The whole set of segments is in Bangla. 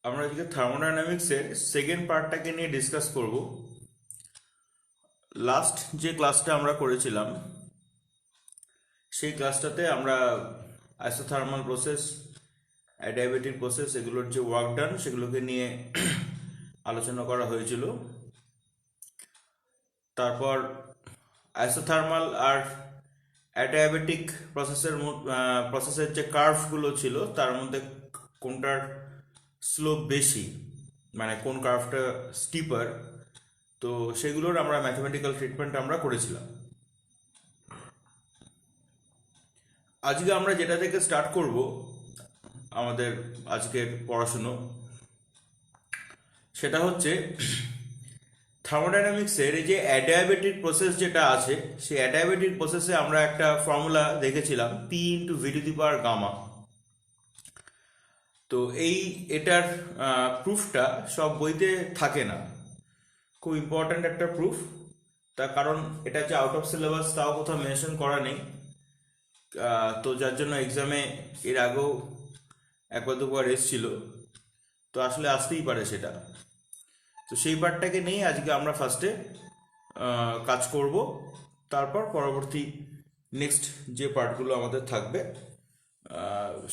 আমরা আজকে থার্মোডাইনামিক্সের সেকেন্ড পার্টটাকে নিয়ে ডিসকাস করব। লাস্ট যে ক্লাসটা আমরা করেছিলাম সেই ক্লাসটাতে আমরা আইসোথার্মাল প্রসেস, অ্যাডিয়াবেটিক প্রসেস, এগুলোর যে ওয়ার্ক ডান সেগুলোকে নিয়ে আলোচনা করা হয়েছিল। তারপর আইসোথার্মাল আর অ্যাডিয়াবেটিক প্রসেসের যে কার্ভগুলো ছিল তার মধ্যে কোনটার স্লোপ বেশি, মানে কোন কার্ভটা স্টিপার, তো সেগুলোর আমরা ম্যাথমেটিক্যাল ট্রিটমেন্ট আমরা করেছিলাম। আজকে আমরা যেটা থেকে স্টার্ট করব আমাদের আজকের পড়াশুনো, সেটা হচ্ছে থার্মোডাইনামিক্সের এই যে অ্যাডিয়াবেটিক প্রসেস যেটা আছে, সেই অ্যাডিয়াবেটিক প্রসেসে আমরা একটা ফর্মুলা দেখেছিলাম P into V to the power gamma. তো এটার প্রুফটা সব বইতে থাকে না, খুব ইম্পর্ট্যান্ট একটা প্রুফ। তার কারণ এটা যে আউট অফ সিলেবাস তাও কোথাও মেনশন করা নেই, তো যার জন্য এক্সামে এর আগেও একবার দুবার এসেছিল, তো আসলে আসতেই পারে সেটা। তো সেই পার্টটাকে নিয়ে আজকে আমরা ফার্স্টে কাজ করব, তারপর পরবর্তী নেক্সট যে পার্টগুলো আমাদের থাকবে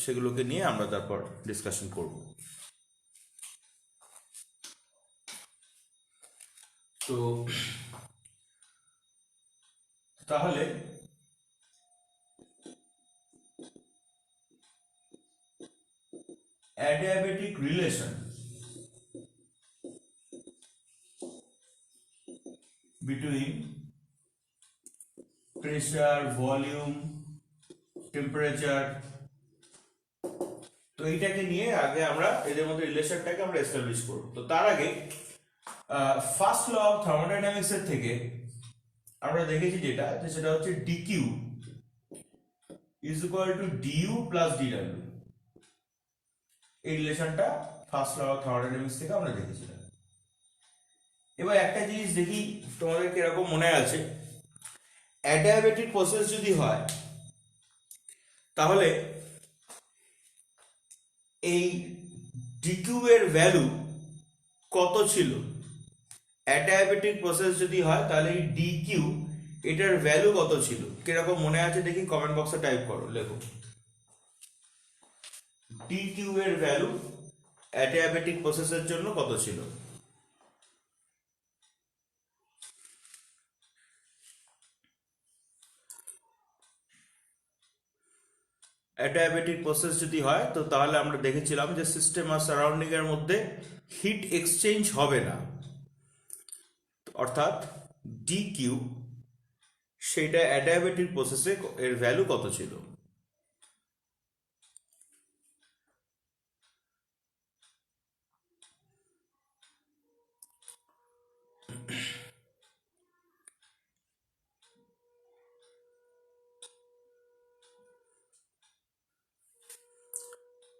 সেগুলোকে নিয়ে আমরা তারপর ডিসকাশন করব। তো তাহলে adiabatic relation between pressure, volume, temperature, তো এইটাকে নিয়ে আগে আমরা এদের মধ্যে রিলেশনটাকে আমরা এস্টাবলিশ করব। তো তার আগে ফার্স্ট ল অফ থার্মোডাইনামিক্স এর থেকে আমরা দেখেছি সেটা হচ্ছে DQ is equal two DU plus DW. এই রিলেশনটা ফার্স্ট ল অফ থার্মোডাইনামিক্স থেকে আমরা দেখেছিলাম। এবার একটা জিনিস দেখি তোমাদের কিরকম মনে আছে, অ্যাডিয়াবেটিক প্রসেস যদি হয় তাহলে এই ডিকিউ এর ভ্যালু কত ছিল? অ্যাডিয়াবেটিক প্রসেস যদি হয় তাহলে এই ডিকিউ এটার ভ্যালু কত ছিল? কিরকম মনে আছে দেখি কমেন্ট বক্সে টাইপ করো, লেখো ডিকিউ এর ভ্যালু অ্যাডিয়াবেটিক প্রসেসের জন্য কত ছিল। অ্যাডিয়াবেটিক প্রসেস যদি হয় তো তাহলে আমরা দেখেছিলাম যে সিস্টেম আর সারাউন্ডিং এর মধ্যে হিট এক্সচেঞ্জ হবে না, অর্থাৎ ডিকিউ সেটা অ্যাডিয়াবেটিক প্রসেসে এর ভ্যালু কত ছিল।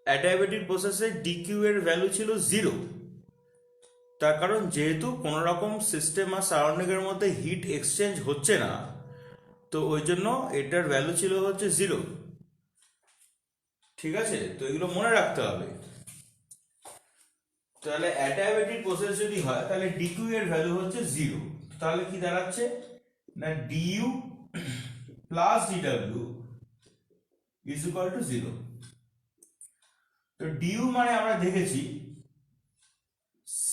অ্যাডিয়াবেটিক প্রসেসে ডিকিউ এর ভ্যালু ছিল 0, তার কারণ যেহেতু কোনো রকম সিস্টেম আর সারাউন্ডিং এর মধ্যে হিট এক্সচেঞ্জ হচ্ছে না, তো ওই জন্য এটার ভ্যালু ছিল হচ্ছে 0। ঠিক আছে, তো এগুলো মনে রাখতে হবে। তাহলে অ্যাডিয়াবেটিক প্রসেস যদি হয় তাহলে ডিকিউ এর ভ্যালু হচ্ছে 0, তাহলে কি দাঁড়াচ্ছে না DU plus DW is equal to 0। তো ডিইউ মানে আমরা দেখেছি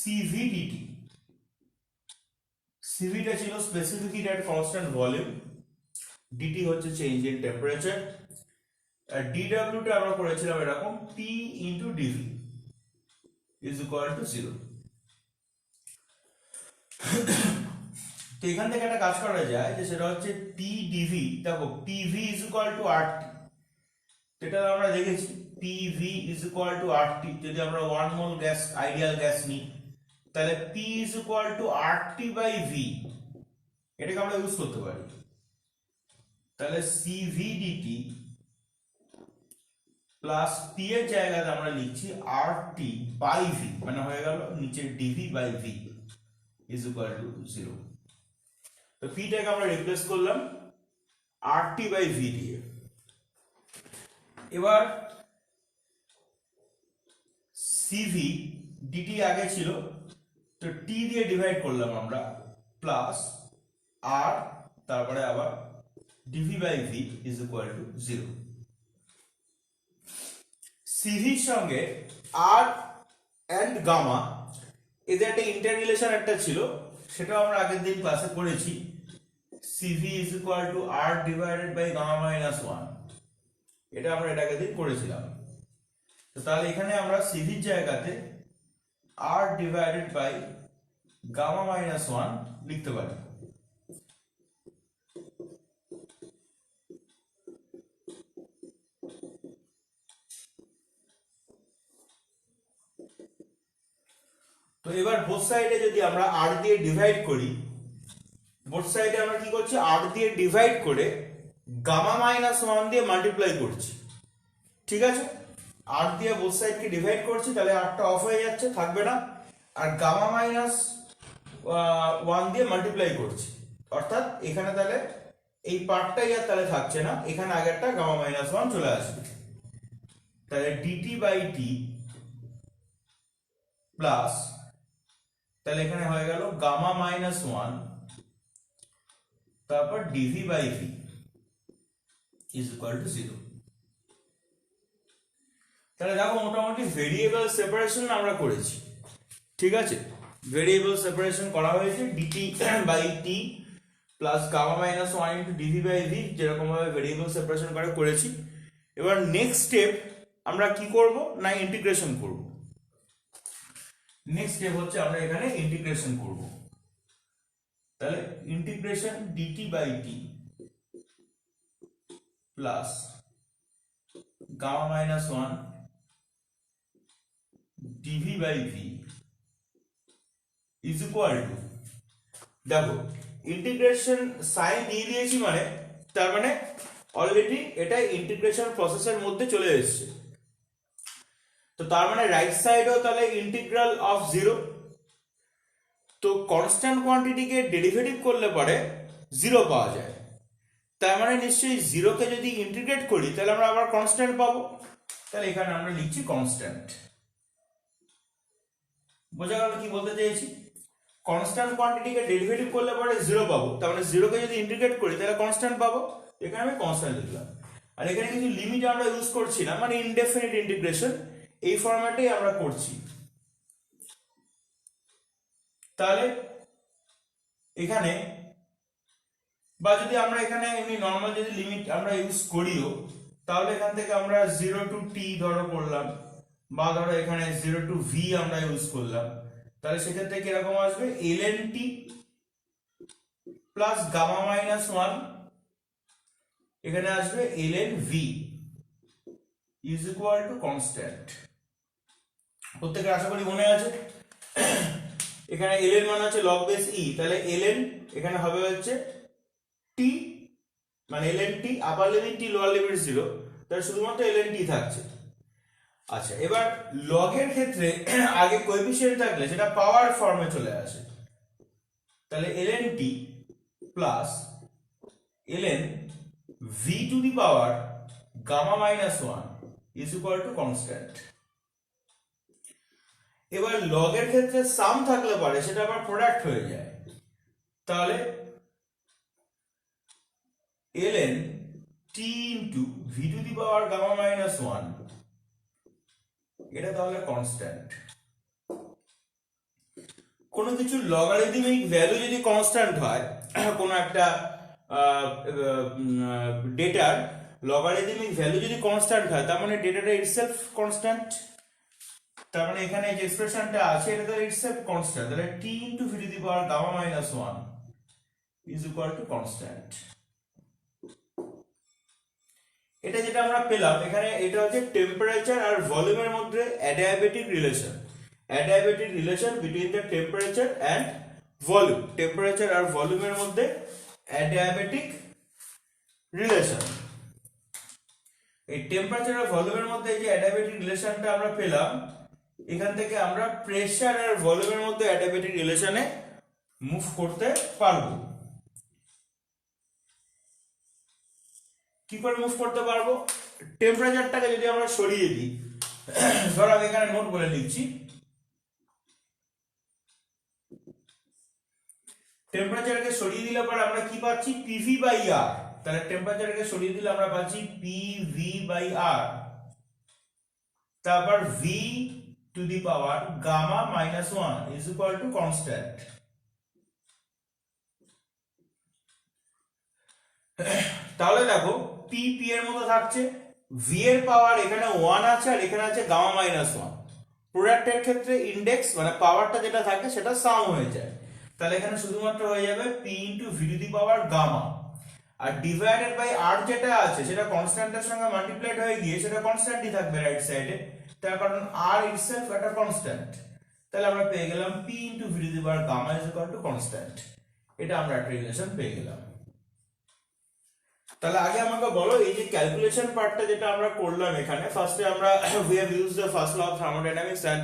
সিভিডিটি, সিভিটা ছিল specific heat at constant volume, DT হচ্ছে চেঞ্জ ইন টেম্পারেচার, আর ডিডব্লিউটা আমরা করেছিলাম এরকম T into DV is equal to 0। তো এখান থেকে একটা কাজ করা যায় যে সেটা হচ্ছে পি ডিভি, দেখো P V is equal to R T, যেটা আমরা দেখেছি P V is equal to R T. যদি আমরা 1 মোল গ্যাস, আইডিয়াল গ্যাস নিই, তাহলে P is equal to R T by V, এটাকে আমরা ইউজ করতে পারি। তাহলে সিভিডিটি প্লাস পি এর জায়গায় আমরা লিখছি আরটি বাই ভি, মানে হয়ে গেল নিচে D V by V is equal to 0। তো পিটাকে আমরা রিপ্লেস করলাম আরটি বাই ভি দিয়ে। এবার সিভি ডিটি আগে ছিল, তো টি দিয়ে ডিভাইড করলাম আমরা, প্লাস আর তারপরে আবার D V by V is equal to 0। সিভির সঙ্গে আর অ্যান্ড গামা এদের একটা ইন্টার রিলেশন একটা ছিল, সেটাও আমরা আগের দিন ক্লাসে পড়েছি। C V is equal to R divided by gamma minus 1, এটা আমরা এটা আগের দিন করেছিলাম। তো তাহলে এখানে আমরা সিভির জায়গাতে আর ডিভাইডেড বাই গামা মাইনাস 1 লিখতে পারি। তো এবার বোথ সাইডে যদি আমরা আর দিয়ে ডিভাইড করি, বোথ সাইডে আমরা কি করছি, আর দিয়ে ডিভাইড করে গামা মাইনাস 1 দিয়ে মাল্টিপ্লাই করছি, ঠিক আছে। আর দিয়ে বোথ সাইডকে ডিভাইড করছি, তাহলে আরটা অফ হয়ে যাচ্ছে, থাকবে না, আর গামা মাইনাস 1 দিয়ে মাল্টিপ্লাই করছি, অর্থাৎ এখানে তাহলে এই পার্টটাই আর তাহলে থাকছে না, এখানে আগেরটা গামা মাইনাস 1 চলে আসবে। তাহলে ডিটি বাই টি প্লাস, তাহলে এখানে হয়ে গেল গামা মাইনাস 1 তারপর D V by V is equal to 0। তাহলে দেখো মোটামুটি ভেরিয়েবল সেপারেশন আমরা করেছি, ঠিক আছে। ভেরিয়েবল সেপারেশন করা হয়েছে D T by T plus gamma minus 1 into D V by V, যেরকম ভাবে ভেরিয়েবল সেপারেশন করেছি। এবার নেক্সট স্টেপ আমরা কি করব না, ইন্টিগ্রেশন করব। নেক্সট স্টেপ হচ্ছে আমরা এখানে ইন্টিগ্রেশন করব। তাহলে integration D T by T plus gamma minus 1 D V by V is equal to, দেখো ইন্টিগ্রেশন সাইন দিয়ে দিয়েছি মানে, তার মানে অলরেডি এটা ইন্টিগ্রেশন প্রসেসের মধ্যে চলে এসেছে। তো তার মানে রাইট সাইডও তাহলে ইন্টিগ্রাল অফ 0, তো কনস্ট্যান্ট কোয়ান্টিটিকে ডেরিভেটিভ করলে পরে 0 পাওয়া যায়, তার মানে নিশ্চয়ই 0 কে যদি ইন্টিগ্রেট করি তাহলে আমরা আবার কনস্ট্যান্ট পাবো, তাহলে এখানে আমরা লিখছি কনস্ট্যান্ট। বোঝা গেল কি বলতে চাইছি, কনস্ট্যান্ট কোয়ান্টিটিকে ডেরিভেটিভ করলে পরে 0 পাবো, তার মানে 0 কে যদি ইন্টিগ্রেট করি তাহলে কনস্ট্যান্ট পাবো, এখানে আমি কনস্ট্যান্ট লিখলাম। আর এখানে কিছু লিমিট আমরা ইউজ করছি না, মানে ইনডেফিনিট ইন্টিগ্রেশন এই ফরম্যাটেই আমরা করছি। তাহলে এখানে বা যদি আমরা এখানে এমনি নরমাল যদি লিমিট আমরা ইউজ করিও, তাহলে এখান থেকে আমরা 0 টু টি ধরো করলাম, বা ধরো এখানে 0 টু ভি আমরা ইউজ করলাম, তাহলে সেক্ষেত্রে কিরকম আসবে, ln T plus gamma minus 1 এখানে আসবে ln V is equal to constant. প্রত্যেকের আশা করি মনে আছে। এখানে ln মানে হচ্ছে লগ বেস ই, তাহলে ln এখানে হবে হচ্ছে টি, মানে ln T upper limit T lower limit 0, তাহলে শুধুমাত্র ln টি থাকছে। আচ্ছা, এবার লগের ক্ষেত্রে আগে কোএফিসিয়েন্ট থাকলে সেটা পাওয়ার ফর্মে চলে আসে, তাহলে ln T plus ln V to the power gamma minus 1 is equal to constant. এবার লগের ক্ষেত্রে সাম থাকলে পারে সেটা আবার প্রোডাক্ট হয়ে যায়, তাহলে ln T into V to the power gamma minus 1 এটা তাহলে কনস্ট্যান্ট। কোনো কিছু লগারিদমিক ভ্যালু যদি কনস্ট্যান্ট হয়, কোনো একটা ডেটার লগারিদমিক ভ্যালু যদি কনস্ট্যান্ট হয়, তার মানে ডেটাটা ইটসেলফ কনস্ট্যান্ট, তার মানে এখানে যে এক্সপ্রেশনটা আছে এটা তাহলে ইটসেলফ কনস্ট্যান্ট, তাহলে T into V to the power gamma minus 1 is equal to constant. এটা যেটা আমরা পেলাম এখানে, এটা হচ্ছে টেম্পারেচার আর ভলিউমের মধ্যে adiabatic relation, adiabatic relation between the temperature and volume, temperature আর ভলিউমের মধ্যে অ্যাডিয়াবেটিক রিলেশন। এই টেম্পারেচার আর ভলিউমের মধ্যে যে অ্যাডিয়াবেটিক রিলেশনটা আমরা পেলাম, এখান থেকে আমরা প্রেসার আর ভলিউমের মধ্যে অ্যাডিয়াবেটিক রিলেশনে মুভ করতে পারবো। কি করে মুভ করতে পারবো, টেম্পারেচারটাকে যদি আমরা সরিয়ে দিই, ধর আমি এখানে নোট বলে লিখছি, টেম্পারেচারকে সরিয়ে দিলে পর আমরা কি পাচ্ছি পিভি বাই আর, তাহলে টেম্পারেচারকে সরিয়ে দিলে আমরা পাচ্ছি পিভি বাই আর, তারপর V to the power gamma minus 1 is equal to constant. তাহলে দেখো পি পি এর মতো থাকছে, ভি এর পাওয়ার এখানে 1 আছে আর এখানে আছে গামা মাইনাস 1। প্রোডাক্টের ক্ষেত্রে ইন্ডেক্স মানে পাওয়ারটা যেটা থাকে সেটা সাম হয়ে যায়, তাহলে এখানে শুধুমাত্র হয়ে যাবে P into V to the power gamma, আর ডিভাইডেড বাই আর যেটা আছে সেটা কনস্ট্যান্টের সঙ্গে মাল্টিপ্লাইড হয়ে গিয়ে সেটা কনস্ট্যান্টই থাকবে রাইট সাইডে, তার কারণ আর ইটসেলফ একটা কনস্ট্যান্ট। তাহলে আমরা পেয়ে গেলাম P into V to the power gamma is equal to constant. এটা আমরা একটা রিলেশন পেয়ে গেলাম। তাহলে আগে আমাকে বলো এই যে ক্যালকুলেশন পার্টটা যেটা আমরা করলাম এখানে, ফার্স্টে আমরা we have used the first law of thermodynamics, and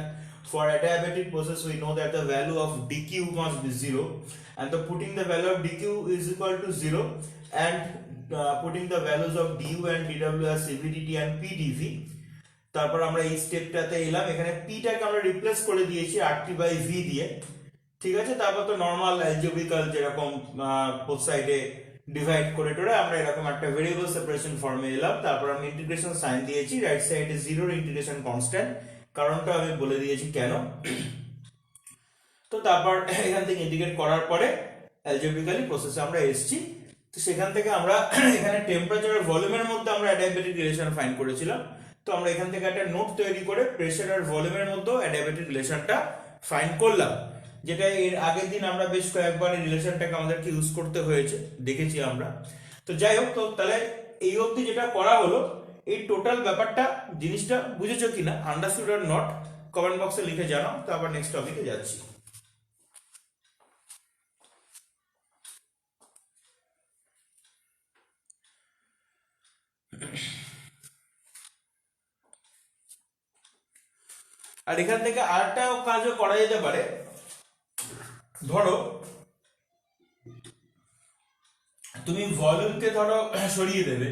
for adiabatic process we know that the value of dq must be 0, and the putting the value of dq is equal to 0 and putting the values of du and dw as cvdt and pdv। তারপর আমরা এই স্টেপটাতে এলাম, এখানে p টাকে আমরা রিপ্লেস করে দিয়েছি rt বাই v দিয়ে, ঠিক আছে। তারপর তো নরমাল অ্যালজেব্রিক্যাল যেরকম বোথ সাইডে ডিভাইড করে টোরে আমরা এরকম একটা ভেরিয়েবল সেপারেশন ফর্মে এলাম, তারপর আমি ইন্টিগ্রেশন সাইন দিয়েছি, রাইট সাইডে 0 ইন্টিগ্রেশন কনস্ট্যান্ট, কারণটা আমি বলে দিয়েছি কেন। তো তারপর এখান থেকে ইন্টিগ্রেট করার পরে অ্যালজেব্রিক্যালি প্রসেসে আমরা এসেছি। তো সেখান থেকে আমরা এখানে টেম্পারেচার আর ভলিউমের মধ্যে আমরা অ্যাডিয়াবেটিক রিলেশন ফাইন্ড করেছিলাম, তো আমরা এখান থেকে একটা নোট তৈরি করে প্রেসার আর ভলিউমের মধ্যে অ্যাডিয়াবেটিক রিলেশনটা ফাইন্ড করলাম, যেটা এর আগের দিন আমরা বেশ কয়েকবার এই রিলেশনটাকে আমাদেরকে ইউজ করতে হয়েছে, দেখেছি আমরা। তো যাই হোক, তো তাহলে এই অবধি যেটা করা হলো, এই টোটাল ব্যাপারটা জিনিসটা বুঝেছো কিনা, আন্ডারস্টুড অর নট, কমেন্ট বক্সে লিখে জানাও। তো আবার নেক্সট টপিকে যাচ্ছি। আর এখান থেকে আরেকটা কাজও করা যেতে পারে, ধরো তুমি ভলিউমকে ধরো সরিয়ে দেবে,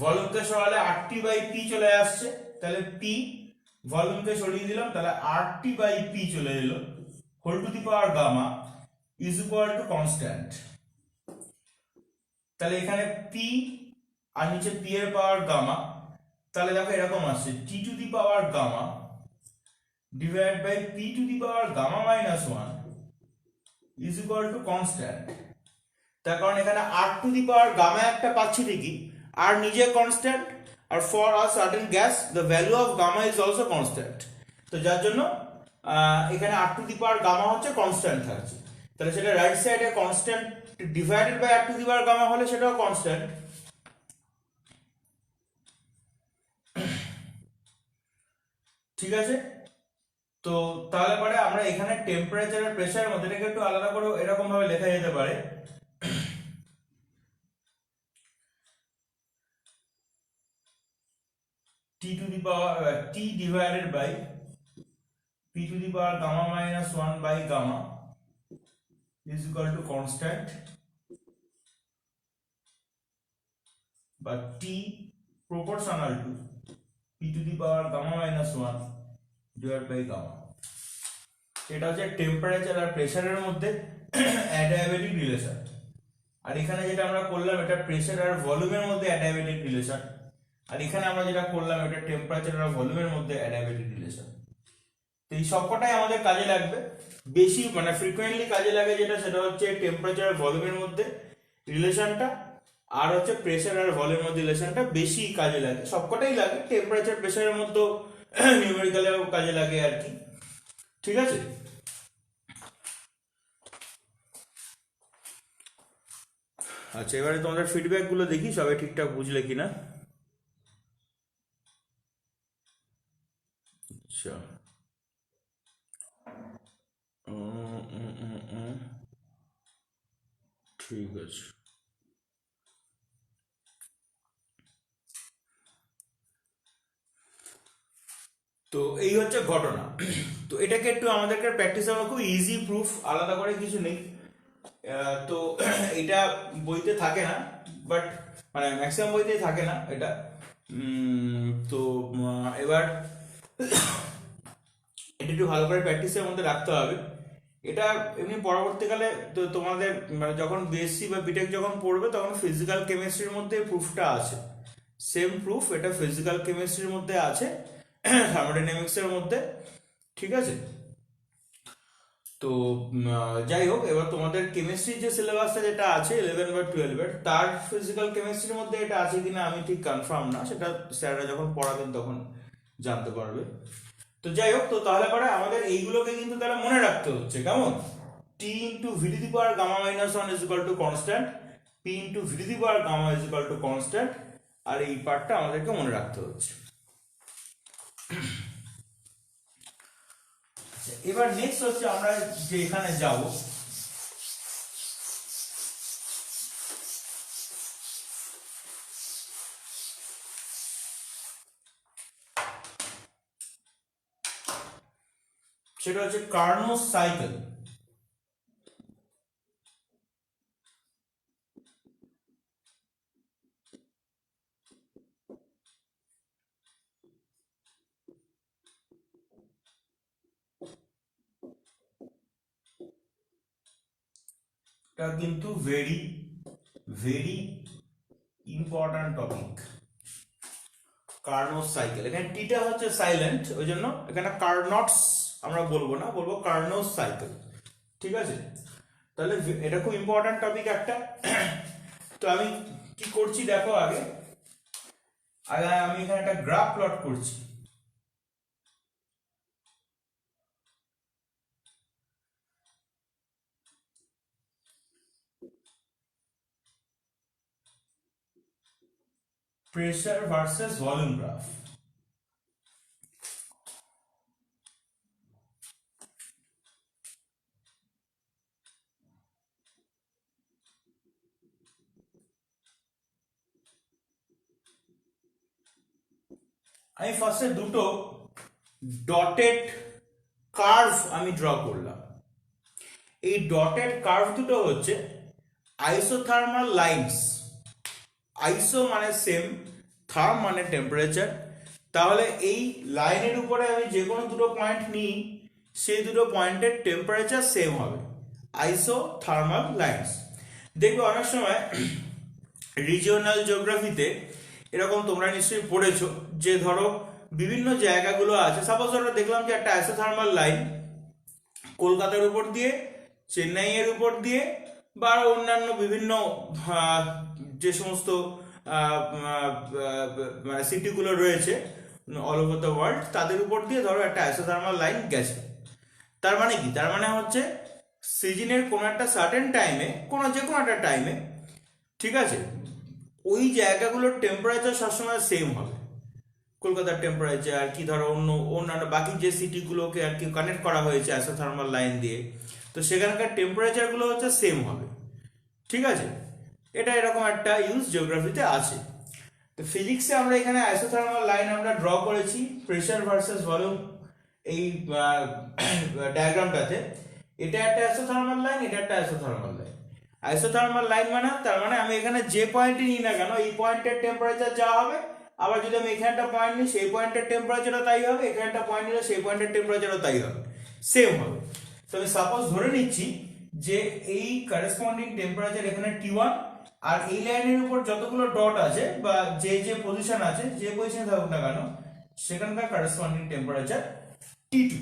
ভলিউমকে সরালে RT বাই পি চলে আসছে, তাহলে পি ভলিউমকে সরিয়ে দিলাম, তাহলে RT বাই পি চলে এলো, whole to the power gamma is equal to constant. তাহলে এখানে পি আর নিচে পি এর পাওয়ার গামা, তাহলে দেখো এরকম আসছে T to the power gamma divide by P to the power gamma minus 1 is equal to constant. তার কারণ এখানে R to the power gamma একটা পাচ্ছি ঠিকই, আর নিজে কনস্ট্যান্ট, আর for a certain gas the value of gamma is also constant, তো যার জন্য এখানে R to the power gamma হচ্ছে কনস্ট্যান্ট থাকছে, তাহলে সেটা রাইট সাইডে constant divided by R to the power gamma হলে সেটাও কনস্ট্যান্ট, ঠিক আছে। তো তাহলে পরে আমরা এখানে টেম্পারেচার আর প্রেসারের মধ্যে এটাকে একটু আলাদা করে এরকম ভাবে লেখা যেতে পারে, t to the power t divided by p to the power gamma minus 1 by gamma is equal to constant, but t proportional to p to the power gamma minus 1 divided by gamma। এটা হচ্ছে টেম্পারেচার আর প্রেসারের মধ্যে অ্যাডিয়াবেটিক রিলেশন, আর এখানে যেটা আমরা করলাম এটা প্রেসার আর ভলিউমের মধ্যে অ্যাডিয়াবেটিক রিলেশন, আর এখানে আমরা যেটা করলাম এটা টেম্পারেচার আর ভলিউমের মধ্যে অ্যাডিয়াবেটিক রিলেশন। তো এই সবকটাই আমাদের কাজে লাগবে, বেশি মানে ফ্রিকোয়েন্টলি কাজে লাগে যেটা সেটা হচ্ছে টেম্পারেচার আর ভলিউমের মধ্যে রিলেশনটা, আর হচ্ছে প্রেসার আর ভলিউমের মধ্যে রিলেশনটা বেশি কাজে লাগে, সবকটাই লাগে, টেম্পারেচার প্রেসারের মধ্যে নিউমেরিক্যালেও কাজে লাগে আর কি, ঠিক আছে। আচ্ছা, এবারে তোমাদের ফিডব্যাক গুলো দেখি সবাই ঠিকঠাক বুঝলে কিনা। আচ্ছা, ঠিক আছে। তো এই হচ্ছে ঘটনা। তো এটাকে একটু আমাদেরকে প্র্যাকটিস করা খুব ইজি প্রুফ, আলাদা করে কিছু নেই। তো এটা বইতে থাকে না, বাট মানে ম্যাক্সিমাম বইতেই থাকে না এটা। তো এবার এটা একটু ভালো করে প্র্যাকটিসের মধ্যে রাখতে হবে। এটা এমনি পরবর্তীকালে তো তোমাদের মানে যখন বিএসসি বা বিটেক যখন পড়বে তখন ফিজিক্যাল কেমিস্ট্রির মধ্যে প্রুফটা আছে, সেম প্রুফ এটা ফিজিক্যাল কেমিস্ট্রির মধ্যে আছে, থার্মোডাইনামিক্সের মধ্যে। ঠিক আছে। তো যাই হোক, এবার তোমাদের কেমিস্ট্রির যে সিলেবাসটা যেটা আছে 11 বা 12-এর, তার ফিজিক্যাল কেমিস্ট্রির মধ্যে এটা আছে কিনা আমি ঠিক কনফার্ম না, সেটা স্যাররা যখন পড়াবেন তখন জানতে পারবে। তো যাই হোক, তো তাহলে পরে আমাদের এইগুলোকে কিন্তু তাহলে মনে রাখতে হচ্ছে, কেমন? T into V to the power gamma minus one is equal to constant, P into V to the power gamma is equal to constant, আর এই পার্টটা আমাদেরকে মনে রাখতে হচ্ছে। এবার নেক্সট হচ্ছে আমরা যে এখানে যাব, সেটা হচ্ছে কার্নোস সাইকেল। এটা কিন্তু very very important topic, Carnot's cycle. এখানে টিটা হচ্ছে সাইলেন্ট, ওই জন্য এখানে কার্নটস আমরা বলবো না, বলবো কার্নোস সাইকেল। ঠিক আছে, তাহলে এটা খুব ইম্পর্ট্যান্ট টপিক একটা। তো আমি কি করছি দেখো, আগে আগে আমি এখানে একটা গ্রাফ প্লট করছি। Pressure versus volume graph. আমি ফার্স্টে দুটো ডটেড কার্ভ আমি ড্র করলাম। এই ডটেড কার্ভ দুটো হচ্ছে আইসোথার্মাল লাইনস। আইসো মানে সেম, থার্ম মানে টেম্পারেচার। তাহলে এই লাইনের উপরে আমি যে কোনো দুটো পয়েন্ট নিই, সেই দুটো পয়েন্টের টেম্পারেচার সেম হবে, আইসো থার্মাল লাইনস। দেখবে অনেক সময় রিজিওনাল জিওগ্রাফিতে এরকম তোমরা নিশ্চয়ই পড়েছো, যে ধরো বিভিন্ন জায়গাগুলো আছে, সাপোজ ধরো দেখলাম যে একটা আইসোথার্মাল লাইন কলকাতার উপর দিয়ে, চেন্নাইয়ের উপর দিয়ে, বা অন্যান্য বিভিন্ন যে সমস্ত মানে সিটিগুলো রয়েছে অল ওভার দ্য ওয়ার্ল্ড, তাদের উপর দিয়ে ধরো একটা আইসোথার্মাল লাইন গেছে। তার মানে কি? তার মানে হচ্ছে সিজনের কোনো একটা সার্টেন টাইমে, যে কোনো একটা টাইমে, ঠিক আছে, ওই জায়গাগুলোর টেম্পারেচার সবসময় সেম হবে। কলকাতার টেম্পারেচার কি, ধরো অন্যান্য বাকি যে সিটিগুলোকে আর কি কানেক্ট করা হয়েছে আইসোথার্মাল লাইন দিয়ে, তো সেখানকার টেম্পারেচারগুলো হচ্ছে সেম হবে। ঠিক আছে, এটা এরকম একটা ইউজ জিওগ্রাফিতে আছে। তো ফিজিক্সে আমরা এখানে আইসোথার্মাল লাইন আমরা ড্র করেছি প্রেসার ভার্সেস ভলিউম এই ডায়াগ্রামটাতে। এটা একটা আইসোথার্মাল লাইন, এটা একটা আইসোথার্মাল লাইন। আইসোথার্মাল লাইন মানে, তার মানে আমি এখানে যে পয়েন্টই নিই না কেন, এই পয়েন্টের টেম্পারেচার যা হবে, আবার যদি আমি এখানে একটা পয়েন্ট নিই সেই পয়েন্টের টেম্পারেচারও তাই হবে, এখানে একটা পয়েন্ট নিলে সেই পয়েন্টের টেম্পারেচারও তাই হবে, সেম হবে। তো আমি সাপোজ ধরে নিচ্ছি যে এই কারেসপন্ডিং টেম্পারেচার এখানে T1, আর এই লাইনের উপর যতগুলো ডট আছে বা যে যে পজিশন আছে, যে পজিশনে থাকুক না কেন, সেখানকার কারেসপন্ডিং টেম্পারেচার T2।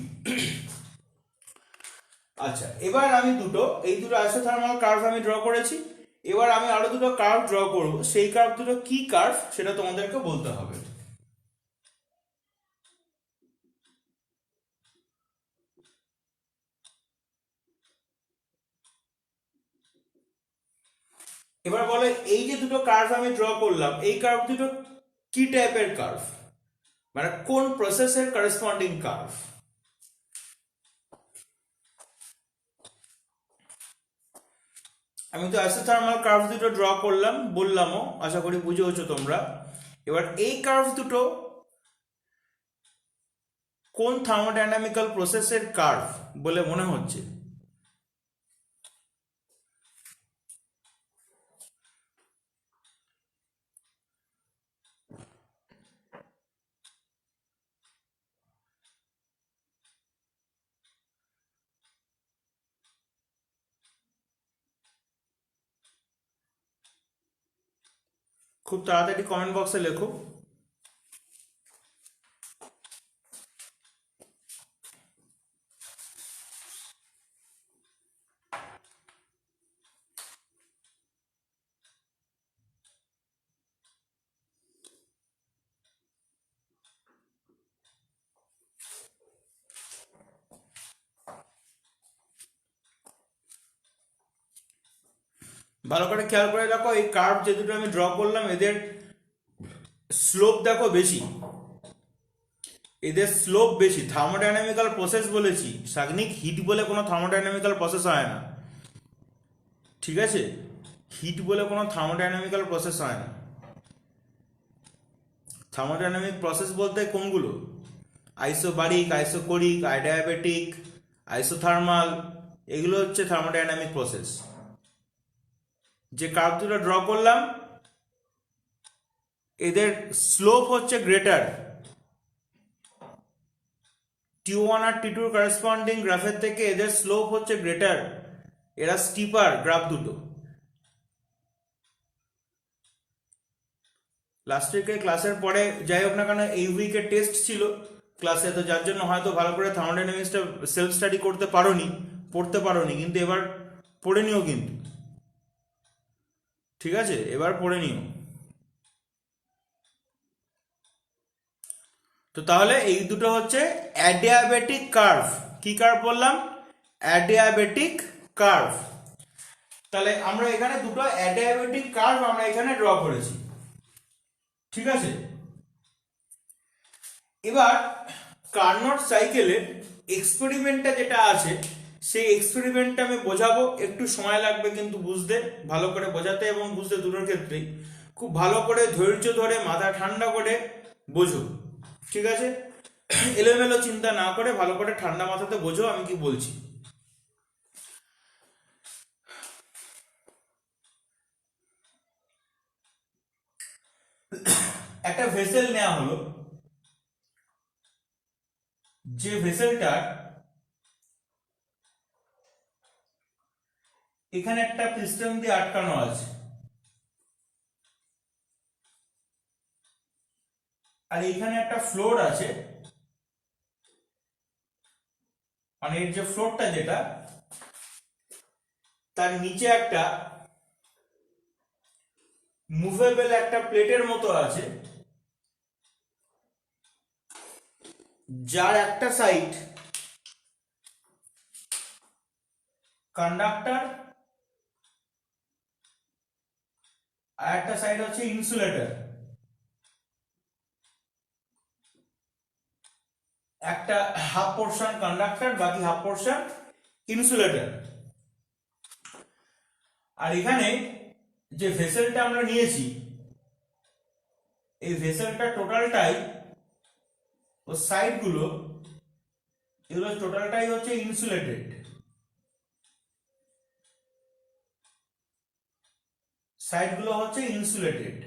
আচ্ছা, এবার আমি এই দুটো আইসোথার্মাল কার্ভ আমি ড্র করেছি। এবার আমি আরো দুটো কার্ভ ড্র করব, সেই কার্ভ দুটো কি কার্ভ সেটা তোমাদেরকে বলতে হবে। এবার বলো, এই যে দুটো কার্ভ আমি ড্র করলাম, এই কার্ভ দুটো কি টাইপের কার্ভ, মানে কোন প্রসেসের করেসপন্ডিং কার্ভ? আমি তো আইসোথার্মাল কার্ভ দুটো ড্র করলাম, বললামও, আশা করি বুঝেওছো তোমরা। এবার এই কার্ভ দুটো কোন থার্মোডাইনামিক্যাল প্রসেসের কার্ভ বলে মনে হচ্ছে? খুব তাড়াতাড়ি কমেন্ট বক্সে লেখো। ভালো করে খেয়াল করে দেখো, এই কার্ভ যে দুটো আমি ড্র করলাম এদের স্লোপ দেখো বেশি, এদের স্লোপ বেশি। থার্মোডাইনামিক্যাল প্রসেস বলেছি, সাগ্নিক হিট বলে কোনো থার্মোডাইনামিক্যাল প্রসেস হয় না, ঠিক আছে? হিট বলে কোনো থার্মোডাইনামিক্যাল প্রসেস হয় না। থার্মোডাইনামিক প্রসেস বলতে কোনগুলো? আইসোবারিক, আইসোকোরিক, আইডায়াবেটিক, আইসোথার্মাল, এগুলো হচ্ছে থার্মোডাইনামিক প্রসেস। যে কার্ভ দুটো ড্র করলাম এদের স্লোপ হচ্ছে গ্রেটার, T1 আর T2 করেসপন্ডিং গ্রাফের থেকে এদের স্লোপ হচ্ছে গ্রেটার, এরা স্টিপার গ্রাফ দুটো। লাস্ট উইকে ক্লাসের পরে যাই হোক না কেন, এই উইকের টেস্ট ছিল ক্লাসে, তো যার জন্য হয়তো ভালো করে থার্মোডাইনামিক্সটা সেলফ স্টাডি করতে পারোনি, পড়তে পারোনি, কিন্তু এবার পড়ে নিও কিন্তু, ঠিক আছে? এবার পড়ে নিও। তো তাহলে এই দুটো হচ্ছে অ্যাডিয়াবেটিক কার্ভ। কি কার্ভ বললাম? Adiabatic curve. তাহলে আমরা এখানে দুটো অ্যাডিয়াবেটিক কার্ভ আমরা এখানে ড্র করেছি, ঠিক আছে? এবার কার্নোট সাইকেলের এক্সপেরিমেন্টটা যেটা আছে সেই এক্সপেরিমেন্টটা আমি বোঝাবো, একটু সময় লাগবে কিন্তু বুঝতে, ভালো করে বোঝাতে এবং বুঝতে দুটোর ক্ষেত্রেই খুব ভালো করে ধৈর্য ধরে মাথা ঠান্ডা করে বোঝো, ঠিক আছে? এলোমেলো চিন্তা না করে ভালো করে ঠান্ডা মাথাতে বোঝো আমি কি বলছি। একটা ভেসেল নেওয়া হলো, যে ভেসেলটার এখানে একটা পিস্টন দিয়ে আটকানো আছে, আর এখানে একটা ফ্লোর আছে, মানে এর যে ফ্লোরটা যেটা, তার নিচে একটা মুভেবল একটা প্লেটের মতো আছে, যার একটা সাইড কন্ডাক্টর আর একটা সাইড হচ্ছে ইনসুলেটর। একটা হাফ পোর্শন কন্ডাক্টর, বাকি হাফ পোর্শন ইনসুলেটর। আর এখানে যে ভেসেলটা আমরা নিয়েছি, এই ভেসেলটা টোটালটাই ও সাইডগুলো, এগুলো টোটালটাই হচ্ছে ইনসুলেটেড, সাইডগুলো হচ্ছে ইনসুলেটেড।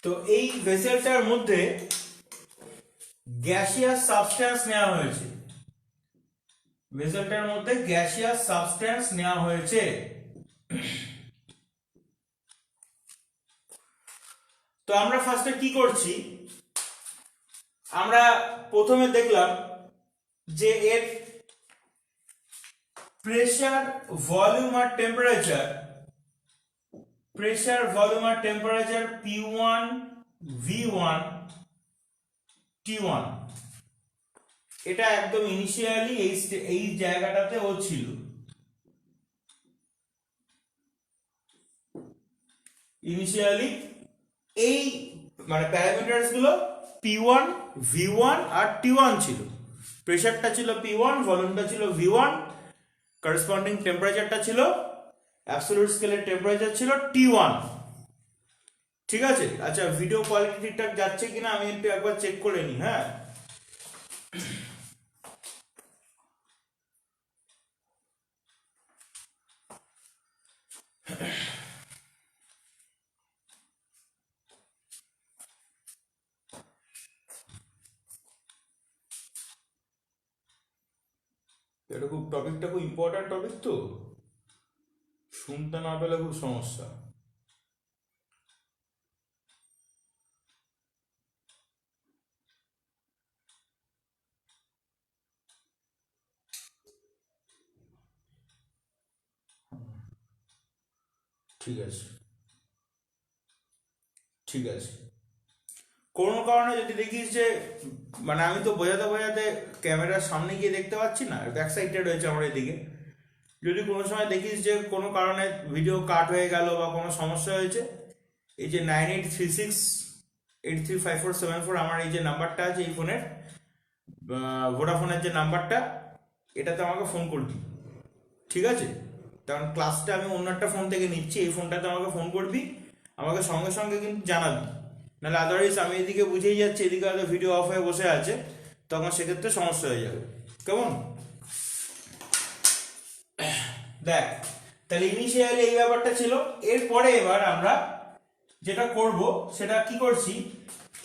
তো এই ভেসেলটার মধ্যে গ্যাসিয়াস সাবস্ট্যান্স নেওয়া হয়েছে, ভেসেলটার মধ্যে গ্যাসিয়াস সাবস্ট্যান্স নেওয়া হয়েছে। তো আমরা ফার্স্টে কি করছি, আমরা প্রথমে দেখলাম যে এর প্রেসার, ভলিউম আর টেম্পারেচার, প্রেসার, ভলিউম আর টেম্পারেচার P1, V1, T1, এটা একদম ইনিশিয়ালি এই জায়গাটাতে ও ছিল। ইনিশিয়ালি এই মানে প্যারামিটারস গুলো P1, V1 আর T1 ছিল। প্রেসারটা ছিল P1, ভলিউমটা ছিল V1, করেসপন্ডিং টেম্পারেচারটা ছিল, অ্যাবসলিউট স্কেলের টেম্পারেচার ছিল T1, ঠিক আছে? আচ্ছা, ভিডিও কোয়ালিটি ঠিকঠাক যাচ্ছে কিনা আমি একটু একবার চেক করে নিই। হ্যাঁ, এটা খুব টপিকটা খুব ইম্পর্ট্যান্ট টপিক, তো শুনতে না পেলে খুব সমস্যা। ঠিক আছে, ঠিক আছে। কোনো কারণে যদি দেখিস যে মানে আমি তো বোঝাতে বোঝাতে ক্যামেরার সামনে গিয়ে দেখতে পাচ্ছি না, ব্যাক সাইডটা রয়েছে আমার এদিকে, যদি কোনো সময় দেখিস যে কোনো কারণে ভিডিও কাট হয়ে গেল বা কোনো সমস্যা হয়েছে, এই যে 9836835474 আমার এই যে নাম্বারটা আছে এই ফোনের, ভোডাফোনের যে নাম্বারটা, এটাতে আমাকে ফোন করবি, ঠিক আছে? কারণ ক্লাসটা আমি অন্য একটা ফোন থেকে নিচ্ছি, এই ফোনটাতে আমাকে ফোন করবি, আমাকে সঙ্গে সঙ্গে কিন্তু জানাবি, নাহলে আদারওয়াইজ আমি এদিকে বুঝেই যাচ্ছি এদিকে হয়তো ভিডিও অফ হয়ে বসে আছে, তখন সেক্ষেত্রে সমস্যা হয়ে যাবে। কেমন? দেখ, তাহলে ইনিশিয়ালি এই ব্যাপারটা ছিল। এরপরে এবার আমরা যেটা করব সেটা কি করছি,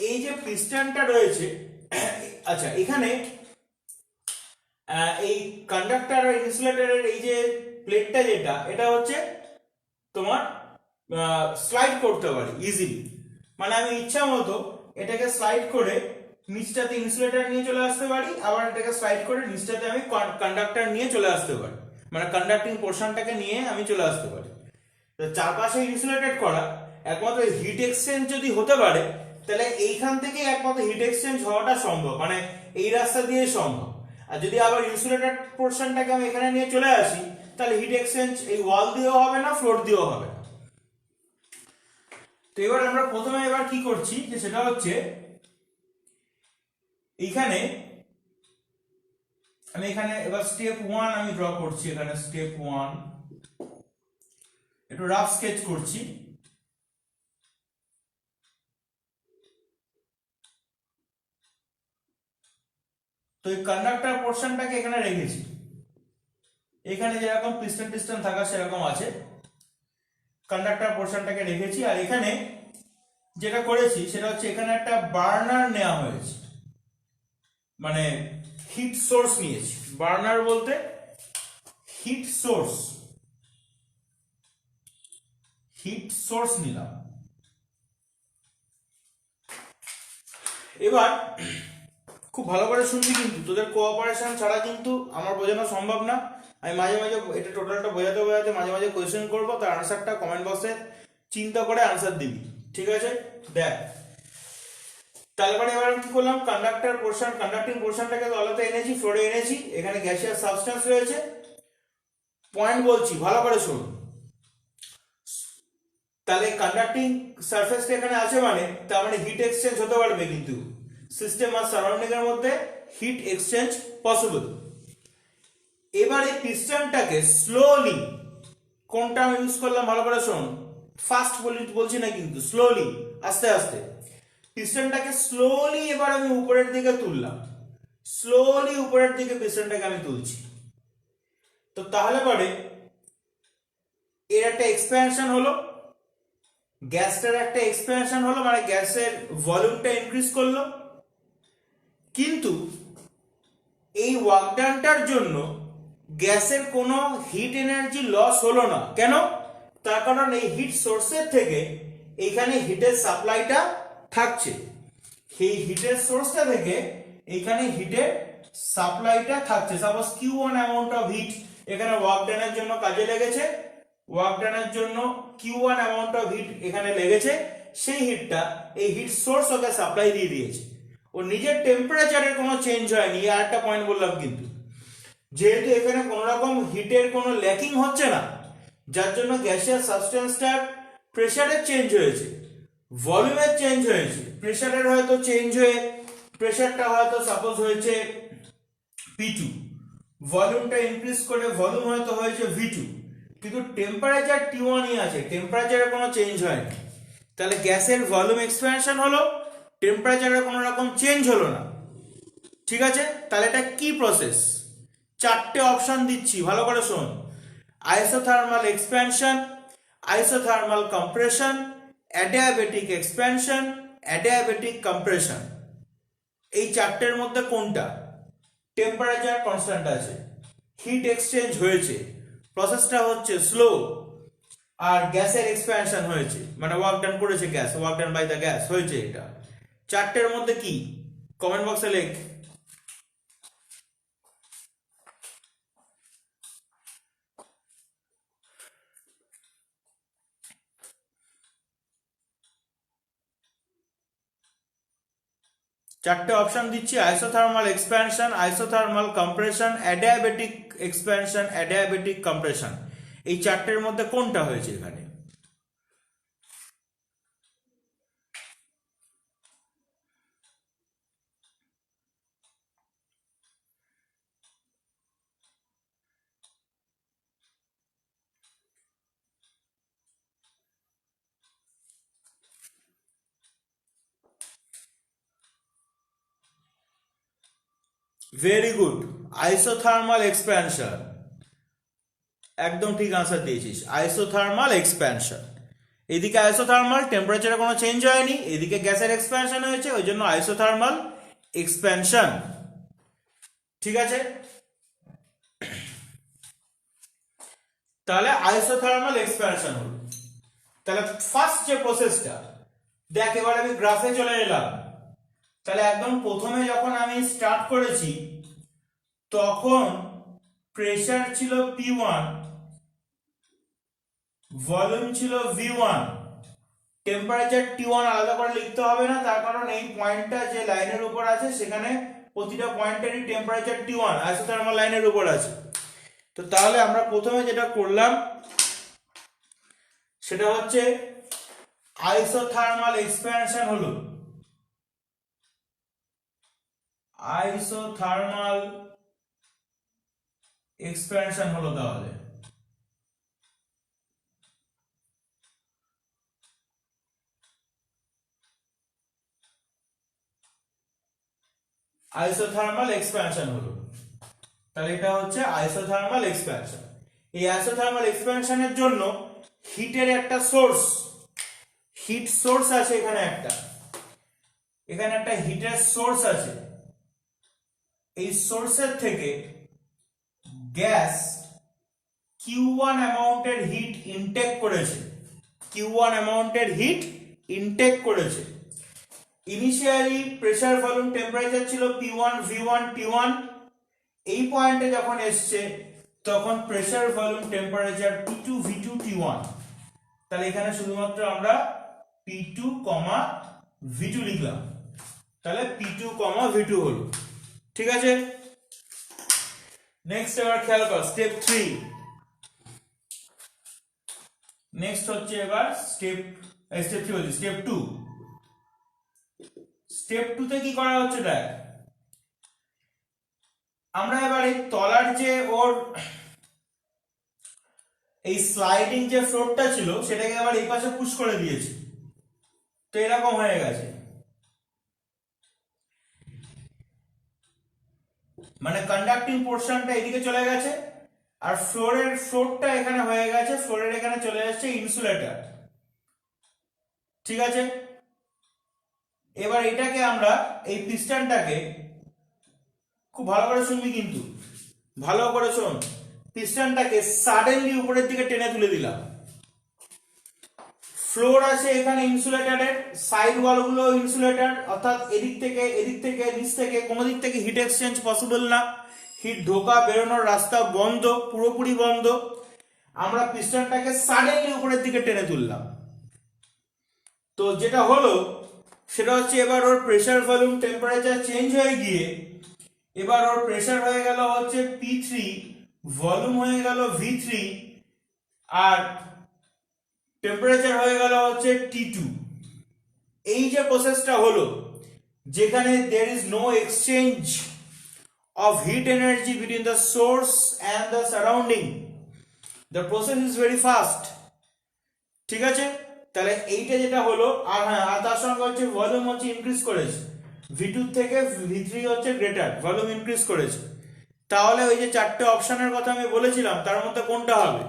এই যে পিস্টনটা রয়েছে, আচ্ছা এখানে এই কন্ডাক্টর আর ইনসুলেটরের এই যে প্লেটটা যেটা, এটা হচ্ছে তোমার স্লাইড করতে পারি ইজিলি, মানে আমি ইচ্ছা মতো এটাকে স্লাইড করে নিচটাতে ইনসুলেটর নিয়ে চলে আসতে পারি, আবার এটাকে স্লাইড করে নিচটাতে আমি কন্ডাক্টর নিয়ে চলে আসতে পারি, মানে কন্ডাক্টিং পোর্শনটাকে নিয়ে আমি চলে আসতে পারি। তো চারপাশে ইনসুলেটেড করা, একমাত্র হিট এক্সচেঞ্জ যদি হতে পারে তাহলে এইখান থেকে একমাত্র হিট এক্সচেঞ্জ হওয়াটা সম্ভব, মানে এই রাস্তা দিয়ে সম্ভব। আর যদি আবার ইনসুলেটেড পোর্শনটাকে আমি এখানে নিয়ে চলে আসি, তাহলে হিট এক্সচেঞ্জ এই ওয়াল দিয়েও হবে না, ফ্লোর দিয়েও হবে না। তো এবার আমরা প্রথমে এবার কি করছি, যে সেটা হচ্ছে এইখানে আমি এখানে এবার স্টেপ 1 আমি ড্র করছি, এখানে স্টেপ 1 একটু রাফ স্কেচ করছি। তো এই কন্ডাক্টর পোর্শনটাকে এখানে রেখেছি, এখানে যেরকম পিস্টন টিস্টন থাকা সেরকম আছে, কন্ডাক্টর পোর্শনটাকে রেখেছি। আর এখানে যেটা করেছি সেটা হচ্ছে এখানে একটা বার্নার নেওয়া হয়েছে, মানে হিট সোর্স নিয়েছি। বার্নার বলতে হিট সোর্স, হিট সোর্স নিলাম। এবার খুব ভালো করে শুনবি, কিন্তু তোদের কোঅপারেশন ছাড়া কিন্তু আমার বোঝানো সম্ভব না। আমি মাঝে মাঝে এটা টোটালটা বোঝাতে বোঝাতে মাঝে মাঝে কোয়েশ্চেন করবো, তার আনসারটা কমেন্ট বক্সে চিন্তা করে আনসার দিবি, ঠিক আছে? দেখ, তারপরে এবার আমি কি করলাম, কন্ডাক্টর পোর্শন, কন্ডাক্টিং পোর্শনটাকে তলাতে এনেছি, ফ্লোরে এনেছি, এখানে গ্যাসিয়াস সাবস্টেন্স রয়েছে। পয়েন্ট বলছি, ভালো করে শোন। তাহলে কন্ডাক্টিং সারফেসটা এখানে আছে, মানে তার মানে হিট এক্সচেঞ্জ হতে পারবে, কিন্তু সিস্টেম আর সারাউন্ডিং এর মধ্যে হিট এক্সচেঞ্জ পসিবল। এবার এই পিস্টনটাকে স্লোলি, কোনটা আমি ইউজ করলাম ভালো করে শোন, ফাস্ট বলছি না কিন্তু, স্লোলি, আস্তে আস্তে পিস্টনটাকে স্লোলি এবার আমি উপরের দিকে তুললাম, স্লোলি উপরের দিকে পিস্টনটাকে আমি তুলছি। তো তাহলে পরে এর একটা এক্সপ্যানশন হলো, গ্যাসটার একটা এক্সপ্যানশন হলো, মানে গ্যাসের ভলিউমটা ইনক্রিজ করলো। কিন্তু এই ওয়ার্কডানটার জন্য গ্যাসের কোনো হিট এনার্জি লস হলো না। কেন? তার কারণ এই হিট সোর্সের থেকে এইখানে হিটের সাপ্লাইটা থাকছে, সেই হিটের সোর্সটা থেকে এইখানে হিটের সাপ্লাইটা থাকছে। Suppose Q1 amount of heat এখানে ওয়ার্কডানের জন্য কাজে লেগেছে, ওয়ার্কডানের জন্য Q1 অ্যামাউন্ট অফ হিট এখানে লেগেছে, সেই হিটটা এই হিট সোর্স ওকে সাপ্লাই দিয়ে দিয়েছে, ও নিজের টেম্পারেচারের কোনো চেঞ্জ হয়নি। আর একটা পয়েন্ট বললাম, কিন্তু যেহেতু এখানে কোনো রকম হিটের কোনো ল্যাকিং হচ্ছে না, যার জন্য গ্যাসিয়াস সাবস্টেন্সটার প্রেসারের চেঞ্জ হয়েছে, ভলিউমের চেঞ্জ হয়েছে, প্রেসারের হয়তো চেঞ্জ হয়ে প্রেসারটা হয়তো সাপোজ হয়েছে P2, ভলিউমটা ইনক্রিজ করে ভলিউম হয়তো হয়েছে V2, কিন্তু টেম্পারেচার T1ই আছে, টেম্পারেচারে কোনো চেঞ্জ হয়নি। তাহলে গ্যাসের ভলিউম এক্সপ্যানশন হলো, টেম্পারেচারে কোনো রকম চেঞ্জ হলো না, ঠিক আছে? তাহলে এটা কি প্রসেস? চারটে অপশন দিচ্ছি, ভালো করে শোন। Isothermal expansion, isothermal compression, adiabatic expansion, adiabatic compression. এই চারটের মধ্যে কোনটা টেম্পারেচার কনস্ট্যান্ট আছে? হিট এক্সচেঞ্জ হয়েছে, প্রসেসটা হচ্ছে স্লো, আর গ্যাসের এক্সপ্যানশন হয়েছে, মানে ওয়ার্ক ডান করেছে gas, work done by the gas হয়েছে। এটা চারটের মধ্যে কি? কমেন্ট বক্সে লেখ। চারটে অপশন দিচ্ছি: isothermal expansion, isothermal compression, adiabatic expansion, adiabatic compression. এই চারটের মধ্যে কোনটা হয়েছে এখানে? ভেরি গুড, আইসোথার্মাল এক্সপ্যানশন, একদম ঠিক আনসার দিয়েছিস, আইসোথার্মাল এক্সপ্যানশন। এদিকে আইসোথার্মাল, টেম্পারেচারে কোনো চেঞ্জ হয়নি, এদিকে গ্যাসের এক্সপ্যানশন হয়েছে, ওই জন্য আইসোথার্মাল এক্সপ্যানশন। ঠিক আছে, তাহলে আইসোথার্মাল এক্সপ্যানশন হলো। তাহলে ফার্স্ট যে প্রসেসটা দেখ, এবার আমি গ্রাফে চলে এলাম। তাহলে একদম প্রথমে যখন আমি স্টার্ট করেছি তখন প্রেসার ছিল P1, ভলিউম ছিল V1, টেম্পারেচার T1 আলাদা করে লিখতে হবে না, তার কারণ এই পয়েন্টটা যে লাইনের উপর আছে সেখানে প্রতিটা পয়েন্টেরই টেম্পারেচার T1 আইসোথার্মাল লাইনের উপর আছে। তো তাহলে আমরা প্রথমে যেটা করলাম সেটা হচ্ছে আইসোথার্মাল এক্সপ্যানশন হলো, আইসোথার্মাল এক্সপ্যানশন হলো। তাহলে আইসোথার্মাল এক্সপ্যানশন হলো, তাহলে এটা হচ্ছে আইসোথার্মাল এক্সপ্যানশন। এই আইসোথার্মাল এক্সপ্যানশনের জন্য হিটের একটা সোর্স, হিট সোর্স আছে এখানে একটা, এখানে একটা হিটের সোর্স আছে। এই সোর্সের থেকে গ্যাস Q1 অ্যামাউন্টের হিট ইনটেক করেছে, Q1 অ্যামাউন্টের হিট ইনটেক করেছে। ইনিশিয়ালি প্রেসার, ভলিউম, টেম্পারেচার ছিল P1, V1, T1। এই পয়েন্টে যখন এসছে তখন pressure, volume, temperature P2, V2, T1। তাহলে এখানে শুধুমাত্র আমরা P2, V2 লিখলাম, তাহলে P2, V2 হলো। ঠিক আছে, নেক্সট এবার খেয়াল কর স্টেপ 3। নেক্সট হচ্ছে এবার স্টেপ 3 হচ্ছে স্টেপ 2। স্টেপ 2 তে কি করা হচ্ছে দেখ, আমরা এবার এই তলার যে ওর এই স্লাইডিং যে ফ্লোরটা ছিল সেটাকে আবার এই পাশে পুশ করে দিয়েছি। তো এরকম হয়ে গেছে, মানে কন্ডাক্টিং পোর্শনটা এদিকে চলে গেছে আর ফ্লোরটা এখানে হয়ে গেছে, ফ্লোরের এখানে চলে যাচ্ছে ইনসুলেটর। ঠিক আছে, এবার এটাকে আমরা এই পিস্টনটাকে, খুব ভালো করে শুনবি কিন্তু, ভালো করে শোন, পিস্টনটাকে সাডেনলি উপরের দিকে টেনে তুলে দিলাম। ফ্লোর আছে এখানে ইনসুলেটরের, সাইড ওয়ালগুলো ইনসুলেটর, অর্থাৎ এদিক থেকে নিচ থেকে কোনো দিক থেকে হিট এক্সচেঞ্জ পসিবল না, হিট ঢোকা বেরোনোর রাস্তা বন্ধ, পুরোপুরি বন্ধ। আমরা পিস্টনটাকে সাডেনলি উপরের দিকে টেনে তুললাম। তো যেটা হলো সেটা হচ্ছে এবার ওর প্রেসার, ভলিউম, টেম্পারেচার চেঞ্জ হয়ে গিয়ে এবার ওর প্রেসার হয়ে গেল হচ্ছে P3, ভলিউম হয়ে গেল V3, আর টেম্পারেচার হয়ে গেল হচ্ছে T2। এই যে প্রসেসটা হলো, যেখানে there is no exchange of heat energy between the source and the surrounding, the process is very fast। ঠিক আছে, তাহলে এইটা যেটা হলো, আর হ্যাঁ, আর তার সঙ্গে হচ্ছে ভলিউম হচ্ছে ইনক্রিজ করেছে, V2 থেকে V3 হচ্ছে গ্রেটার, ভলিউম ইনক্রিজ করেছে। তাহলে ওই যে চারটে অপশনের কথা আমি বলেছিলাম তার মধ্যে কোনটা হবে?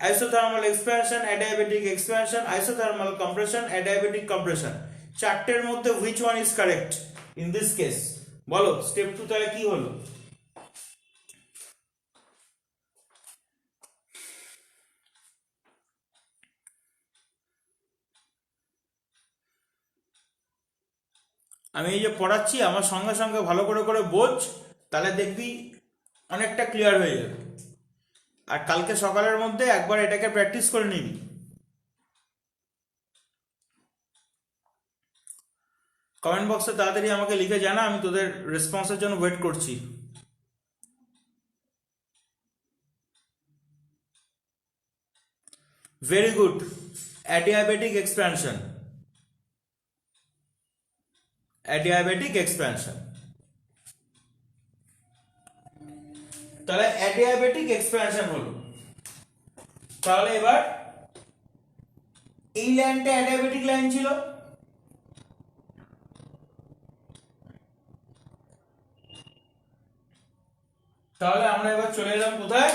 Isothermal expansion, adiabatic expansion, isothermal compression, adiabatic compression. চারটের মধ্যে which one is correct in this case? বলো স্টেপ 2 তাহলে কি হলো? আমি এই যে পড়াচ্ছি আমার সঙ্গে সঙ্গে ভালো করে করে বোঝ, তাহলে দেখবি অনেকটা ক্লিয়ার হয়ে যাবে। আর কালকে সকালের মধ্যে একবার এটাকে প্র্যাকটিস করে নিবি। কমেন্ট বক্সে তাড়াতাড়ি আমাকে লিখে জানা, আমি তোদের রেসপন্সের জন্য ওয়েট করছি। Very good. Adiabatic expansion, adiabatic expansion. তাহলে অ্যাডিয়াবেটিক এক্সপ্যানশন হলো। তাহলে এবার এই লাইনটা অ্যাডিয়াবেটিক লাইন ছিল, তাহলে আমরা এবার চলে এলাম কোথায়?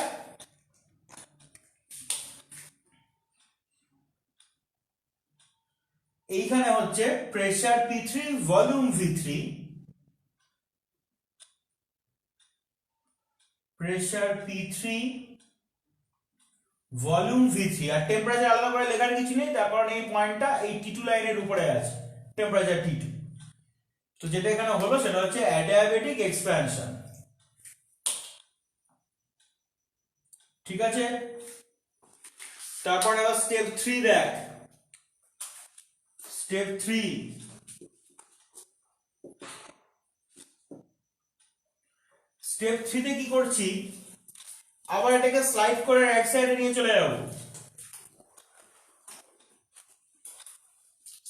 এইখানে হচ্ছে pressure P3, volume V3, pressure P3, volume V3, আর টেম্পারেচার আলাদা করে লেখার কিছু নেই, তার কারণ এই পয়েন্টটা এই T2 লাইনের উপরে আছে, টেম্পারেচার T2। তো যেটা এখানে হলো সেটা হচ্ছে অ্যাডিয়াবেটিক এক্সপ্যানশন। ঠিক আছে, তারপর এবার স্টেপ 3 দেখ। স্টেপ 3, স্টেপ 3 তে কি করছি, আবার এটাকে স্লাইড করে রাইট সাইডে নিয়ে চলে যাব।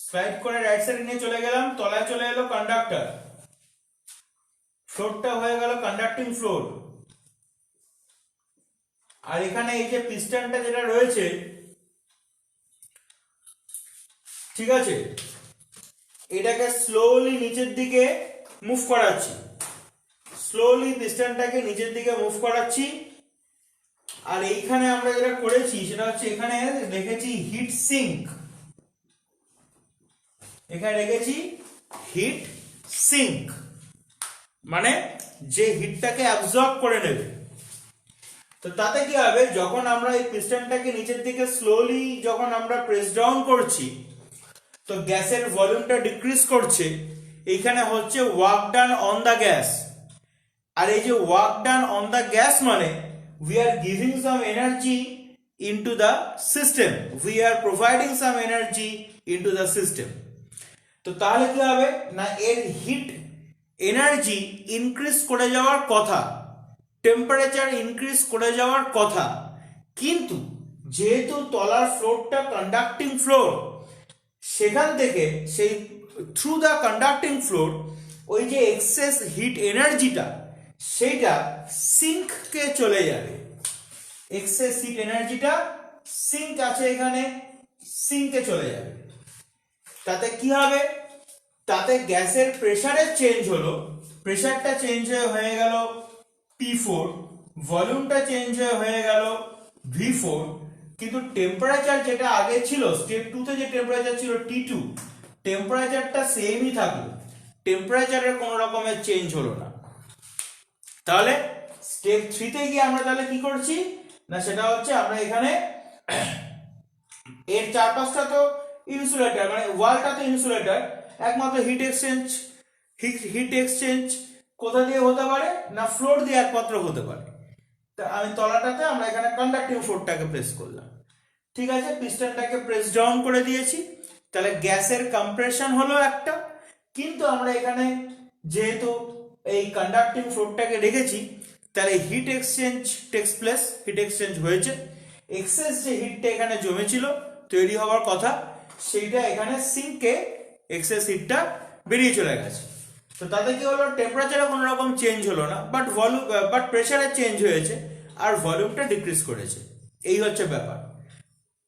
স্লাইড করে রাইট সাইডে নিয়ে চলে গেলাম, তলায় চলে এলো কন্ডাক্টর, ফ্লোরটা হয়ে গেল কন্ডাক্টিং ফ্লোর। আর এখানে এই যে পিস্টনটা যেটা রয়েছে, ঠিক আছে, এটাকে স্লোলি নিচের দিকে মুভ করাচ্ছি, স্লোলি পিস্টনটাকে নিচের দিকে মুভ করাচ্ছি। আর এইখানে আমরা যেটা করেছি সেটা হচ্ছে এখানে রেখেছি হিট সিঙ্ক, এখানে রেখেছি হিট সিঙ্ক, মানে যে হিটটাকে অ্যাবজর্ব করে নেবে। তো তাতে কি হবে, যখন আমরা এই পিস্টনটাকে নিচের দিকে স্লোলি যখন আমরা প্রেস ডাউন করছি, তো গ্যাসের ভলিউমটা ডিক্রিজ করছে, এইখানে হচ্ছে work done on the gas. আর এই যে work done on the gas মানে we are giving some energy into the system, we are providing some energy into the system। তো তাহলে কি হবে না, এর হিট এনার্জি ইনক্রিজ করে যাওয়ার কথা, টেম্পারেচার ইনক্রিজ করে যাওয়ার কথা, কিন্তু যেহেতু তলার ফ্লোরটা কন্ডাক্টিং ফ্লোর, সেখান থেকে সেই থ্রু দ্য কন্ডাক্টিং ফ্লোর ওই যে এক্সেস হিট এনার্জিটা সেইটা সিঙ্ককে চলে যাবে, এক্সেস হিট এনার্জিটা সিঙ্ক আছে এখানে, সিঙ্কে চলে যাবে। তাতে কি হবে, তাতে গ্যাসের প্রেসারের চেঞ্জ হলো, প্রেসারটা চেঞ্জ হয়ে গেল P4, ভলিউমটা চেঞ্জ হয়ে গেল V4, কিন্তু টেম্পারেচার যেটা আগে ছিল স্টেপ 2 তে যে টেম্পারেচার ছিল T2, টেম্পারেচারটা সেমই থাকলো, টেম্পারেচারের কোনো রকমের চেঞ্জ হলো না। তাহলে স্টেপ 3 তে গিয়ে আমরা তাহলে কি করছি না, সেটা হচ্ছে আমরা এখানে এর চারপাশটা তো ইনসুলেটর, মানে ওয়ালটা তো ইনসুলেটর, একমাত্র হিট এক্সচেঞ্জ কোথা দিয়ে হতে পারে না, ফ্লোর দিয়ে একমাত্র হতে পারে। তা আমি তলাটাতে আমরা এখানে কন্ডাক্টিং ফ্লোরটাকে প্রেস করলাম, ঠিক আছে, পিস্টনটাকে প্রেস ডাউন করে দিয়েছি, তাহলে গ্যাসের কম্প্রেশন হলো একটা, কিন্তু আমরা এখানে যেহেতু এই কন্ডাক্টিং ফ্লোরটাকে রেখেছি, তাহলে heat exchange takes place, heat exchange হয়েছে, এক্সেস যে হিটটা এখানে জমেছিল তৈরি হওয়ার কথা, সেইটা এখানে সিঙ্কে এক্সেস হিটটা বেরিয়ে চলে গেছে। তো তাতে কি হলো, টেম্পারেচারে কোনো রকম চেঞ্জ হলো না, বাট প্রেসারে চেঞ্জ হয়েছে আর ভলিউমটা ডিক্রিজ করেছে, এই হচ্ছে ব্যাপার।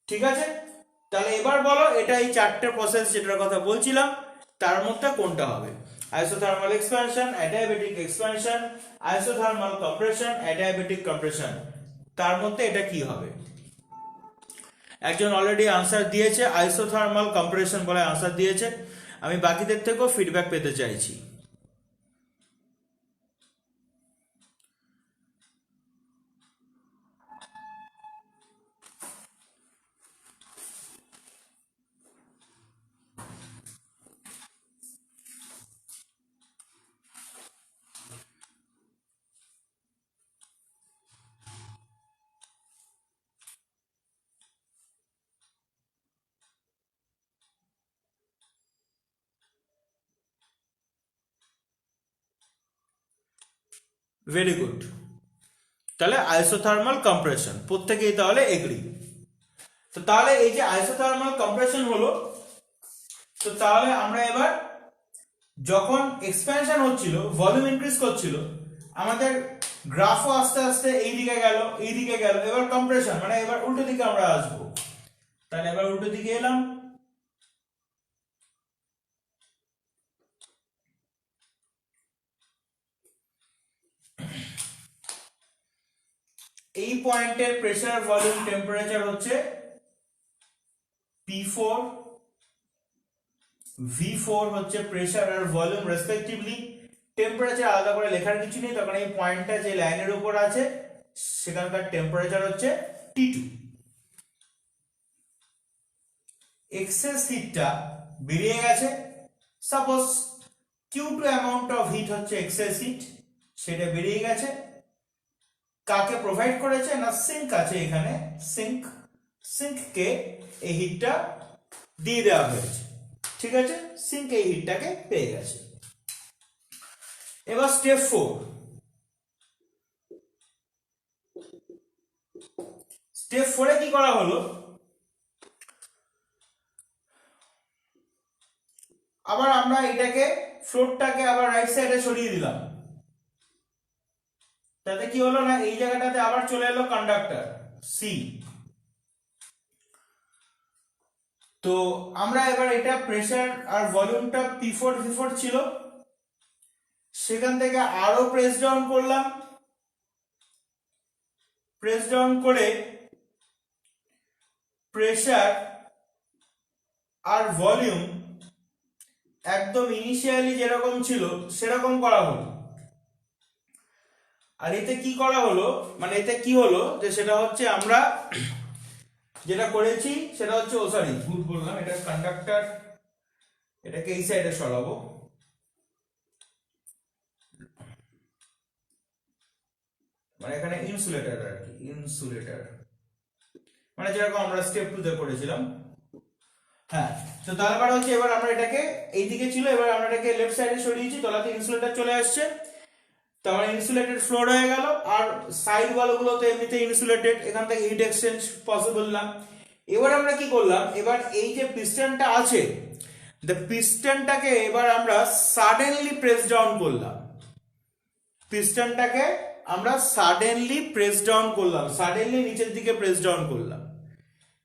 ঠিক আছে, তাহলে এবার বলো এটা এই চারটে প্রসেস যেটার কথা বলছিলাম তার মধ্যে কোনটা হবে? Isothermal expansion, adiabatic expansion, isothermal compression, adiabatic compression, তার মধ্যে এটা কি হবে? একজন অলরেডি আনসার দিয়েছে, আইসোথার্মাল কম্প্রেশন বলে আনসার দিয়েছে। আমি বাকিদের থেকেও ফিডব্যাক পেতে চাইছি। Very good. তাহলে আইসোথার্মাল কম্প্রেশন প্রত্যেকেই তাহলে এগ্রি। তো তাহলে এই যে আইসোথার্মাল কম্প্রেশন হলো, তো তাহলে আমরা এবার যখন এক্সপ্যানশন হচ্ছিল, ভলিউম ইনক্রিজ করছিল, আমাদের গ্রাফও আস্তে আস্তে এইদিকে গেল এইদিকে গেল, এবার কম্প্রেশন মানে এবার উল্টো দিকে আমরা আসবো। তাহলে এবার উল্টো দিকে এলাম, এই পয়েন্টের প্রেসার ভলিউম টেম্পারেচার হচ্ছে P4, V4 হচ্ছে প্রেসার আর ভলিউম রেসপেক্টিভলি। টেম্পারেচার আলাদা করে লেখার কিছু নেই, তখন এই পয়েন্টটা যে লাইনের উপর আছে সেখানকার টেম্পারেচার হচ্ছে T2। এক্সেস হিটটা বেরিয়ে গেছে, suppose Q2 amount of heat হচ্ছে এক্সেস হিট, সেটা বেরিয়ে গেছে। কাকে প্রোভাইড করেছে না সিঙ্ক আছে এখানে, সিঙ্ককে এই হিটটা দিয়ে দেওয়া হয়েছে, ঠিক আছে, সিঙ্ক এই হিটটাকে পেয়ে গেছে। এবার স্টেপ 4, স্টেপ 4 কি করা হলো, আবার আমরা এটাকে ফ্লোরটাকে আবার রাইট সাইডে সরিয়ে দিলাম। তাতে কি হলো না, এই জায়গাটাতে আবার চলে এলো কন্ডাক্টর সি। তো আমরা এবার এটা প্রেসার আর ভলিউমটা P4 V4 ছিল, সেখান থেকে আরো প্রেস ডাউন করলাম, প্রেস ডাউন করে প্রেসার আর ভলিউম একদম ইনিশিয়ালি যেরকম ছিল সেরকম করা হলো। আর এতে কি করা হলো, মানে এতে কি হলো যে সেটা হচ্ছে আমরা যেটা করেছি সেটা হচ্ছে, ও সরি ভুল বললাম, এটা কন্ডাক্টর, এটাকে এই সাইডে সরাবো। মানে এখানে ইনসুলেটর আর কি, ইনসুলেটর মানে যেরকম আমরা স্টেপ 2 তে করেছিলাম। হ্যাঁ, তো তারপর হচ্ছে এবার আমরা এটাকে এইদিকে ছিল, এবার আমরা এটাকে লেফট সাইডে সরিয়েছি, তলাতে ইনসুলেটর চলে আসছে, তারপরে ইনসুলেটেড ফ্লোর হয়ে গেল। আর সাইড ওয়ালগুলো তো এমনিতে ইনসুলেটেড, এখান থেকে হিট এক্সচেঞ্জ পসিবল না। এবার আমরা কি করলাম, এবার এই যে পিস্টনটা আছে, পিস্টনটাকে এবার আমরা সাডেনলি প্রেস ডাউন করলাম, পিস্টনটাকে আমরা সাডেনলি প্রেস ডাউন করলাম, সাডেনলি নিচের দিকে প্রেস ডাউন করলাম।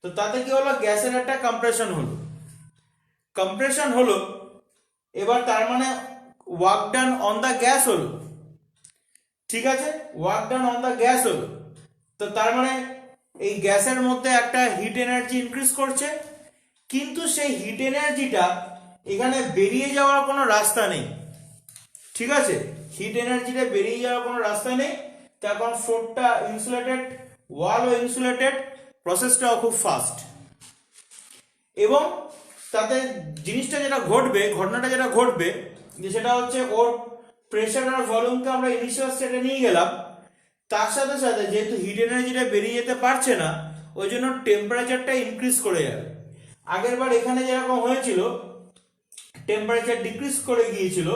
তো তাতে কি হলো, গ্যাসের একটা কম্প্রেশন হলো, কম্প্রেশন হলো। এবার তার মানে work done on the gas হলো, ঠিক আছে, work done on the gas হলো। তো তার মানে এই গ্যাসের মধ্যে একটা হিট এনার্জি ইনক্রিজ করছে, কিন্তু সেই হিট এনার্জিটা এখানে বেরিয়ে যাওয়ার কোনো রাস্তা নেই, ঠিক আছে, হিট এনার্জিটা বেরিয়ে যাওয়ার কোনো রাস্তা নেই। তখন ফ্লোরটা ইনসুলেটেড, ওয়ালও ইনসুলেটেড, প্রসেসটাও খুব ফাস্ট। এবং তাতে জিনিসটা যেটা ঘটবে, ঘটনাটা যেটা ঘটবে যে সেটা হচ্ছে ওর প্রেসার আর ভলিউমকে আমরা ইনিশিয়াল স্টেটে নিয়ে গেলাম, তার সাথে সাথে যেহেতু হিট এনার্জিটা বেরিয়ে যেতে পারছে না, ওই জন্য টেম্পারেচারটা ইনক্রিজ করে যাবে। আগের বার এখানে যেরকম হয়েছিল টেম্পারেচার ডিক্রিজ করে গিয়েছিল,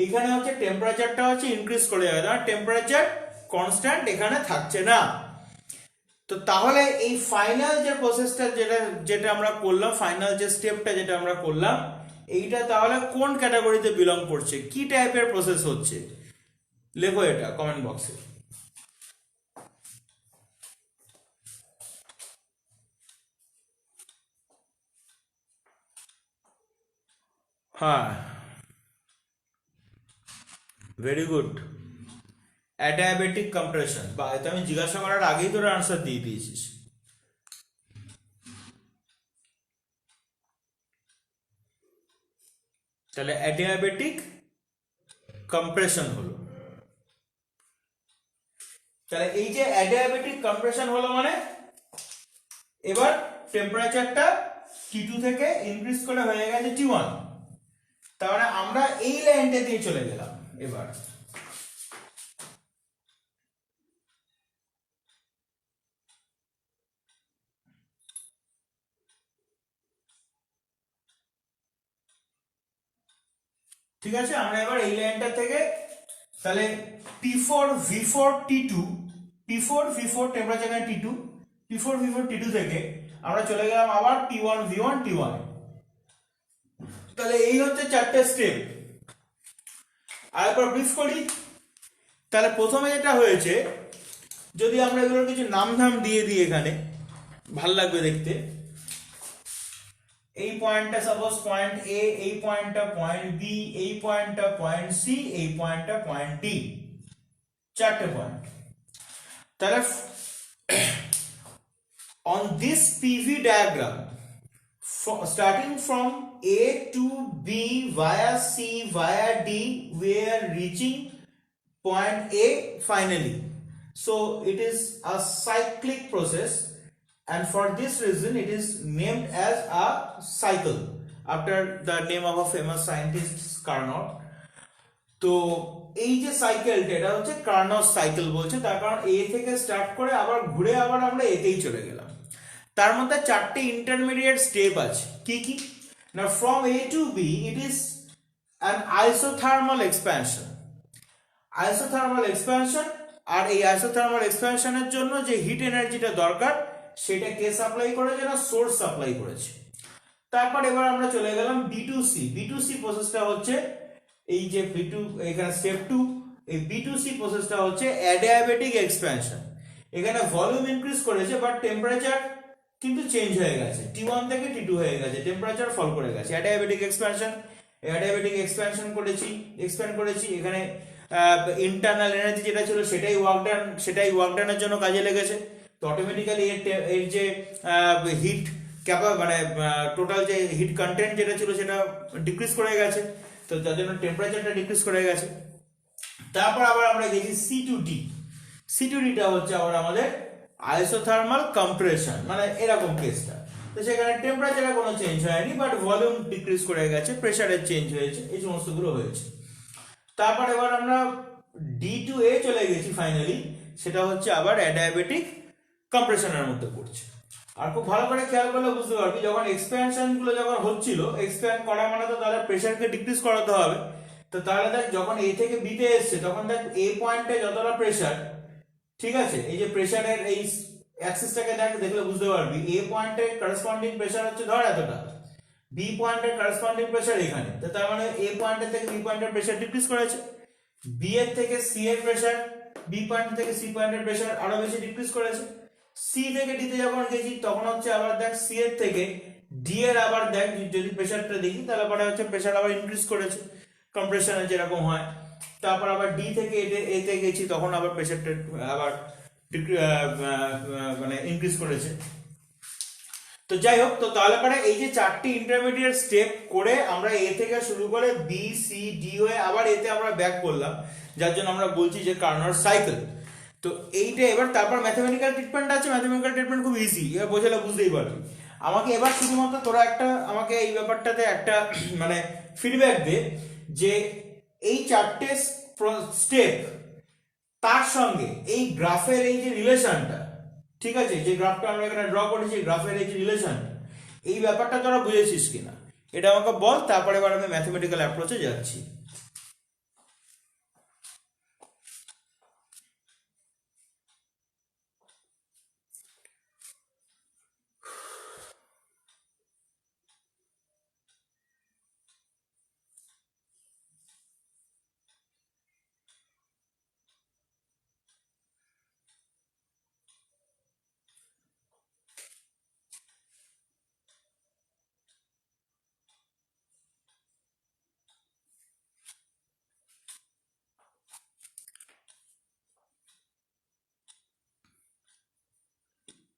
এখানে হচ্ছে টেম্পারেচারটা হচ্ছে ইনক্রিজ করে যাবে, কারণ টেম্পারেচার কনস্ট্যান্ট এখানে থাকছে না। তো তাহলে এই ফাইনাল যে প্রসেসটা যেটা যেটা আমরা করলাম, ফাইনাল যে স্টেপটা যেটা আমরা করলাম, এইটা তাহলে কোন ক্যাটাগরিতে বিলং করছে, কি টাইপের প্রসেস হচ্ছে, লেখো এটা কমেন্ট বক্সে। হ্যাঁ, ভেরি গুড, অ্যাডিয়াবেটিক কম্প্রেশন। বা এটা আমি জিজ্ঞাসা করার আগেই তোর আনসার দিয়ে দিয়েছিস। তাহলে অ্যাডিয়াবেটিক কম্প্রেশন হলো। তাহলে এই যে অ্যাডিয়াবেটিক কম্প্রেশন হলো মানে এবার টেম্পারেচারটা T2 থেকে ইনক্রিজ করে হয়ে গেছে T1, তার মানে আমরা এই লাইনটা দিয়ে চলে গেলাম। এবার ঠিক আছে, আমরা এবার এই লাইনটা থেকে তাহলে P4 V4 T2, P4 V4 temperature এখানে T2, P4 V4 T2 থেকে আমরা চলে গেলাম আবার P1 V1 T1। তাহলে এই হচ্ছে চারটে স্টেপ। আরেকবার ব্রিফ করি। তাহলে প্রথমে যেটা হয়েছে, যদি আমরা এগুলোর কিছু নাম ধাম দিয়ে দিই এখানে, ভাল লাগবে দেখতে। এই পয়েন্টটা সাপোজ পয়েন্ট এ, এই পয়েন্টটা পয়েন্ট বি, এই পয়েন্টটা পয়েন্ট সি, এই পয়েন্টটা পয়েন্ট ডি, চারটে পয়েন্ট। তাহলে on this PV diagram, starting from A to B via C via D, we are reaching point A finally. So it is a cyclic process, and for this reason it is named as a cycle after the name of a famous scientist Carnot. তো এই যে সাইকেলটা, এটা হচ্ছে কার্নট সাইকেল বলছে, তার কারণ এ থেকে স্টার্ট করে আবার ঘুরে আবার আমরা এতেই চলে গেলাম। তার মধ্যে চারটে ইন্টারমিডিয়েট স্টেপ আছে। কি কি না, from A to B it is an isothermal expansion. Isothermal expansion, আর এই আইসোথার্মাল এক্সপ্যানশনের জন্য যে হিট এনার্জিটা দরকার সেটা কে সাপ্লাই করেছে না, সোর্স সাপ্লাই করেছে। তারপর এবার আমরা চলে গেলাম B2C। B2C প্রসেসটা হচ্ছে এই যে B2, এখানে স্টেপ 2, এই B2C প্রসেসটা হচ্ছে অ্যাডিয়াবেটিক এক্সপ্যানশন। এখানে ভলিউম ইনক্রিজ করেছে বাট টেম্পারেচার কিন্তু চেঞ্জ হয়ে গেছে, T1 থেকে T2 হয়ে গেছে, টেম্পারেচার ফল করে গেছে। Adiabatic expansion, adiabatic expansion expand করেছি। এখানে ইন্টারনাল এনার্জি যেটা ছিল সেটাই ওয়ার্ক ডানের জন্য কাজে লেগেছে। তো অটোমেটিক্যালি এর যে হিট মানে টোটাল যে হিট কন্টেন্ট যেটা ছিল সেটা ডিক্রিজ করে গেছে, তো যার জন্য টেম্পারেচারটা ডিক্রিজ করে গেছে। তারপর আবার আমরা গেছি C2D। C2Dটা হচ্ছে আবার আমাদের আইসোথার্মাল কম্প্রেশন, মানে এরকম কেসটা। তো সেখানে টেম্পারেচারে কোনো চেঞ্জ হয়নি বাট ভলিউম ডিক্রিজ করে গেছে, প্রেসারের চেঞ্জ হয়েছে, এই সমস্তগুলো হয়েছে। তারপর এবার আমরা D2A চলে গেছি ফাইনালি, সেটা হচ্ছে আবার অ্যাডিয়াবেটিক কম্প্রেশনের মধ্যে পড়ছে। আর খুব ভালো করে খেয়াল করলে বুঝতে পারবি, যখন এক্সপ্যানশন গুলো যখন হচ্ছিল, এক্সপ্যান্ড করা মানে তো তাহলে প্রেসারকে ডিক্রিজ করাতে হবে। তো তাহলে দেখ যখন এ থেকে বি তে এসছে তখন দেখ এ পয়েন্টে যতটা প্রেসার, ঠিক আছে, এই যে প্রেসারের এই অ্যাক্সিসটাকে দেখলে বুঝতে পারবি, এ পয়েন্টে করসপন্ডিং প্রেসার হচ্ছে ধর এতটা, বি পয়েন্টের করসপন্ডিং প্রেসার এখানে, তো তার মানে এ পয়েন্টের থেকে বি পয়েন্টের প্রেসার ডিক্রিজ করেছে। বি এর থেকে সি এর প্রেসার, বি পয়েন্ট থেকে সি পয়েন্টের প্রেসার আরো বেশি ডিক্রিজ করেছে। সি থেকে ডি তে যখন গেছি তখন হচ্ছে আবার দেখ সি এর থেকে ডি এর আবার দেখ যদি প্রেসারটা দেখি তাহলে পরে হচ্ছে প্রেসার আবার ইনক্রিজ করেছে, কম্প্রেশনে যেরকম হয়। তারপর আবার ডি থেকে এতে গেছি তখন আবার প্রেসারটা আবার মানে ইনক্রিজ করেছে। তো যাই হোক, তো তাহলে পরে এই যে চারটি ইন্টারমিডিয়েট স্টেপ করে আমরা এ থেকে শুরু করে বি সি ডি হয়ে আবার এতে আমরা ব্যাক করলাম, যার জন্য আমরা বলছি যে কার্নট সাইকেল। তো এইটা এবার তারপর ম্যাথমেটিক্যাল ট্রিটমেন্ট আছে। ম্যাথমেটিক্যাল ট্রিটমেন্ট খুব ইজি, এবার বোঝালে বুঝতেই পারবি। আমাকে এবার শুধুমাত্র তোরা আমাকে এই ব্যাপারটাতে একটা মানে ফিডব্যাক দে যে এই চারটে স্টেপ তার সঙ্গে এই গ্রাফের এই যে রিলেশনটা, ঠিক আছে, যে গ্রাফটা আমরা এখানে ড্র করেছি, গ্রাফের এই যে রিলেশন, এই ব্যাপারটা তোরা বুঝেছিস কিনা এটা আমাকে বল। তারপরে এবার আমি ম্যাথমেটিক্যাল অ্যাপ্রোচে যাচ্ছি।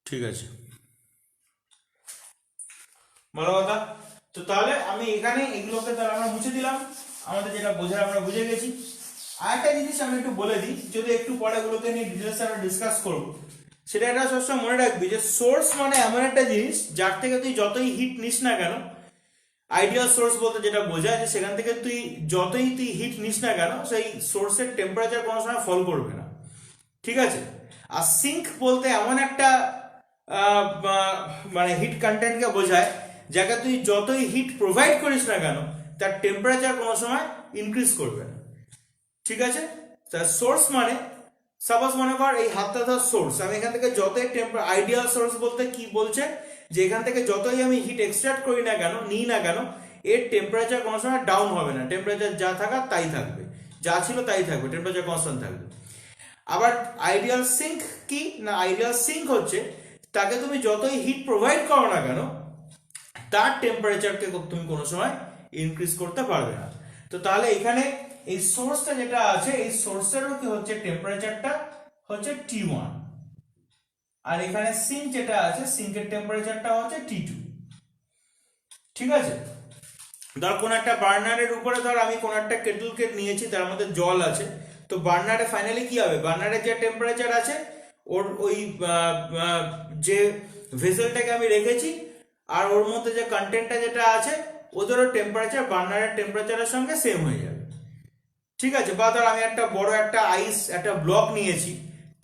ঠিক আছে, ভালো কথা। তো তাহলে আমি এখানে এগুলোকে তাহলে আমরা মুছে দিলাম, আমাদের যেটা বোঝার আমরা বুঝে গেছি। আরেকটা জিনিস আমি একটু বলে দিই, যদি একটু পরে এগুলোকে নিয়ে ডিটেলস আমরা ডিসকাস করবো, সেটা একটা সবসময় মনে রাখবি যে সোর্স মানে এমন একটা জিনিস যার থেকে তুই যতই হিট নিস না কেন, আইডিয়াল সোর্স বলতে যেটা বোঝায় যে সেখান থেকে তুই যতই হিট নিস না কেন সেই সোর্সের টেম্পারেচার কোনো সময় ফল করবে না, ঠিক আছে। আর সিঙ্ক বলতে এমন একটা মানে হিট কন্টেন্টকে বোঝায় যাকে তুই যতই হিট প্রোভাইড করিস না কেন তার টেম্পারেচার কোনো সময় ইনক্রিজ করবে না, ঠিক আছে। তা সোর্স মানে সাপোজ মনে কর এই হাতটা ধর সোর্স, আমি এখান থেকে যতই আইডিয়াল সোর্স বলতে কি বলছে যে এখান থেকে যতই আমি হিট এক্সট্রাক্ট করি না কেন, নিই না কেন, এর টেম্পারেচার কোনো সময় ডাউন হবে না, টেম্পারেচার যা থাকার তাই থাকবে, যা ছিল তাই থাকবে, টেম্পারেচার কনস্ট্যান্ট থাকবে। আবার আইডিয়াল সিঙ্ক কি না, আইডিয়াল সিঙ্ক হচ্ছে তাকে তুমি যতই হিট প্রোভাইড করো না কেন তার টেম্পারেচারকে তুমি কোনো সময় ইনক্রিজ করতে পারবে না। তো তাহলে এখানে এই সোর্সটা যেটা আছে এই সোর্সেরও কি হচ্ছে টেম্পারেচারটা হচ্ছে T1, আর এখানে সিঙ্ক যেটা আছে সিঙ্কের টেম্পারেচারটা হচ্ছে T2। ঠিক আছে, ধর কোন একটা বার্নারের উপরে ধর আমি কোন একটা কেটলকে নিয়েছি, তার মধ্যে জল আছে, তো বার্নারে ফাইনালি কি হবে, বার্নারে যে টেম্পারেচার আছে ওর ওই যে ভেসেলটাকে আমি রেখেছি আর ওর মধ্যে যে কন্টেন্টটা যেটা আছে ওদেরও টেম্পারেচার বার্নারের টেম্পারেচারের সঙ্গে সেম হয়ে যাবে। ঠিক আছে, বা ধর আমি একটা বড় একটা আইস একটা ব্লক নিয়েছি,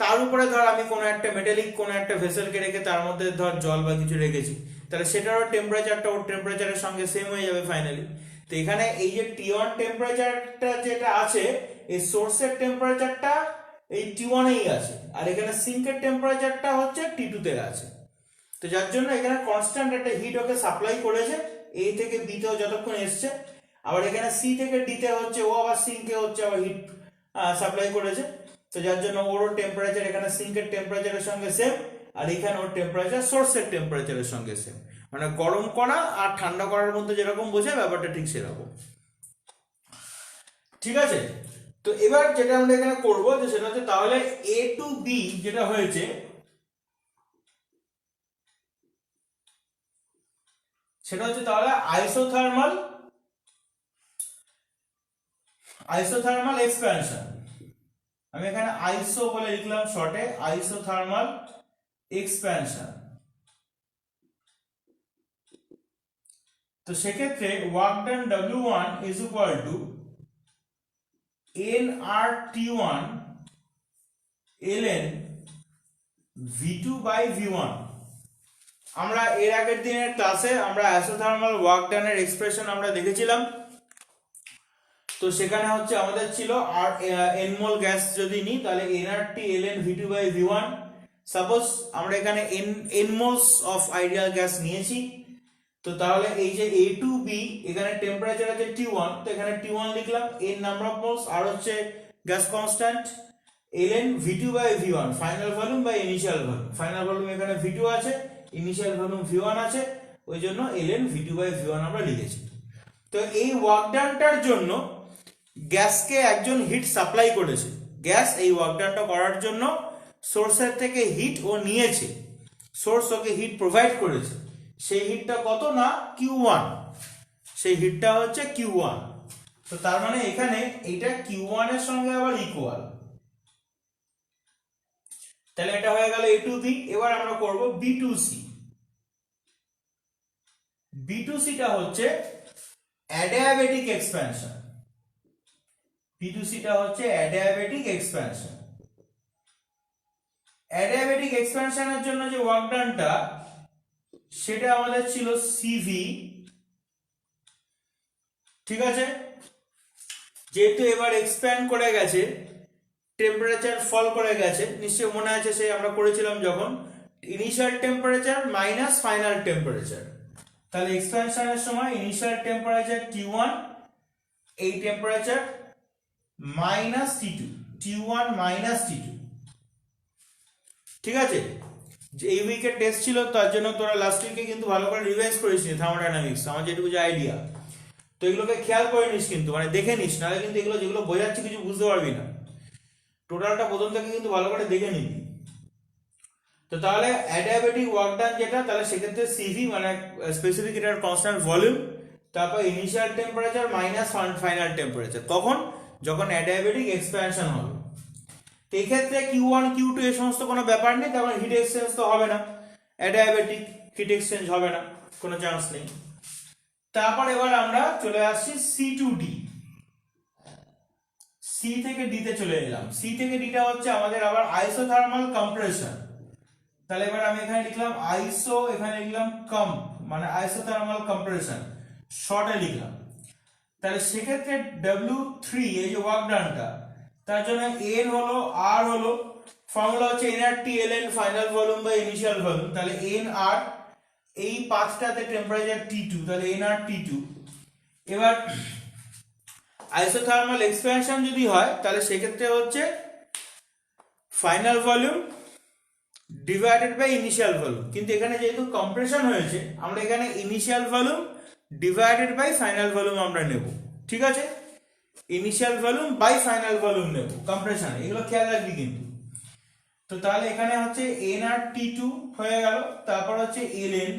তার উপরে ধর আমি কোনো একটা মেটালিক কোনো একটা ভেসেলকে রেখে তার মধ্যে ধর জল বা কিছু রেখেছি, তাহলে সেটারও টেম্পারেচারটা ওর টেম্পারেচারের সঙ্গে সেম হয়ে যাবে ফাইনালি। তো এখানে এই যে T1 টেম্পারেচারটা যেটা আছে এই সোর্সের টেম্পারেচারটা এই T1 এই আছে, আর এখানে সিঙ্কের টেম্পারেচারটা হচ্ছে T2 তে আছে। তো যার জন্য এখানে কনস্ট্যান্ট একটা হিট ওকে সাপ্লাই করেছে A থেকে B তে যতক্ষণ এসছে, আবার এখানে C থেকে D তে হচ্ছে ও আবার সিঙ্কে হচ্ছে আবার হিট সাপ্লাই করেছে। তো যার জন্য ওর টেম্পারেচার এখানে সিঙ্কের টেম্পারেচারের সঙ্গে সেম, আর এখানে ওর টেম্পারেচার সোর্সের টেম্পারেচারের সঙ্গে সেম, মানে গরম করা আর ঠান্ডা করার মধ্যে যেরকম বোঝে ব্যাপারটা ঠিক সেরকম। ঠিক আছে, তো এবার যেটা আমরা এখানে করব যে সেটা হচ্ছে তাহলে A to B যেটা হয়েছে সেটা হচ্ছে তাহলে আইসোথার্মাল এক্সপ্যানশন। আমি এখানে আইসো বলে লিখলাম শর্টে, আইসোথার্মাল এক্সপ্যানশন। তো সেক্ষেত্রে work done W1 is equal to nRT1 ln V2 by V1। আমরা এর আগের দিনের ক্লাসে আমরা আইসোথার্মাল ওয়ার্ক ডানের এক্সপ্রেশন আমরা দেখেছিলাম। তো সেখানে হচ্ছে আমাদের ছিল আর n মোল গ্যাস যদি নিই তাহলে nRT ln V2 by V1। Suppose আমরা এখানে n moles of ideal gas নিয়েছি, তো তাহলে এই যে A to B এখানে টেম্পারেচার আছে T1, তো এখানে T1 লিখলাম, n নাম্বার অফ মোলস আর হচ্ছে gas constant ln V2 by V1 final volume by initial volume. Final volume এখানে V2 আছে, ইনিশিয়াল ভলিউম V1 আছে, ওই জন্য ln V2 বাই V1 আমরা লিখেছি। তো এই ওয়ার্ক ডানটার জন্য গ্যাসকে একজন হিট সাপ্লাই করেছে, গ্যাস এই ওয়ার্ক ডানটা করার জন্য সোর্সের থেকে হিট ও নিয়েছে, সোর্স ওকে হিট প্রোভাইড করেছে, সেই হিটটা কত না Q1, সেই হিটটা হচ্ছে Q1। তো তার মানে এখানে এইটা Q1 এর সঙ্গে আবার ইকুয়াল, তাহলে এটা হয়ে গেল A to B। এবার আমরা করব B to C। B to C টা হচ্ছে adiabatic expansion. B to C টা হচ্ছে অ্যাডিয়াবেটিক এক্সপ্যানশন। অ্যাডিয়াবেটিক এক্সপ্যানশনের জন্য যে ওয়ার্ক ডানটা সেটা আমাদের ছিল CV। ঠিক আছে, যেহেতু এবার এক্সপ্যান্ড করে গেছে, টেম্পারেচার ফল করে গেছে, নিশ্চয়ই মনে আছে সেই আমরা করেছিলাম যখন initial temperature minus final temperature, তাহলে এক্সপ্যানশনের সময় ইনিশিয়াল টেম্পারেচার T1, এই temperature minus T2, T1 minus T2। ঠিক আছে, যে এই উইকের টেস্ট ছিল তার জন্য তোরা লাস্ট উইকে কিন্তু ভালো করে রিভাইজ করিস নি থার্মোডাইনামিক্স, আমার যেটুকু যে আইডিয়া, তো এগুলোকে খেয়াল করে নিস কিন্তু, মানে দেখে নিস, নাহলে কিন্তু এগুলো যেগুলো বোঝাচ্ছি কিছু বুঝতে পারবি না, টোটালটা প্রথম থেকে কিন্তু ভালো করে দেখে নিবি। তো তাহলে অ্যাডিয়াবেটিক ওয়ার্ক ডান যেটা, তাহলে সেক্ষেত্রে CV মানে স্পেসিফিক এটার কনস্ট্যান্ট ভলিউম, তারপর initial temperature minus final temperature, কখন যখন অ্যাডিয়াবেটিক এক্সপ্যানশন হবে। তো এই ক্ষেত্রে Q1 Q2 এই সমস্ত কোনো ব্যাপার নেই, তারপর হিট এক্সচেঞ্জ তো হবে না, অ্যাডিয়াবেটিক হিট এক্সচেঞ্জ হবে না, কোনো চান্স নেই। তারপর এবার আমরা চলে আসছি C to D। C থেকে D তে চলে এলাম। C থেকে D টা হচ্ছে আমাদের আবার আইসোথার্মাল কম্প্রেশন। তাহলে এবার আমি এখানে লিখলাম আইসো, এখানে লিখলাম কম্প, মানে আইসোথার্মাল কম্প্রেশন শর্টে লিখলাম। তাহলে সেক্ষেত্রে W3 এই যে ওয়ার্ক ডানটা, তার জন্য n হলো r হলো ফর্মুলা হচ্ছে nRT ln final volume by initial volume, তাহলে nr এই পাঁচটাতে টেম্পারেচার T2, তাহলে nr T2। এবার আইসোথার্মাল এক্সপ্যানশন যদি হয় তাহলে সেক্ষেত্রে হচ্ছে final volume divided by initial volume, কিন্তু এখানে যেহেতু কম্প্রেশন হয়েছে আমরা এখানে initial volume divided by final volume আমরা নেব, ঠিক আছে? Initial volume by final volume নেব কম্প্রেশন, এগুলো খেয়াল রাখবি কিন্তু। তো তাহলে এখানে হচ্ছে nRT2 হয়ে গেল, তারপর হচ্ছে ln,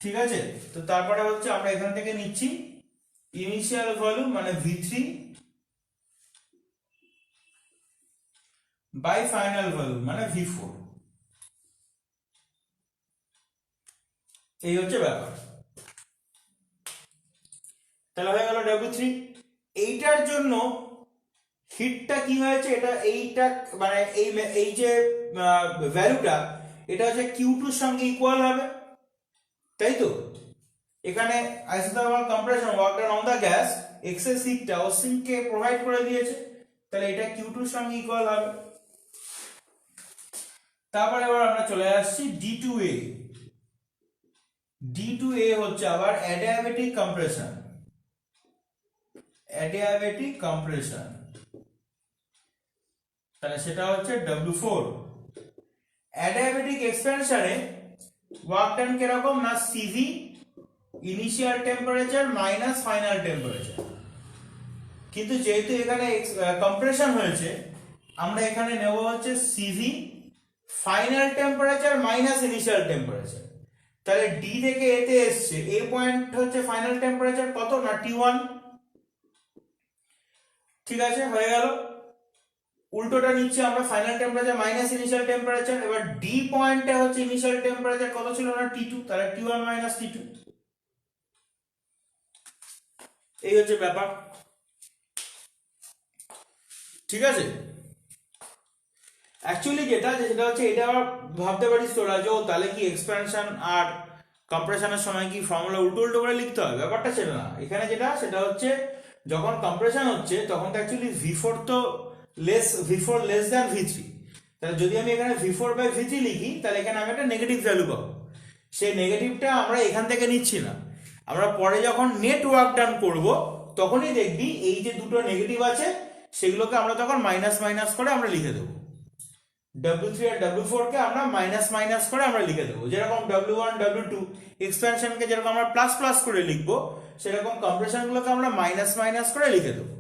ঠিক আছে? তো তারপরে হচ্ছে আমরা এখান থেকে নিচ্ছি ইনিশিয়াল ভলিউম মানে V3 বাই ফাইনাল ভলিউম মানে V4, এই হচ্ছে ব্যাপার। তাহলে হয়ে গেল W3। এইটার জন্য হিটটা কি হয়েছে, এটা এইটা মানে এই যে ভ্যালুটা এটা হচ্ছে Q2 এর সঙ্গে ইকুয়াল হবে, তাই তো? এখানে isothermal compression work done on the gas excess হিটটা ওসিনকে প্রোভাইড করে দিয়েছে, তাহলে এটা Q2 এর সঙ্গে ইকুয়াল হবে। তারপর এবার আমরা চলে আসছি D2A। D2A হচ্ছে আবার অ্যাডিয়াবেটিক কম্প্রেশন, অ্যাডিয়াবেটিক কম্প্রেশন, তাহলে সেটা হচ্ছে W4। অ্যাডিয়াবেটিক এক্সপেনশনে ওয়ার্ক ডান কিরকম না CV initial temperature minus final temperature, কিন্তু যেহেতু এখানে কম্প্রেশন হয়েছে আমরা এখানে নেব হচ্ছে CV final temperature minus initial temperature, তাহলে D থেকে A তে এসছে, A পয়েন্ট হচ্ছে ফাইনাল টেম্পারেচার কত না T1, ঠিক আছে? হয়ে গেল। উল্টোটা নিচ্ছে আমরা final temperature minus initial temperature, এবার D পয়েন্টে হচ্ছে ইনিশিয়াল টেম্পারেচার কত ছিল না T2, তাহলে T1 মাইনাস T2, এই হচ্ছে ব্যাপার, ঠিক আছে? অ্যাকচুয়ালি যেটা হচ্ছে এটা ভাবতে পারিস তোরা যে তাহলে কি এক্সপ্যানশন আর কম্প্রেশনের সময় কি ফর্মুলা উল্টো উল্টো করে লিখতে হয়, ব্যাপারটা সেটা না। এখানে সেটা হচ্ছে যখন কম্প্রেশন হচ্ছে তখন তো অ্যাকচুয়ালি V4 তো V4 লেস দ্যান V3, তাহলে যদি আমি এখানে V4 বাই V3 লিখি তাহলে এখানে আমি একটা নেগেটিভ ভ্যালু পাবো, সেই নেগেটিভটা আমরা এখান থেকে নিচ্ছি না, আমরা পরে যখন নেট ওয়ার্ক ডান করব তখনই দেখবি এই যে দুটো নেগেটিভ আছে সেগুলোকে আমরা তখন মাইনাস মাইনাস করে আমরা লিখে দেবো, W3 আর W4 কে আমরা মাইনাস মাইনাস করে আমরা লিখে দেবো, যেরকম W1 W2 এক্সপ্যানশনকে যেরকম আমরা প্লাস প্লাস করে লিখবো সেরকম কম্প্রেশন গুলোকে আমরা মাইনাস মাইনাস করে লিখে দেবো।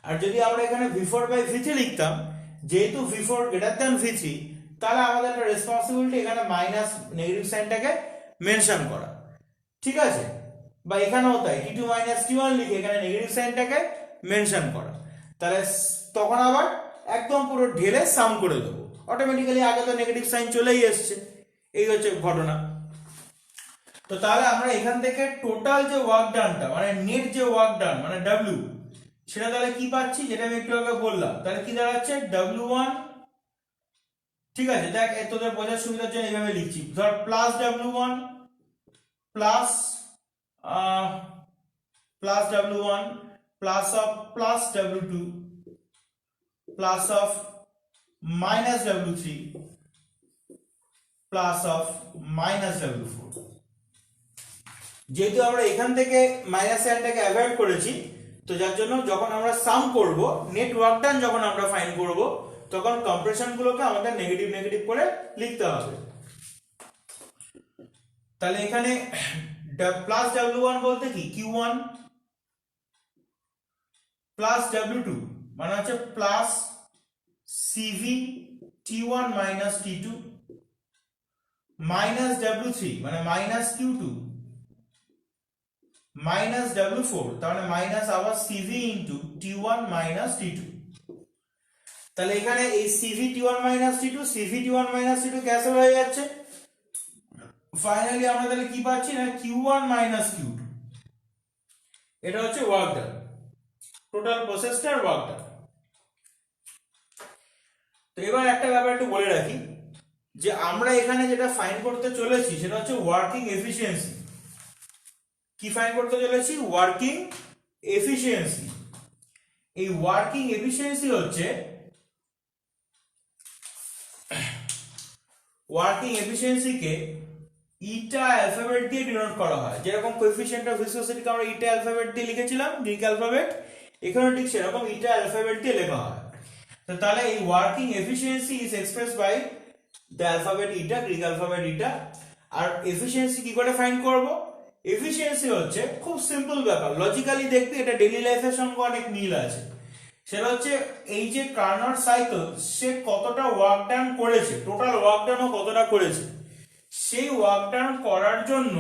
আর যদি আমরা এখানে V4 বাই V3 লিখতাম, যেহেতু V4 গ্রেটার দ্যান V3, তাহলে আমাদের একটা রেসপন্সিবিলিটি এখানে মাইনাস নেগেটিভ সাইনটাকে মেনশন করা, ঠিক আছে? বা এখানেও তাই T2 মাইনাস T1 লিখে এখানে নেগেটিভ সাইনটাকে মেনশন করা, তাহলে তখন আবার একদম পুরো ঢেলে সাম করে দেবো, অটোমেটিক্যালি আগে তো নেগেটিভ সাইন চলেই এসছে, এই হচ্ছে ঘটনা। তো তাহলে আমরা এখান থেকে টোটাল যে ওয়ার্ক ডানটা মানে নেট যে ওয়ার্ক ডান মানে W, সেটা তাহলে কি পাচ্ছি, যেটা আমি একটু আগে বললাম, তাহলে কি দাঁড়াচ্ছে W1, ঠিক আছে? দেখ তোদের বোঝার সুবিধার জন্য এইভাবে লিখছি, ধর plus W1 plus W1 plus of plus W2 plus of minus W3 plus of minus W4। যেহেতু আমরা এখান থেকে মাইনাস সাইনটাকে অ্যাভয়েড করেছি, তো যার জন্য যখন আমরা সাম করব নেট ওয়ার্ক ডান যখন আমরা ফাইন্ড করব তখন কম্প্রেশন গুলোকে আমাদের নেগেটিভ নেগেটিভ করে লিখতে হবে। তাহলে এখানে প্লাস W1 বলতে কি Q1 প্লাস W2 মানে হচ্ছে plus CV T1 minus T2 minus W3 মানে মাইনাস Q2 মাইনাস W4 তার মানে মাইনাস আবার CV into T1 minus T2। তাহলে এখানে এই CV T1 minus T2 CV T1 minus T2 cancel হয়ে যাচ্ছে, ফাইনালি আমরা তাহলে কি পাচ্ছি না Q1 মাইনাস Q2, এটা হচ্ছে ওয়ার্ক ডান, টোটাল প্রসেসটার ওয়ার্ক ডান। তো এবার একটা ব্যাপার একটু বলে রাখি যে আমরা এখানে যেটা ফাইন্ড করতে চলেছি সেটা হচ্ছে ওয়ার্কিং এফিসিয়েন্সি। কি ফাইন্ড করতে চলেছি? Working efficiency. এই ওয়ার্কিং এফিসিয়েন্সি হচ্ছে ওয়ার্কিং এফিসিয়েন্সিকে ইটা অ্যালফাবেট দিয়ে ডিনোট করা হয়। যেরকম কোএফিসিয়েন্ট অফ ভিসকসিটিকে আমরা ইটা অ্যালফাবেট দিয়ে লিখেছিলাম, গ্রিক অ্যালফাবেট, এখানেও ঠিক সেরকম ইটা অ্যালফাবেট দিয়ে লেখা হয়। তো তাহলে এই working efficiency is expressed by the alphabet eta, Greek alphabet eta. আর এফিসিয়েন্সি কি করে ফাইন্ড করব? এফিসিয়েন্সি হচ্ছে খুব সিম্পল ব্যাপার, লজিক্যালি দেখবি এটা ডেইলি লাইফের সঙ্গে অনেক মিল আছে। সেটা হচ্ছে এই যে কার্নট সাইকেল, সে কতটা ওয়ার্ক ডান করেছে, টোটাল ওয়ার্ক ডান ও কতটা করেছে, সেই ওয়ার্ক ডান করার জন্য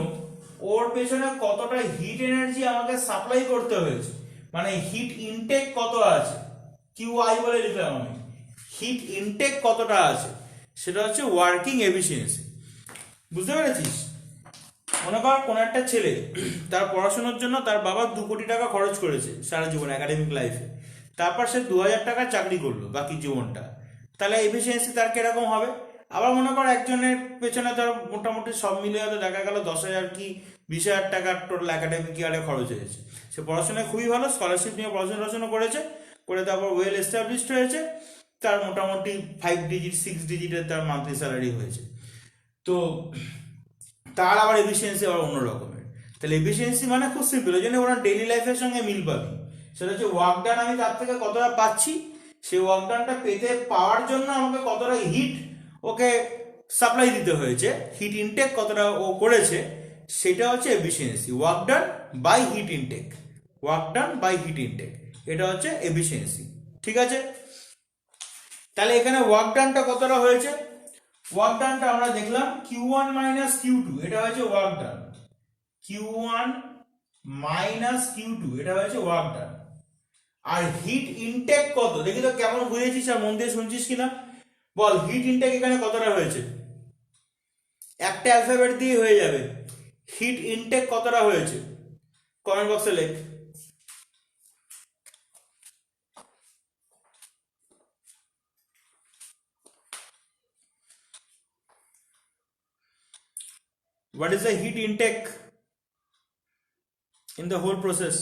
ওর পেছনে কতটা হিট এনার্জি আমাকে সাপ্লাই করতে হয়েছে, মানে হিট ইনটেক কত আছে, কিউআই বলে লিখলাম আমি, হিট ইনটেক কতটা আছে, সেটা হচ্ছে ওয়ার্কিং এফিসিয়েন্সি। বুঝতে পেরেছিস? মনে কর কোন একটা ছেলে তার পড়াশোনার জন্য তার বাবা 2 কোটি টাকা খরচ করেছে সারা জীবন একাডেমিক লাইফে, তারপর সে 2000 টাকা চাকরি করলো বাকি জীবনটা, তাহলে এফিসিয়েন্সি তার কিরকম হবে? আবার মনে কর একজনের পেছনে তার মোটামুটি সব মিলে হয়তো দেখা গেল 10,000 কি 20,000 টাকার টোটাল একাডেমিক ইয়ারে খরচ হয়েছে, সে পড়াশোনায় খুবই ভালো, স্কলারশিপ নিয়ে পড়াশোনা করেছে, করে তারপর ওয়েল এস্টাবলিশড হয়েছে, তার মোটামুটি 5 ডিজিট 6 ডিজিটের তার মান্থলি স্যালারি হয়েছে। তো তার আবার এফিসিয়েন্সি আবার অন্য রকমের। তাহলে এফিসিয়েন্সি মানে খুব সিম্পল, ওই জন্য ওরা ডেইলি লাইফের সঙ্গে মিল পাবি। সেটা হচ্ছে ওয়ার্ক ডান আমি তার থেকে কতটা পাচ্ছি, সেই ওয়ার্ক ডানটা পাওয়ার জন্য আমাকে কতটা হিট ওকে সাপ্লাই দিতে হয়েছে, হিট ইনটেক কতটা ও করেছে, সেটা হচ্ছে efficiency. Work done by heat intake, work done by heat intake, এটা হচ্ছে এফিসিয়েন্সি। ঠিক আছে? তাহলে এখানে ওয়ার্ক ডানটা কতটা হয়েছে, ওয়ার্ক ডানটা আমরা দেখলাম Q1 মাইনাস Q2, এটা হচ্ছে ওয়ার্ক ডান। Q1 মাইনাস Q2, এটা হচ্ছে ওয়ার্ক ডান। আর হিট ইনটেক কত দেখি তো, কেমন বুঝেছিস আর মন দিয়ে শুনছিস কিনা বল। হিট ইনটেক এখানে কতটা হয়েছে, একটা অ্যালফাবেট দিয়ে হয়ে যাবে। হিট ইনটেক কতটা হয়েছে কমেন্ট বক্সে লেখ। What is the heat intake in the whole process?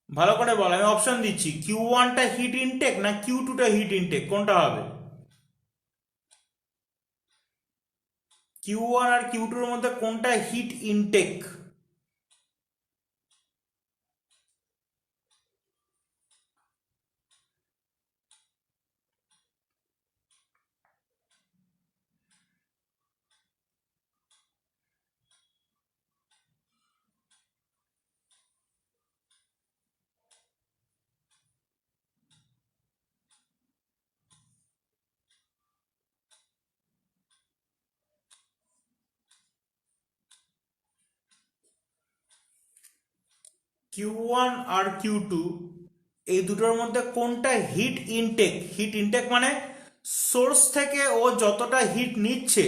ভালো করে বল, আমি অপশন দিচ্ছি। Q1 টা হিট ইনটেক না Q2 টা হিট ইনটেক, কোনটা হবে? Q1 আর Q2 এর মধ্যে কোনটা হিট ইনটেক? Q1 আর Q2 এই দুটোর মধ্যে কোনটা হিট ইনটেক? হিট ইনটেক মানে সোর্স থেকে ও যতটা হিট নিচ্ছে,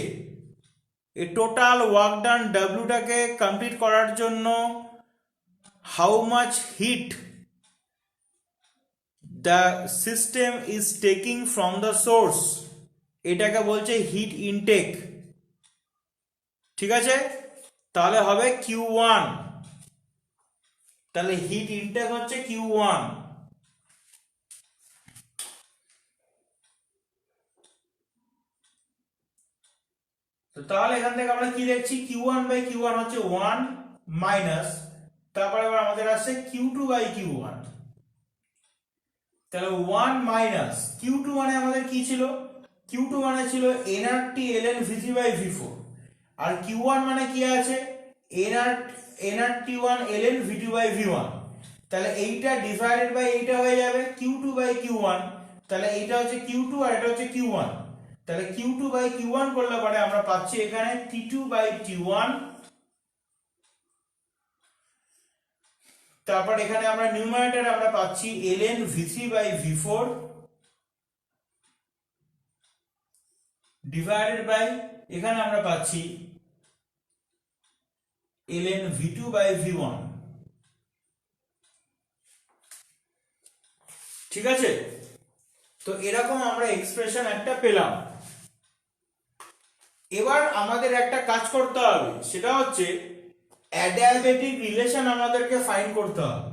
এই টোটাল ওয়ার্ক ডান ডাব্লিউটাকে কমপ্লিট করার জন্য how much heat the system is taking from the source, এটাকে বলছে হিট ইনটেক। ঠিক আছে? তাহলে হবে Q1, তাহলে হিট ইনটেক হচ্ছে Q1। তো তাহলে এখান থেকে আমরা কি দেখছি, Q1 বাই Q1 হচ্ছে 1 মাইনাস, তারপরে আবার আমাদের আসছে Q2 বাই Q1, তাহলে 1 মাইনাস Q2 মানে আমাদের কি ছিল, Q2 মানে ছিল nRT ln Vg by V4, আর Q1 মানে কি আছে, nRT1 ln V2 by V1, তাহলে এইটা ডিভাইডেড বাই এইটা হয়ে যাবে Q2 বাই Q1, তাহলে এইটা হচ্ছে Q2 আর এটা হচ্ছে Q1, তাহলে Q2 বাই Q1 করলে পরে আমরা পাচ্ছি এখানে T2 বাই T1, তারপর এখানে আমরা নিউমারেটরে আমরা পাচ্ছি ln V3 by V4 divided by এখানে আমরা পাচ্ছি ln V2 বাই V1, ঠিক আছে, তো এরকম আমরা এক্সপ্রেশন একটা পেলাম। এবার আমাদের একটা কাজ করতে হবে, সেটা হচ্ছে অ্যাডিয়াবেটিক রিলেশন আমাদেরকে ফাইন্ড করতে হবে।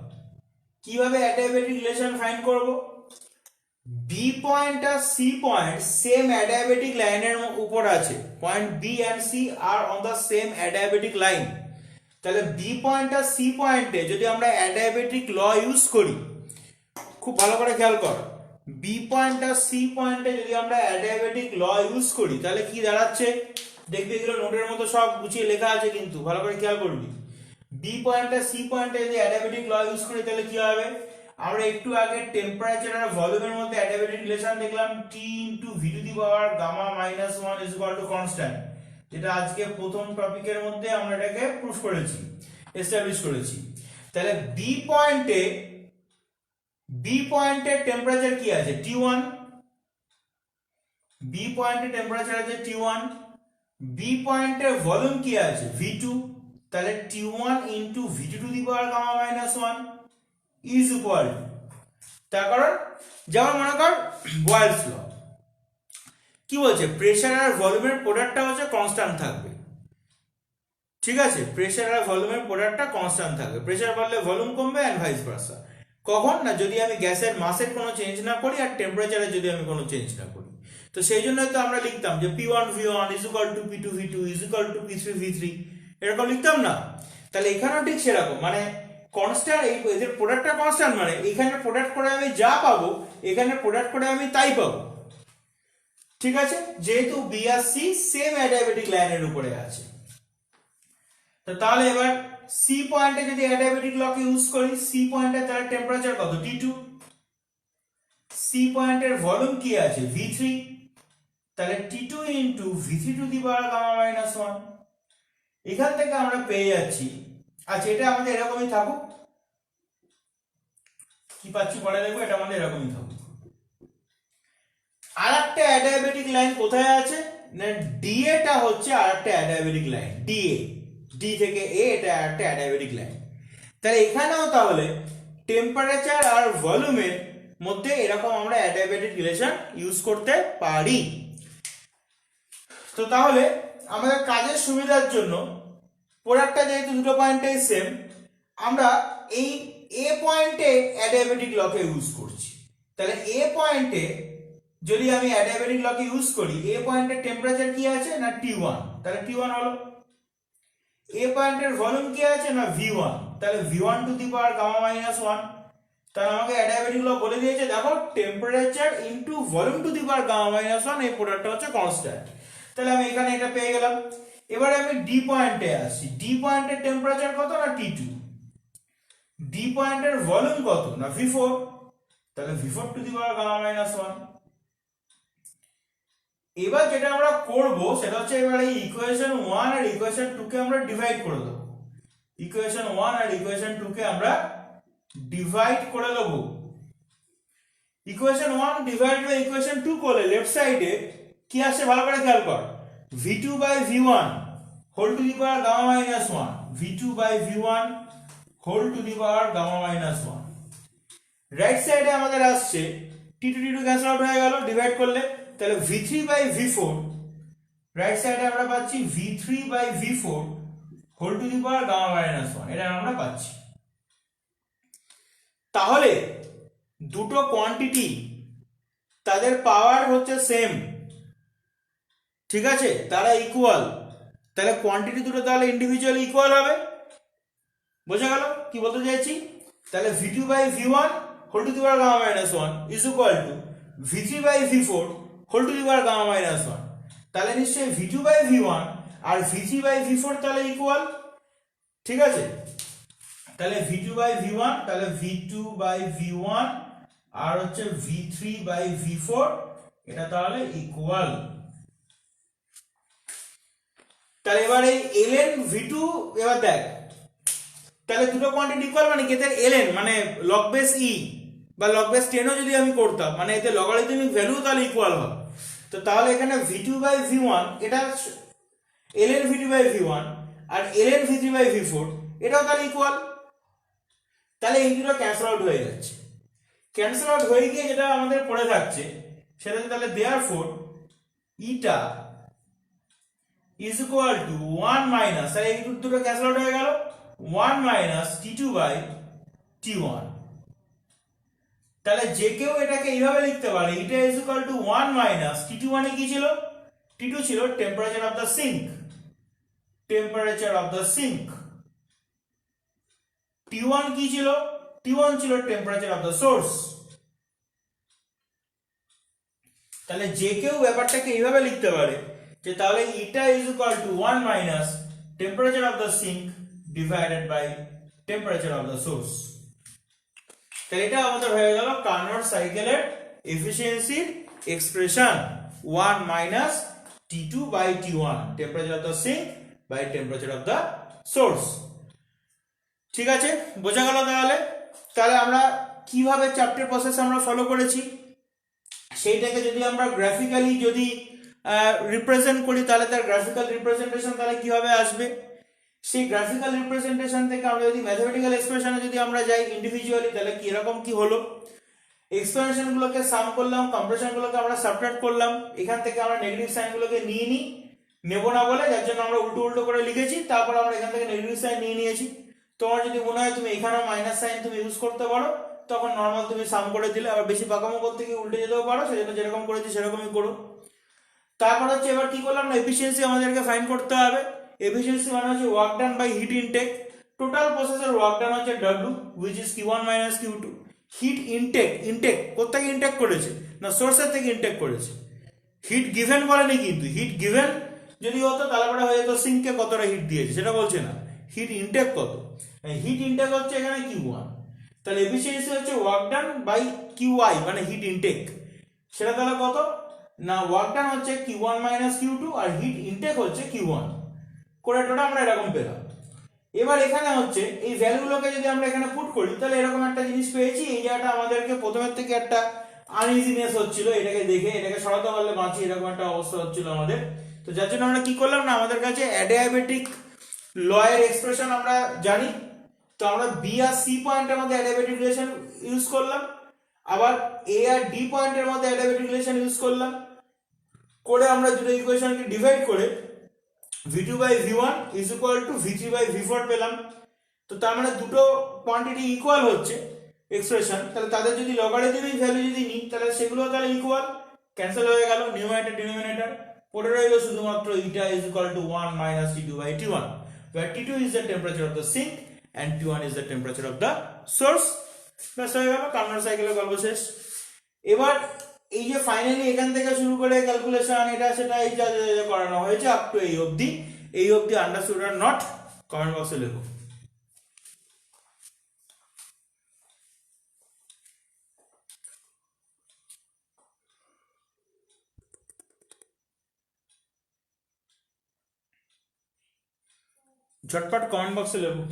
কিভাবে অ্যাডিয়াবেটিক রিলেশন ফাইন্ড করব? বি পয়েন্ট আর সি পয়েন্ট সেম অ্যাডিয়াবেটিক লাইনের উপর আছে, point B and C are on the same adiabatic line. তাহলে বি পয়েন্ট আর সি পয়েন্টে যদি আমরা অ্যাডিয়াবেটিক ল ইউজ করি, খুব ভালো করে খেয়াল কর, বি পয়েন্ট আর সি পয়েন্টে যদি আমরা অ্যাডিয়াবেটিক ল ইউজ করি তাহলে কি দাঁড়াচ্ছে, দেখবি এগুলো নোটের মতো সব গুছিয়ে লেখা আছে, কিন্তু ভালো করে খেয়াল করবি। বি পয়েন্ট আর সি পয়েন্টে যদি অ্যাডিয়াবেটিক ল ইউজ করি তাহলে কি হবে, আমরা একটু আগে টেম্পারেচার আর ভলিউমের মধ্যে অ্যাডিয়াবেটিক রিলেশন দেখলাম, T into V to the power gamma minus 1 is equal to constant, যেটা আজকে প্রথম টপিকের মধ্যে আমরা এটাকে প্রুফ করেছি, এস্টাবলিশ করেছি। তাহলে বি পয়েন্টের টেম্পারেচার কি আছে, T1, বি পয়েন্টের টেম্পারেচার আছে T1, বি পয়েন্টের ভলিউম কি আছে V2, তাহলে T1 into V2 to the power gamma minus 1 is equal, তার কারণ যেমন মনে কর বয়েলস ল কি বলছে, প্রেসার আর ভলিউমের প্রোডাক্টটা হচ্ছে কনস্ট্যান্ট থাকবে। ঠিক আছে, প্রেসার আর ভলিউমের প্রোডাক্টটা কনস্ট্যান্ট থাকবে, প্রেসার বাড়লে ভলিউম কমবে এন্ড ভাইস ভার্সা। কখন না, যদি আমি গ্যাসের মাসের কোনো চেঞ্জ না করি আর টেম্পারেচারে যদি আমি কোনো চেঞ্জ না করি। তো সেই জন্য তো আমরা লিখতাম যে P1 V1 is equal two P2 V2 is equal two P3 V3, এরকম লিখতাম না। তাহলে এখানেও ঠিক সেরকম, মানে কনস্ট্যান্ট, এই এদের প্রোডাক্টটা কনস্ট্যান্ট, মানে এখানে প্রোডাক্ট করে আমি যা পাবো এখানে প্রোডাক্ট করে আমি তাই পাবো। ঠিক আছে, যেহেতু বি আর সি সেম অ্যাডিয়াবেটিক লাইনের উপরে আছে। তো তাহলে এবার সি পয়েন্টে যদি অ্যাডিয়াবেটিক লকে ইউজ করি, সি পয়েন্টে তার টেম্পারেচার কত T2, সি পয়েন্টের ভলিউম কি আছে V3, তাহলে T2 into V3 to the power gamma minus 1। এখান থেকে আমরা পেয়ে যাচ্ছি, আচ্ছা এটা আমাদের এরকমই থাকুক, কি পাচ্ছি পরে দেখবো, এটা আমাদের এরকমই থাকুক। আরেকটা অ্যাডিয়াবেটিক লাইন কোথায় আছে না, ডিএ টা হচ্ছে আরেকটা অ্যাডিয়াবেটিক লাইন, ডিএ, ডি থেকে এ, এটা একটা অ্যাডিয়াবেটিক লাইন। তাহলে এখানেও তাহলে টেম্পারেচার আর ভলিউমের মধ্যে এরকম আমরা অ্যাডিয়াবেটিক রিলেশন ইউজ করতে পারি। তো তাহলে আমাদের কাজের সুবিধার জন্য প্রোডাক্টটা যেহেতু দুটো পয়েন্টেই সেম, আমরা এই এ পয়েন্টে অ্যাডিয়াবেটিক লকে ইউজ করছি। তাহলে এ পয়েন্টে যদি আমি অ্যাডিয়াবেটিক লকে ইউজ করি, এ পয়েন্টের টেম্পারেচার কি আছে না T1, তাহলে T1 হলো, এ পয়েন্টের ভলিউম কি আছে না V1, তাহলে V1 to the power gamma minus 1। তাহলে আমাকে অ্যাডিয়াবেটিক ল বলে দিয়েছে, দেখো temperature into volume to the power gamma minus 1, এই প্রোডাক্টটা হচ্ছে কনস্ট্যান্ট। তাহলে আমি এখানে এটা পেয়ে গেলাম। এবারে আমি ডি পয়েন্টে আসি, ডি পয়েন্টের টেম্পারেচার কত না T2, ডি পয়েন্টের ভলিউম কত না V4, তাহলে V4 to the power gamma minus 1। এবার যেটা আমরা করব সেটা হচ্ছে এবার এই ইকুয়েশন 1 আর ইকুয়েশন 2 কে আমরা ডিভাইড করে দেব, ইকুয়েশন 1 আর ইকুয়েশন 2 কে আমরা ডিভাইড করে দেব। ইকুয়েশন 1 ডিভাইড বাই ইকুয়েশন 2 করলে লেফট সাইডে কি আসে ভালো করে খেয়াল কর, V2 by V1 whole to the power gamma minus 1, V2 by V1 whole to the power gamma minus 1। Right সাইডে আমাদের আসছে T2 T2 ক্যান্সেল আউট হয়ে গেল ডিভাইড করলে, তাহলে V3 বাই V4, রাইট সাইডে আমরা পাচ্ছি V3 by V4 whole to the power gamma minus 1, এটা আমরা পাচ্ছি। তাহলে দুটো কোয়ান্টিটি তাদের পাওয়ার হচ্ছে সেম, ঠিক আছে, তারা ইকুয়াল, তাহলে কোয়ান্টিটি দুটো তাহলে ইন্ডিভিজুয়ালি ইকুয়াল হবে। বোঝা গেল কি বলতে চাইছি? তাহলে V2 by V1 whole to the power gamma minus 1 is equal to V3 by V4 whole to the power gamma minus 1। তাহলে নিশ্চয়ই V2 by V1 R V3 by V4 তাহলে ইকুয়াল, ঠিক আছে। তাহলে V2 বাই V1, তাহলে V2 বাই V1 আর হচ্ছে V3 বাই V4, এটা তাহলে ইকুয়াল। তাহলে এবার এই ln V2, এবার দেখ তাহলে দুটো কোয়ান্টিটি ইকুয়াল মানে কি, এদের ln মানে লগ বেস e বা লগ বেস 10 ও যদি আমি করতাম মানে এতে লগারিদমিক ভ্যালু তাহলে ইকুয়াল হবে। তো তাহলে এখানে V2 বাই V1 এটা ln V2 বাই V1 আর ln V3 বাই V4 এটাও তাহলে ইকুয়াল। তাহলে এই দুটো ক্যান্সেল আউট হয়ে যাচ্ছে। ক্যান্সেল আউট হয়ে গিয়ে যেটা আমাদের পড়ে থাকছে সেটা হচ্ছে তাহলে therefore eta is equal to 1 minus, তাহলে এই দুটো ক্যান্সেল আউট হয়ে গেল, 1 মাইনাস t2 বাই t1। তাহলে যে কেউ এটাকে এইভাবে লিখতে পারে, eta is equal to 1 minus t2 মানে কি ছিল, t2 ছিল temperature of the sink, temperature of the sink. t1 কি ছিল, t1 ছিল টেম্পারেচার অফ দ্য সোর্স। তাহলে যে কেউ ব্যাপারটাকে এইভাবে লিখতে পারে যে তাহলে eta is equal to 1 minus temperature of the sink divided by temperature of the source. তাহলে এটা আমাদের হয়ে গেল কার্নোট সাইকেলের এফিসিয়েন্সির expression, 1 minus t2 by t1, temperature of the sink by temperature of the source. ঠিক আছে, বোঝা গেল। তাহলে তাহলে আমরা কিভাবে চ্যাপ্টার প্রসেস আমরা ফলো করেছি সেইটাকে যদি আমরা গ্রাফিক্যালি যদি রিপ্রেজেন্ট করি তাহলে তার গ্রাফিক্যাল রিপ্রেজেন্টেশন তাহলে কিভাবে আসবে, সেই গ্রাফিক্যাল রিপ্রেজেন্টেশন থেকে আমরা যদি ম্যাথমেটিক্যাল এক্সপ্রেশনে যদি আমরা যাই ইন্ডিভিজুয়ালি তাহলে কি এরকম কি হলো, এক্সপ্লেনেশন গুলোকে সাম করলাম, কম্প্রেশন গুলোকে আমরা সাবট্রাক্ট করলাম, এখান থেকে আমরা নেগেটিভ সাইন গুলোকে নিয়ে নিই, নেব না বলে যার জন্য আমরা উল্টো উল্টো করে লিখেছি, তারপর আমরা এখান থেকে নেগেটিভ সাইন নিয়ে নিয়েছি। তোমার যদি মনে হয় তুমি এখানেও মাইনাস সাইন তুমি ইউজ করতে পারো, তখন নর্মাল তুমি সাম করে দিলে, আবার বেশি পাকামো করতে গিয়ে উল্টে যেতেও পারো, সেজন্য যেরকম করেছি সেরকমই করো। তারপর হচ্ছে এবার কি করলাম না, এফিসিয়েন্সি আমাদেরকে ফাইন্ড করতে হবে। এফিসিয়েন্সি মানে হচ্ছে work done by heat intake. Total প্রসেসের ওয়ার্ক ডান হচ্ছে W which is Q1 minus Q2। Heat intake কোথেকে ইনটেক করেছে না, সোর্সের থেকে ইনটেক করেছে, হিট গিভেন বলেনি। কিন্তু হিট গিভেন যদি হতো তাহলে পরে হয়ে যেত সিঙ্কে কতটা হিট দিয়েছে সেটা বলছে না, হিট ইনটেক কত, হিট ইনটেক হচ্ছে এখানে Q1। তাহলে এফিসিয়েন্সি হচ্ছে ওয়ার্ক ডান বাই QI মানে হিট ইনটেক, সেটা তাহলে কত না, ওয়ার্ক ডান হচ্ছে Q1 মাইনাস Q2 আর হিট ইনটেক হচ্ছে Q1 করে টোটাল আমরা এরকম পেলাম। এবার এখানে হচ্ছে এই ভ্যালুগুলোকে যদি আমরা এখানে পুট করি তাহলে এরকম একটা জিনিস পেয়েছি। এই জায়গাটা আমাদেরকে প্রথমের থেকে একটা আনইজিনেস হচ্ছিল, এটাকে দেখে এটাকে সরাতে পারলে বাঁচি, এরকম একটা অবস্থা হচ্ছিল আমাদের। তো যার জন্য আমরা কি করলাম না, আমাদের কাছে অ্যাডিয়াবেটিক ল এর এক্সপ্রেশন আমরা জানি, তো আমরা বি আর সি পয়েন্টের মধ্যে অ্যাডিয়াবেটিক রিলেশন ইউজ করলাম, আবার এ আর ডি পয়েন্টের মধ্যে অ্যাডিয়াবেটিক রিলেশন ইউজ করলাম, করে আমরা দুটো ইকুয়েশনকে ডিভাইড করে v2 by v1 is equal to v3 by v4 পেলাম। তো তার মানে দুটো কোয়ান্টিটি ইকুয়াল হচ্ছে এক্সপ্রেশন, তাহলে তাদের যদি লগারিদমিক ভ্যালু যদি নিই তাহলে সেগুলো তাহলে ইকুয়াল, ক্যান্সেল হয়ে গেল নিউমারেটর ডিনোমিনেটর, পড়ে রইল শুধুমাত্র eta is equal to 1 minus t2 by t1 where t2 is the temperature of the sink and t1 is the temperature of the source। ব্যাস হয়ে গেল, কার্নোট সাইকেলের গল্প শেষ। এবার এই যে ফাইনালি এখান থেকে শুরু করে ক্যালকুলেশন এটা সেটা এই যা করানো হয়েছে আপ টু এই অবধি আন্ডারস্টুড আর নট কমেন্ট বক্সে লেখো। ঝটপট কমেন্ট বক্সে লেখো।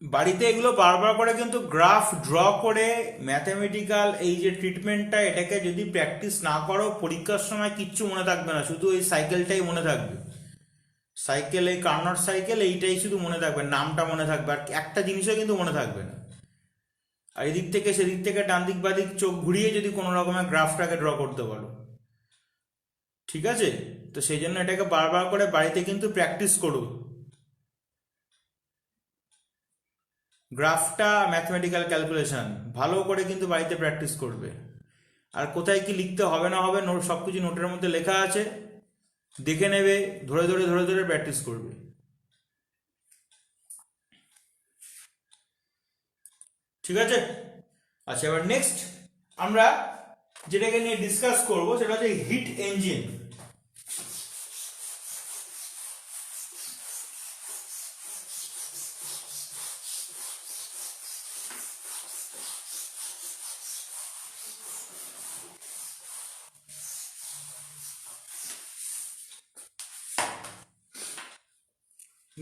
বাড়িতে এগুলো বারবার করে কিন্তু গ্রাফ ড্র করে ম্যাথমেটিক্যাল এই যে ট্রিটমেন্টটা এটাকে যদি প্র্যাকটিস না করো পরীক্ষার সময় কিচ্ছু মনে থাকবে না, শুধু এই সাইকেলটাই মনে থাকবে, সাইকেল এই কার্নোট সাইকেল এইটাই শুধু মনে থাকবে, নামটা মনে থাকবে, আর একটা জিনিসও কিন্তু মনে থাকবে না। আর এদিক থেকে সেদিক থেকে ডান দিক বাদিক চোখ ঘুরিয়ে যদি কোনো রকমের গ্রাফটাকে ড্র করতে পারো, ঠিক আছে? তো সেই জন্য এটাকে বারবার করে বাড়িতে কিন্তু প্র্যাকটিস করো। গ্রাফটা ম্যাথমেটিক্যাল ক্যালকুলেশন ভালো করে কিন্তু বাড়িতে প্র্যাকটিস করবে। আর কোথায় কি লিখতে হবে না হবে নোট সব কিছু নোটের মধ্যে লেখা আছে, দেখে নেবে, ধরে ধরে ধরে ধরে প্র্যাকটিস করবে। ঠিক আছে? আচ্ছা, এবার নেক্সট আমরা যেটাকে নিয়ে ডিসকাস করব সেটা হচ্ছে হিট ইঞ্জিন।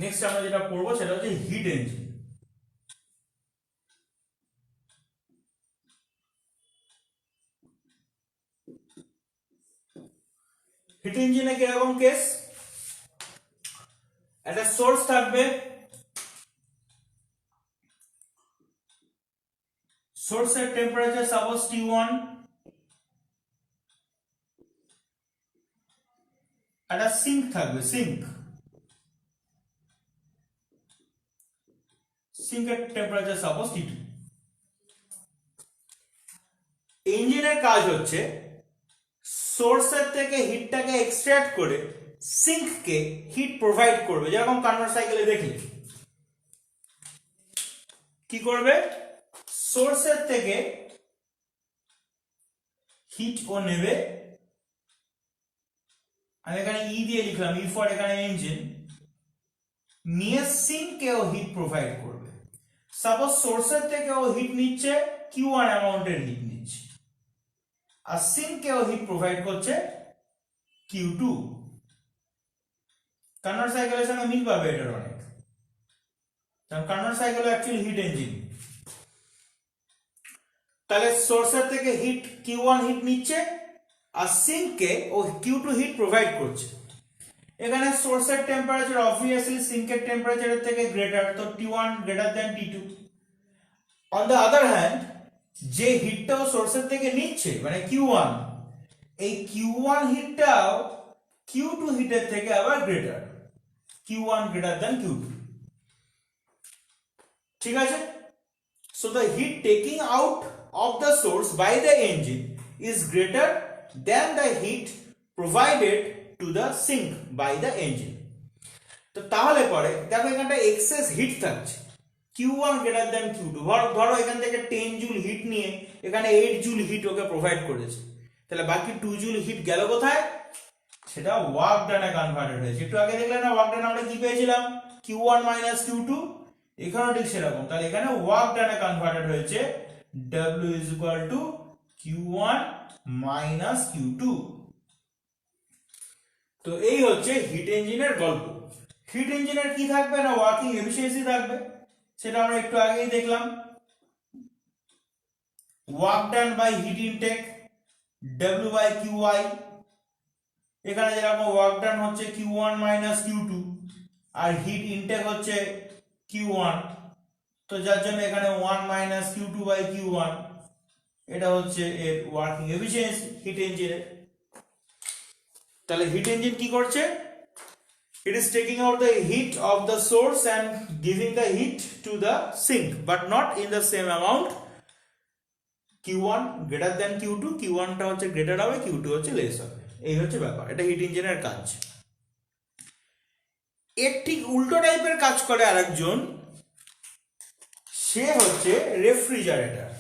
নেক্সট আমরা যেটা পড়বো সেটা হচ্ছে হিট ইঞ্জিন। হিট ইঞ্জিনে কিরকম কেস, একটা সোর্স থাকবে, সোর্সের টেম্পারেচার সাপোজ T1, একটা সিঙ্ক থাকবে, সিঙ্কের টেম্পারেচার সাপোজ T2। ইঞ্জিনের কাজ হচ্ছে সোর্সের থেকে হিটটাকে এক্সট্রাক্ট করে সিঙ্ককে হিট প্রোভাইড করবে, যেরকম কানভার্ট সাইকেলে দেখি কি করবে, সোর্সের থেকে হিট ও নেবে, আমি এখানে ই দিয়ে লিখলাম, ই ফর এখানে ইঞ্জিন, নিয়ে সিঙ্ককে ও হিট প্রোভাইড করবে। সাপোজ সোর্সের থেকে ও হিট নিচ্ছে Q1 অ্যামাউন্টের হিট নিচ্ছে, আর সিঙ্ককে ও হিট প্রোভাইড করছে Q2। কানভার্ট সাইকেলের সঙ্গে মিল পাবে এটার অনেক, কারণ কানভার্ট সাইকেল অ্যাকচুয়ালি হিট ইঞ্জিন। তাহলে সোর্সের থেকে হিট Q1 হিট নিচ্ছে আর সিঙ্ককে ও Q2 হিট প্রোভাইড করছে। এখানে সোর্সের টেম্পারেচার অবভিয়াসলি সিঙ্কের টেম্পারেচারের থেকে গ্রেটার, তো T1 greater than T2। On the other hand যে হিটটাও সোর্সের থেকে নিচ্ছে মানে Q1, এই Q1 হিটটাও Q2 হিটের থেকে আবার greater, Q1 greater than Q2। ঠিক আছে? So the heat taking out of the source by the engine is greater than the heat provided to the sink by the engine. তো তাহলে পরে দেখো এখানটা এক্সেস হিট থাকছে, Q1 গ্রেটার দ্যান Q2। ধরো এখান থেকে 10 জুল হিট নিয়ে এখানে 8 জুল হিট ওকে প্রোভাইড করেছে, তাহলে বাকি 2 জুল হিট গেল কোথায়, সেটা ওয়ার্ক ডানে কনভার্টেড হয়েছে। একটু আগে দেখলে না ওয়ার্ক ডান আমরা কি পেয়েছিলাম, Q1 মাইনাস Q2, এখানেও ঠিক সেরকম। তাহলে এখানে ওয়ার্ক ডানে কনভার্টেড হয়েছে W is equal to Q1 minus Q2। তো এই হচ্ছে হিট ইঞ্জিনের গল্প। হিট ইঞ্জিনের কি থাকবে না, ওয়ার্কিং এফিসিয়েন্সি থাকবে, সেটা আমরা একটু আগেই দেখলাম, work done by heat intake W by QI। এখানে যেরকম ওয়ার্ক ডান হচ্ছে Q1 মাইনাস Q2 আর হিট ইনটেক হচ্ছে Q1, তো যার জন্য এখানে 1 মাইনাস Q2 বাই Q1, এটা হচ্ছে এর ওয়ার্কিং এফিসিয়েন্সি হিট ইঞ্জিনের। তাহলে হিট ইঞ্জিন কি করছে, it is taking out the heat of the source and giving the heat to the sink but not in the same amount, Q1 greater than Q2, Q1 টা হচ্ছে গ্রেটার হবে, Q2 হচ্ছে লেস হবে। এই হচ্ছে ব্যাপার, এটা হিট ইঞ্জিনের কাজ। এর ঠিক উল্টো টাইপের কাজ করে আরেকজন, সে হচ্ছে রেফ্রিজারেটর।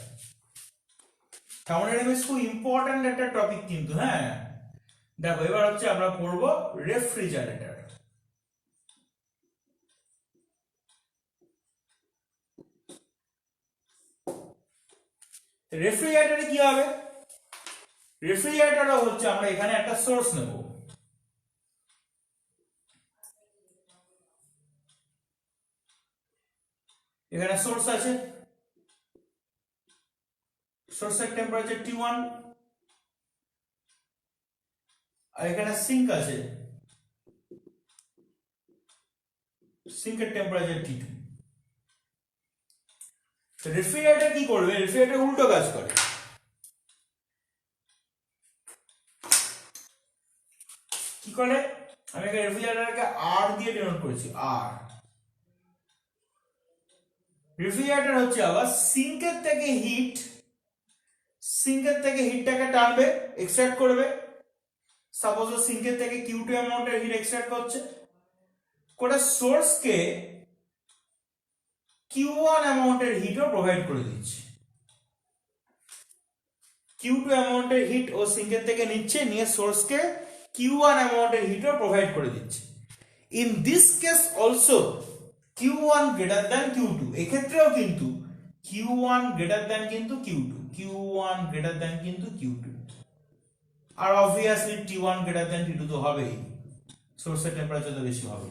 থার্মোডাইনামিক্স খুব ইম্পর্ট্যান্ট একটা টপিক কিন্তু, হ্যাঁ দেখো এবার হচ্ছে আমরা পড়ব রেফ্রিজারেটর। রেফ্রিজারেটরে কি হবে, রেফ্রিজারেটরও হচ্ছে আমরা এখানে একটা সোর্স নেব, এখানে সোর্স আছে, সোর্সের টেম্পারেচার T1 আর এখানে সিঙ্ক আছে, সিঙ্কের টেম্পারেচার T2। তো রেফ্রিজারেটর কি করবে, রেফ্রিজারেটর উল্টো কাজ করে। কি করে, আমি এখানে রেফ্রিজারেটরকে R দিয়ে ডিনোট করেছি, R। রেফ্রিজারেটর হচ্ছে আবার সিঙ্কের থেকে হিটটাকে টানবে, এক্সট্রাক্ট করবে। সাপোজ সিঙ্কের থেকে Q2 অ্যামাউন্টের হিট এক্সট্রাক্ট করছে, করে সোর্সকে Q1 অ্যামাউন্টের হিটও প্রোভাইড করে দিচ্ছে। Q2 অ্যামাউন্টের হিট ও সিঙ্কের থেকে নিচ্ছে, নিয়ে সোর্সকে Q1 অ্যামাউন্টের হিটও প্রোভাইড করে দিচ্ছে। In this case also Q1 greater than Q2, এক্ষেত্রেও কিন্তু Q1 গ্রেটার দ্যান কিন্তু Q2 গ্রেটার দ্যান কিন্তু Q2, আর obviously T1 greater than T2 তো হবেই, সোর্সের টেম্পারেচার তো বেশি হবে।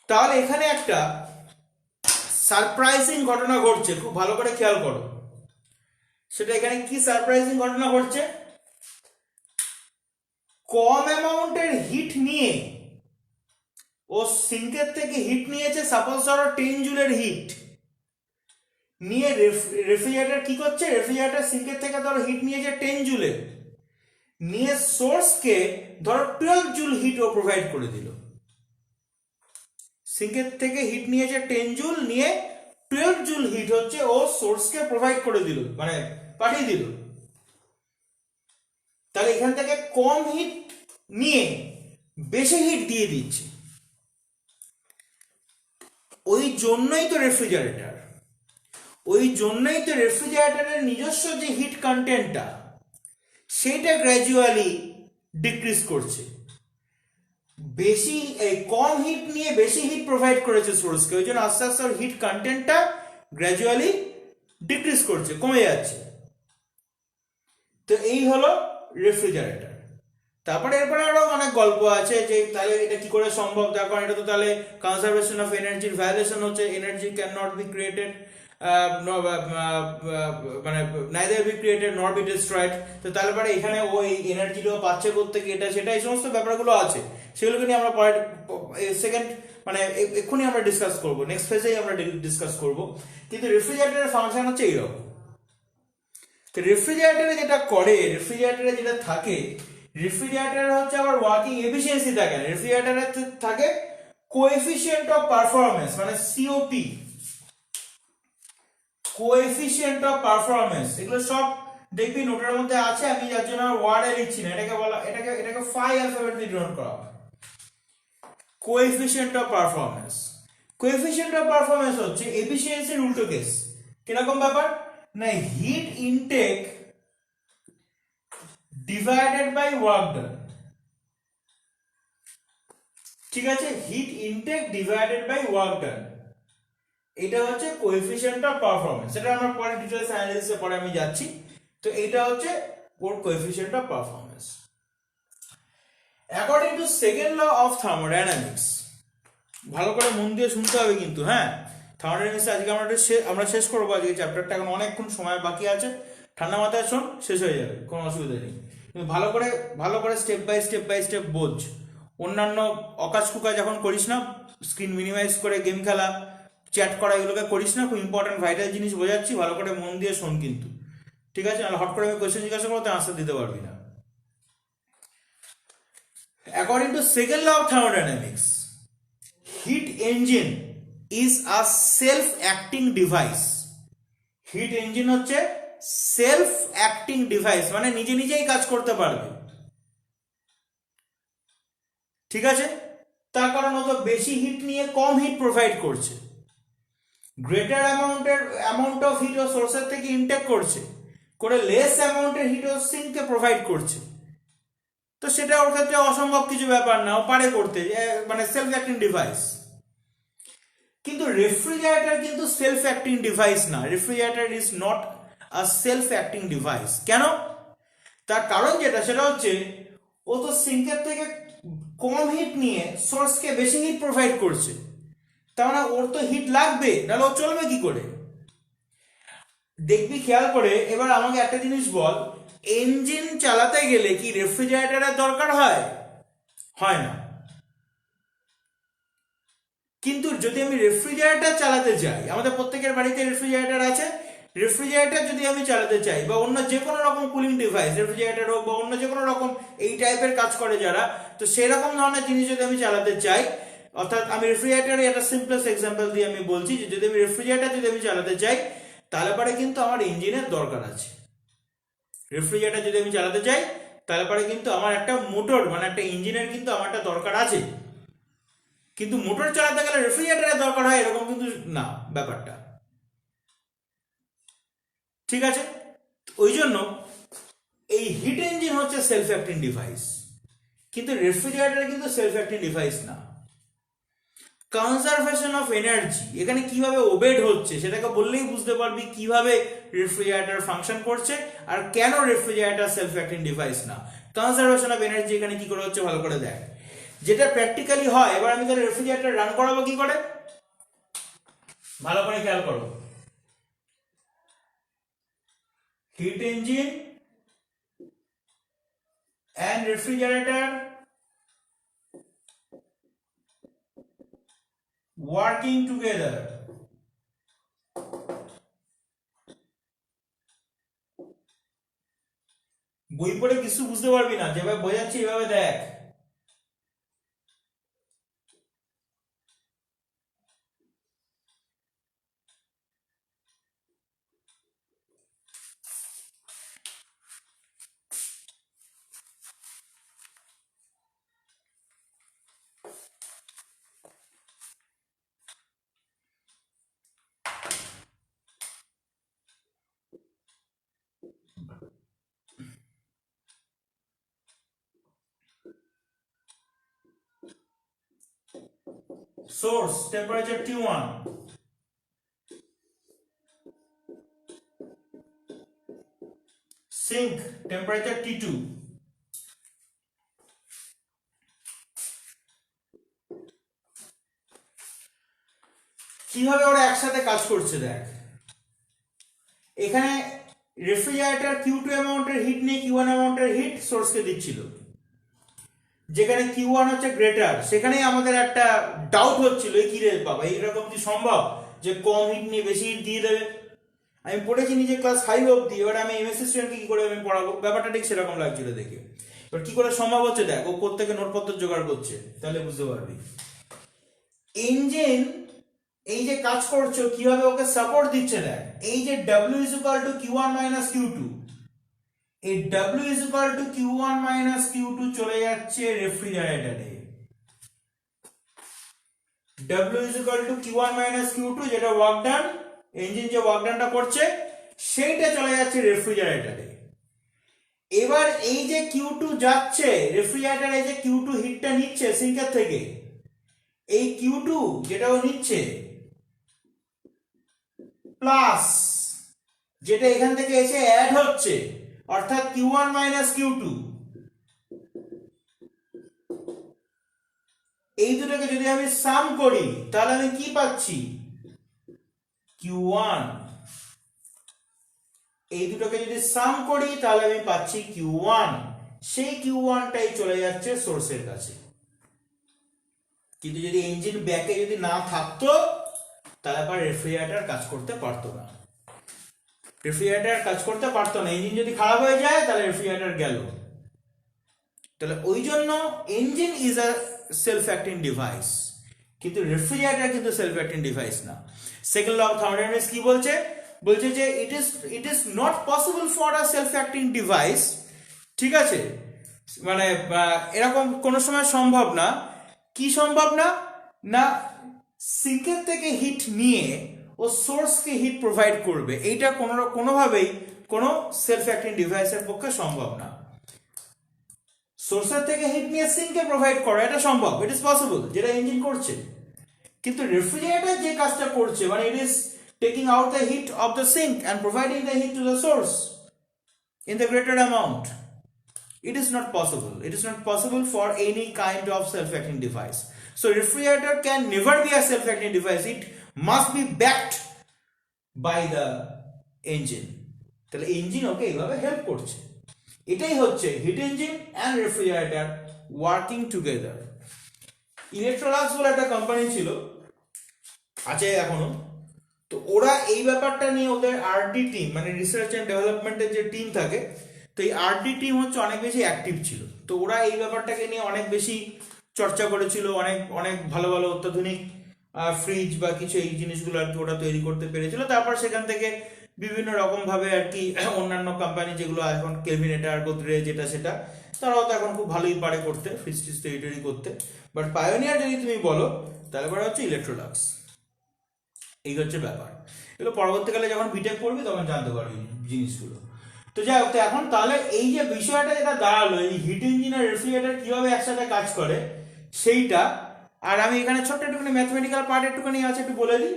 তাহলে এখানে একটা সারপ্রাইজিং ঘটনা ঘটছে, খুব ভালো করে খেয়াল করো। সেটা এখানে কি সারপ্রাইজিং ঘটনা ঘটছে? কম অ্যামাউন্টের হিট নিয়ে ও সিঙ্কের থেকে হিট নিয়েছে, সাপোজ ধরো 10 জুলের হিট নিয়ে রেফ্রিজারেটর কি করছে, রেফ্রিজারেটর সিঙ্কের থেকে ধরো হিট নিয়েছে 10 জুলের, নিয়ে সোর্সকে ধরো 12 জুল হিট ও প্রোভাইড করে দিল। সিঙ্কের থেকে হিট নিয়েছে 10 জুল, নিয়ে 12 জুল হিট হচ্ছে ও সোর্সকে প্রোভাইড করে দিল, মানে পাঠিয়ে দিল। তাহলে এখান থেকে কম হিট নিয়ে বেশি হিট দিয়ে দিচ্ছে। ওই জন্যই তো রেফ্রিজারেটরের নিজস্ব যে হিট কন্টেন্টটা সেটা গ্র্যাজুয়ালি ডিক্রিজ করছে। কম হিট নিয়ে বেশি হিট প্রোভাইড করেছে সোর্সকে, ওই জন্য আস্তে আস্তে হিট কন্টেন্টটা গ্র্যাজুয়ালি ডিক্রিজ করছে, কমে যাচ্ছে। তো এই হলো রেফ্রিজারেটর। তারপরে এরপরে আরো অনেক গল্প আছে যে তাহলে এটা কি করে সম্ভব, তার কারণ এটা তো তাহলে কনজারভেশন অফ এনার্জির ভায়োলেশন হচ্ছে, energy can not be created, মানে neither be created not be destroyed. তো তাহলে পরে এখানে ওই এনার্জিটাও পাচ্ছে কোত্থেকে, এটা সেটা এই সমস্ত ব্যাপারগুলো আছে, সেগুলোকে নিয়ে আমরা পরে সেকেন্ড মানে এক্ষুনি আমরা ডিসকাস করবো, নেক্সট ফেজেই আমরা ডিসকাস করবো। কিন্তু রেফ্রিজারেটরের ফাংশন হচ্ছে এইরকম। তো রেফ্রিজারেটরে যেটা করে, রেফ্রিজারেটরে যেটা থাকে, রেফ্রিজারেটর হচ্ছে আবার ওয়ার্কিং এফিসিয়েন্সি থাকে, রেফ্রিজারেটরে থাকে কোএফিসিয়েন্ট অফ পারফরম্যান্স, মানে সিওপি, কোএফিসিয়েন্ট অফ পারফরম্যান্স। এগুলো সব দেখবি নোটের মধ্যে আছে, আমি যার জন্য ওয়ার্ডে লিখছি না, এটাকে ফাই অ্যালফাবেট দিয়ে ডিনোট করা হয়। Coefficient of performance, coefficient of performance হচ্ছে এফিসিয়েন্সির উল্টো কেস। কিরকম ব্যাপার না, heat intake divided by work done. ঠিক আছে, heat intake divided by work done, এটা হচ্ছে কোএফিসিয়েন্ট অফ পারফরম্যান্স। সেটা আমরা পরে ডিটেইলস অ্যানালিসিসে পরে আমি যাচ্ছি। তো এটা হচ্ছে ওর coefficient of performance. According to second law of thermodynamics, ভালো করে মন দিয়ে শুনতে হবে কিন্তু, হ্যাঁ। থার্মোডাইনামিক্স আজকে আমরা শেষ করবো, আজকে চ্যাপ্টারটা এখন অনেকক্ষণ সময় বাকি আছে, ঠান্ডা মাথায় শোন, শেষ হয়ে যাবে, কোনো অসুবিধা নেই। কিন্তু ভালো করে স্টেপ বাই স্টেপ বোঝ। অন্যান্য অকাজ কুকাজ যখন করিস না, স্ক্রিন মিনিমাইজ করে গেম খেলা, চ্যাট করা, এগুলোকে করিস না। খুব ইম্পর্টেন্ট ভাইটাল জিনিস বোঝাচ্ছি, ভালো করে মন দিয়ে শোন কিন্তু, ঠিক আছে? নাহলে হট করে আমি কোয়েশ্চেন জিজ্ঞাসা করবো, আনসার দিতে পারবি না। According to second law of thermodynamics, heat engine is a self acting device. Heat engine হচ্ছে সেলফ অ্যাক্টিং ডিভাইস, মানে নিজেই কাজ করতে পারবে, ঠিক আছে? তার কারণ ও তো বেশি হিট নিয়ে কম হিট প্রোভাইড করছে, গ্রেটার অ্যামাউন্ট অফ হিট ও সোর্সের থেকে ইনটেক করছে, করে লেস অ্যামাউন্টের হিট ও সিঙ্ককে প্রোভাইড করছে। তো সেটা ওর ক্ষেত্রে অসম্ভব কিছু ব্যাপার না, ও পারে করতে, মানে সেলফ অ্যাক্টিং ডিভাইস। কিন্তু রেফ্রিজারেটর কিন্তু সেলফ অ্যাক্টিং ডিভাইস না, refrigerator is not a self acting device. কেন? তার কারণ যেটা, সেটা হচ্ছে ও তো সিঙ্কের থেকে কম হিট নিয়ে সোর্সকে বেশি হিট প্রোভাইড করছে, তার মানে ওর তো হিট লাগবে, নাহলে ও চলবে কি করে? দেখবি খেয়াল করে। এবার আমাকে একটা জিনিস বল, ইঞ্জিন চালাতে গেলে কি রেফ্রিজারেটরের দরকার হয়? হয় না। কিন্তু যদি আমি রেফ্রিজারেটর চালাতে চাই, আমাদের প্রত্যেকের বাড়িতে রেফ্রিজারেটর আছে, রেফ্রিজারেটর যদি আমি চালাতে চাই, বা অন্য যে কোনো রকম কুলিং ডিভাইস, রেফ্রিজারেটর হোক বা অন্য যে কোনো রকম এই টাইপের কাজ করে যারা, তো সেরকম ধরনের জিনিস যদি আমি চালাতে চাই, অর্থাৎ আমি রেফ্রিজারেটরের একটা সিম্পলেস্ট এক্সাম্পল দিয়ে আমি বলছি যে যদি আমি রেফ্রিজারেটর যদি আমি চালাতে চাই তাহলে পরে কিন্তু আমার ইঞ্জিনের দরকার আছে। রেফ্রিজারেটর যদি আমি চালাতে চাই তাহলে পরে কিন্তু আমার একটা মোটর মানে একটা ইঞ্জিনের কিন্তু আমার একটা দরকার আছে। কিন্তু মোটর চালাতে গেলে রেফ্রিজারেটরের দরকার হয় এরকম কিন্তু না ব্যাপারটা, ঠিক আছে? ওই জন্য এই হিট ইঞ্জিন হচ্ছে সেলফ অ্যাক্টিং ডিভাইস, কিন্তু রেফ্রিজারেটর কিন্তু সেলফ অ্যাক্টিং ডিভাইস না। কনজারভেশন অফ এনার্জি এখানে কিভাবে ওবেড হচ্ছে সেটাকে বললেই বুঝতে পারবি কিভাবে রেফ্রিজারেটর ফাংশন করছে আর কেন রেফ্রিজারেটর সেলফ অ্যাক্টিং ডিভাইস না। কনজারভেশন অফ এনার্জি এখানে কি করে হচ্ছে ভালো করে দেখ, যেটা প্র্যাকটিক্যালি হয়। এবার আমি তাহলে রেফ্রিজারেটর রান করাবো কি করে, ভালো করে খেয়াল করো। Hit engine and refrigerator working together. বই পড়ে কিছু বুঝতে পারবি না, যেভাবে বোঝাচ্ছি এভাবে দেখ। Source temperature T1, sink temperature T2, কিভাবে ওরা একসাথে কাজ করছে দেখ। এখানে রেফ্রিজারেটর Q2 অ্যামাউন্টের হিট নিয়ে Q1 অ্যামাউন্টের হিট সোর্সকে দিচ্ছিল, যেখানে Q1 হচ্ছে গ্রেটার, সেখানেই আমাদের একটা ডাউট হচ্ছিল এই কি রে বাবা এইরকম কি সম্ভব যে কম হিট নিয়ে বেশি হিট দিয়ে দেবে। আমি পড়েছি নিজে ক্লাস 5 অবধি, এবার আমি এমএসসি স্টুডেন্টকে কি করে আমি পড়াবো, ব্যাপারটা ঠিক সেরকম লাগছিল দেখে। এবার কি করে সম্ভব হচ্ছে দেখ, ও প্রত্যেকে নোটপত্র জোগাড় করছে, তাহলে বুঝতে পারবি। ইঞ্জিন এই যে কাজ করছো কিভাবে ওকে সাপোর্ট দিচ্ছে দেখ। এই যে W is equal to Q1 minus Q2, এই W is equal to Q1 minus Q2 চলে যাচ্ছে রেফ্রিজারেটরে। W is equal to Q1 minus Q2 যেটা ওয়ার্ক ডান, ইঞ্জিন যে ওয়ার্ক ডানটা করছে সেইটা চলে যাচ্ছে রেফ্রিজারেটরে। এবার এই যে Q2 যাচ্ছে রেফ্রিজারেটরে, যে Q2 হিটটা নিচ্ছে সিঙ্কের থেকে, এই Q2 যেটা ও নিচ্ছে প্লাস যেটা এখান থেকে এসে অ্যাড হচ্ছে, অর্থাৎ Q1 minus Q2, এই দুটোকে যদি আমি সাম করি তাহলে আমি কি পাচ্ছি Q1। এই দুটোকে যদি সাম করি তাহলে আমি পাচ্ছি Q1, সেই Q1 টাই চলে যাচ্ছে সোর্সের কাছে। কিন্তু যদি ইঞ্জিন ব্যাকে যদি না থাকতো তাহলে আবার রেফ্রিজারেটর কাজ করতে পারতো না, রেফ্রিজারেটর কাজ করতে পারতো না। ইঞ্জিন যদি খারাপ হয়ে যায় তাহলে রেফ্রিজারেটর গেল। তাহলে ওই জন্য engine is a self acting device, কিন্তু রেফ্রিজারেটর কিন্তু সেলফ অ্যাক্টিং ডিভাইস না। সেকেন্ড ল অফ থার্মোডাইনামিক্স কি বলছে, বলছে যে it is not possible for a self acting device, ঠিক আছে, মানে এরকম কোনো সময় সম্ভব না। কি সম্ভব না, না সিঙ্কের থেকে হিট নিয়ে ও সোর্সকে হিট প্রোভাইড করবে, এইটা কোনোভাবেই কোনো সেলফ অ্যাক্টিং ডিভাইসের পক্ষে সম্ভব না। সোর্সের থেকে হিট নিয়ে সিঙ্কে প্রোভাইড করা এটা সম্ভব, ইট ইজ পসিবল, যেটা ইঞ্জিন করছে। কিন্তু রেফ্রিজারেটর যে কাজটা করছে মানে it is taking out the heat of the sink and providing the heat to the source in the greater amount. It is not possible. It is not possible for any kind of self-acting device. So refrigerator can never be a self-acting device. It must be backed by the engine. তাহলে ইঞ্জিন ওকে এইভাবে হেল্প করছে। এটাই হচ্ছে hit engine and refrigerator working together. ইলেকট্রোলাক্স বলে একটা কোম্পানি ছিল, আছে এখনো, তো ওরা এই ব্যাপারটা নিয়ে ওদের আরডি টিম মানে রিসার্চ অ্যান্ড ডেভেলপমেন্টের যে টিম থাকে, তো এই আরডি টিম হচ্ছে অনেক বেশি অ্যাক্টিভ ছিল। তো ওরা এই ব্যাপারটাকে নিয়ে অনেক বেশি চর্চা করেছিল, অনেক অনেক ভালো ভালো অত্যাধুনিক ফ্রিজ বা কিছু এই জিনিসগুলো আর কি ওটা তৈরি করতে পেরেছিল। তারপর সেখান থেকে বিভিন্ন রকম ভাবে আর কি অন্যান্য কোম্পানি যেগুলো এখন কেভিনেটার, গোদরেজ, যেটা সেটা, তারাও তো এখন খুব ভালোই পারে করতে, ফ্রিজ টিজ তৈরি করতে। বাট পায়োনিয়ার যদি তুমি বলো তাহলে পরে হচ্ছে ইলেকট্রোলাক্স। এই হচ্ছে ব্যাপার। এগুলো পরবর্তীকালে যখন বিটেক পড়বি তখন জানতে পারবি জিনিসগুলো। তো যাই হোক, এখন তাহলে এই যে বিষয়টা যেটা দাঁড়ালো, এই হিট ইঞ্জিন আর রেফ্রিজারেটর কিভাবে একসাথে কাজ করে সেইটা, আর আমি এখানে ছোট্ট একটুখানি ম্যাথমেটিক্যাল পার্ট একটুখানি আছে একটু বলে দিই,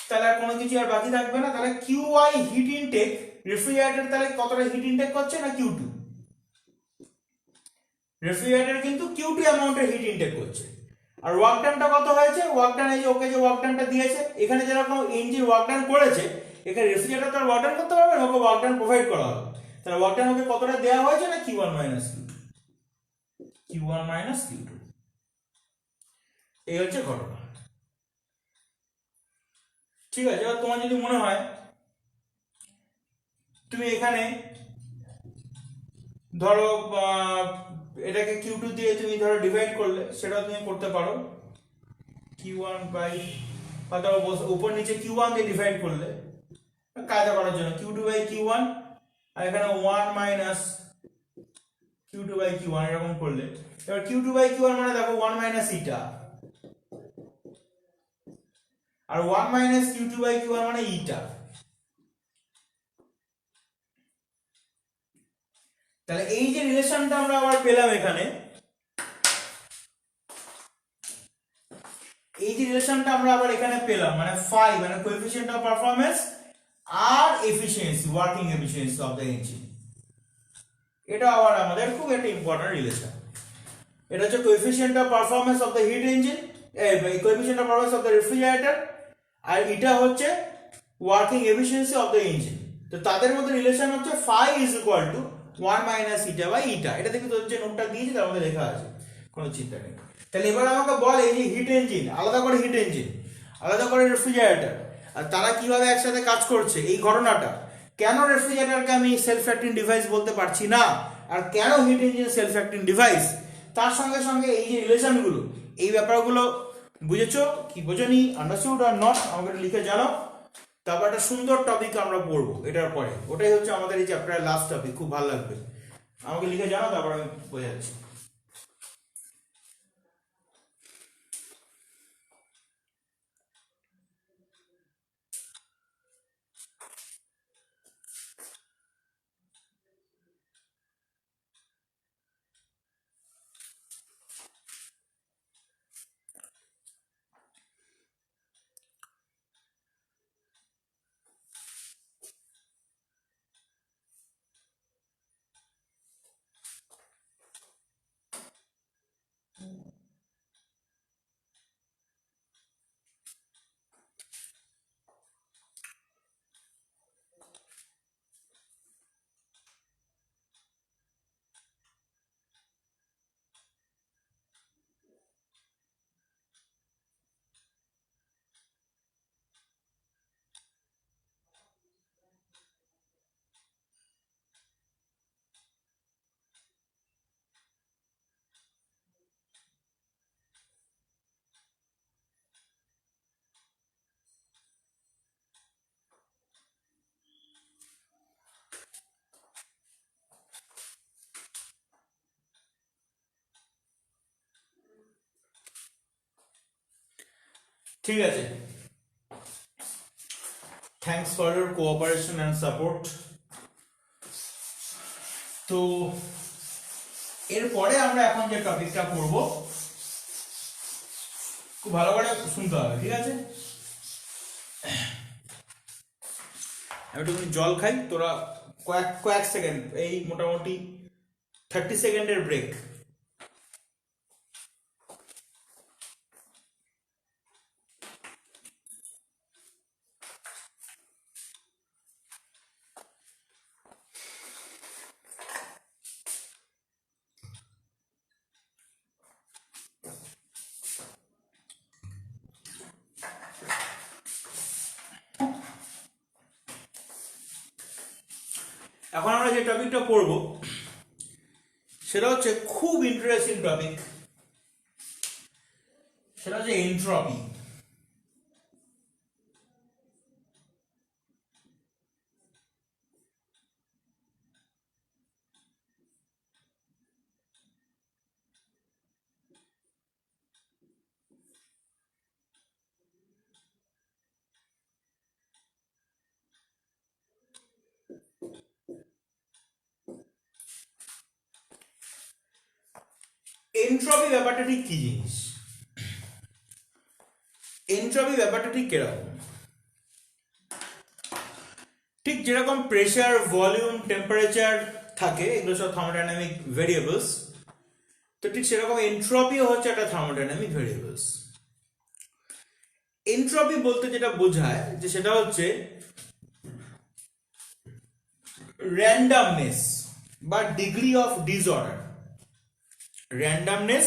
তাহলে আর কোনো কিছু আর বাকি থাকবে না। তাহলে কিউআই হিট ইনটেক, রেফ্রিজারেটর তাহলে কতটা হিট ইনটেক করছে না Q2, রেফ্রিজারেটর কিন্তু Q2 অ্যামাউন্টের হিট ইনটেক করছে। আর ওয়ার্ক ডানটা কত হয়েছে, ওয়ার্ক ডান এই যে ওকে যে ওয়ার্ক ডানটা দিয়েছে, এখানে যেরকম ইঞ্জিন ওয়ার্ক ডান করেছে, এখানে রেফ্রিজারেটর তার ওয়ার্ক ডান করতে পারবে না, ওকে ওয়ার্ক ডান প্রোভাইড করা হবে। তাহলে ওয়ার্ক ডান ওকে কতটা দেওয়া হয়েছে না Q1 minus Q1 minus Q2। এই হচ্ছে ঘটনা। ঠিক আছে, এবার তোমার যদি মনে হয় তুমি এখানে ধরো এটাকে Q2 দিয়ে তুমি ধরো ডিভাইড করলে, সেটাও তুমি করতে পারো। Q1 বাই, অথবা উপর নিচে Q1 দিয়ে ডিভাইড করলে কাজটা করার জন্য Q2 বাই Q1, আর এখানে 1 মাইনাস Q2 বাই Q1 এরকম করলে, এবার Q2 বাই Q1 মানে দেখো 1 মাইনাস ইটা, আর 1 মাইনাস Q2 বাই Q1 মানে ইটা। তাহলে এই যে রিলেশনটা আমরা আবার পেলাম এখানে, এই যে রিলেশনটা আমরা আবার এখানে পেলাম, মানে phi মানে কোএফিসিয়েন্ট অফ পারফরম্যান্স আর efficiency, working efficiency of the engine, এটা আবার আমাদের খুব একটা ইম্পর্টেন্ট রিলেশন। এটা হচ্ছে coefficient of performance of the heat engine, coefficient of performance of the refrigerator, আর এটা হচ্ছে working efficiency of the engine. তো তাদের মধ্যে রিলেশন হচ্ছে phi is equal to 1 minus eta by eta. এটা দেখি তোর যে নোটটা দিয়েছি তার মধ্যে লেখা আছে, কোনো চিন্তা নেই। তাহলে এবার আমাকে বল, এই যে হিট ইঞ্জিন আলাদা করে, হিট ইঞ্জিন আলাদা করে রেফ্রিজারেটর, আর তারা কিভাবে একসাথে কাজ করছে, এই ঘটনাটা কেন রেফ্রিজারেটরকে আমি সেলফ অ্যাক্টিং ডিভাইস বলতে পারছি না, আর কেন hit engine self acting device, তার সঙ্গে সঙ্গে এই যে রিলেশনগুলো, এই ব্যাপারগুলো বুঝেছো কি বোঝনি, আন্ডারস্টুড আর নট, আমাকে লিখে জানাও। তারপর একটা সুন্দর টপিক আমরা পড়বো এটার পরে, ওটাই হচ্ছে আমাদের এই চ্যাপ্টারের লাস্ট টপিক, খুব ভালো লাগবে, আমাকে লিখে জানাও, তারপর আমি বোঝাচ্ছি। ঠিক আছে, thanks for your cooperation and support. তো এরপরে আমরা এখন যে টপিকটা পড়বো, খুব ভালো করে শুনতে হবে, ঠিক আছে? আমি একটু জল খাই, তোরা কয়েক সেকেন্ড, এই মোটামুটি 30 সেকেন্ডের ব্রেক। এখন আমরা যে টপিকটা পড়বো সেটা হচ্ছে খুব ইন্টারেস্টিং টপিক, হচ্ছে এনট্রপি। এনট্রপি ব্যাপারটা ঠিক কি জিনিস? এনট্রপি ব্যাপারটা ঠিক কিরকম? ঠিক যেরকম প্রেসার, ভলিউম, টেম্পারেচার থাকে, এগুলো সব থার্মোডাইনামিক ভেরিয়েবলস, তো ঠিক সেরকম এনট্রপিও হচ্ছে একটা থার্মোডাইনামিক ভেরিয়েবলস। এনট্রপি বলতে যেটা বোঝায় যে সেটা হচ্ছে র্যান্ডামনেস বা ডিগ্রি অফ ডিসঅর্ডার। র্যান্ডামনেস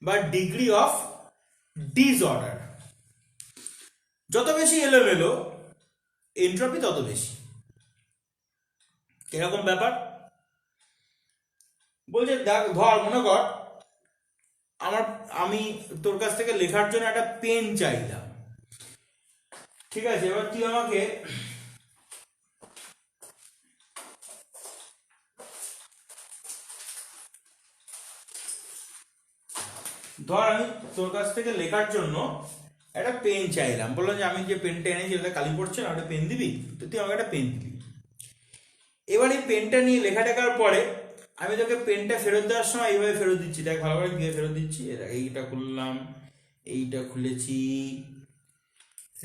বা ডিগ্রি অফ ডিসঅর্ডার, যত বেশি এলোমেলো এনট্রপি তত বেশি। কিরকম ব্যাপার বলছে, দেখ ধর মনে কর আমি তোর কাছ থেকে লেখার জন্য একটা পেন চাইলাম, ঠিক আছে? এবার তুই আমাকে ধর আমি তোর কাছ থেকে লেখার জন্য একটা পেন চাইলাম, বললাম যে আমি যে পেনটা এনেছি ওটা কালি পড়ছে না, একটা পেন দিবি? তো তুই আমাকে একটা পেন দিবি। এবার এই পেনটা নিয়ে লেখা টেখার পরে আমি তোকে পেনটা ফেরত দেওয়ার সময় এইভাবে ফেরত দিচ্ছি, দেখ ভালো করে গিয়ে ফেরত দিচ্ছি। এইটা খুললাম, এইটা খুলেছি,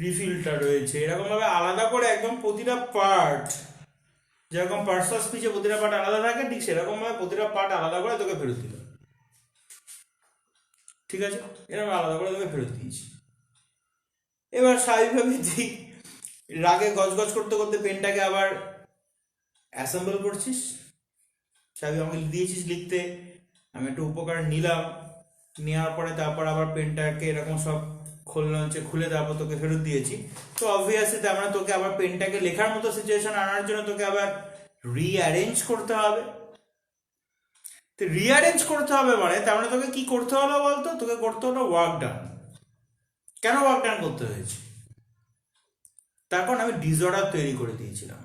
রিফিলটা রয়েছে, এরকম ভাবে আলাদা করে একদম প্রতিটা পার্ট, যেরকম পার্টস অফ স্পিচে প্রতিটা পার্ট আলাদা থাকে, ঠিক সেরকম ভাবে প্রতিটা পার্ট আলাদা করে তোকে ফেরত দিল, ঠিক আছে? এরকম আলাদা করে তোকে ফেরত দিয়েছি। এবার স্বাভাবিকভাবে তুই রাগে গজগজ করতে করতে পেনটাকে আবার অ্যাসেম্বল করছিস, স্বাভাবিক আমাকে দিয়েছিস লিখতে, আমি একটু উপকার নিলাম, নেওয়ার পরে তারপর আবার পেনটাকে এরকম সব খুলে তারপর তোকে ফেরত দিয়েছি। তো অবভিয়াসলি তার মানে তোকে আবার পেনটাকে লেখার মতো সিচুয়েশন আনার জন্য তোকে আবার রিঅ্যারেঞ্জ করতে হবে। তো রিঅ্যারেঞ্জ করতে হবে মানে তার মানে তোকে কি করতে হলো বলতো? তোকে করতে হলো ওয়ার্ক ডান। কেন ওয়ার্ক ডান করতে হয়েছে? তার কারণ আমি ডিসঅর্ডার তৈরি করে দিয়েছিলাম।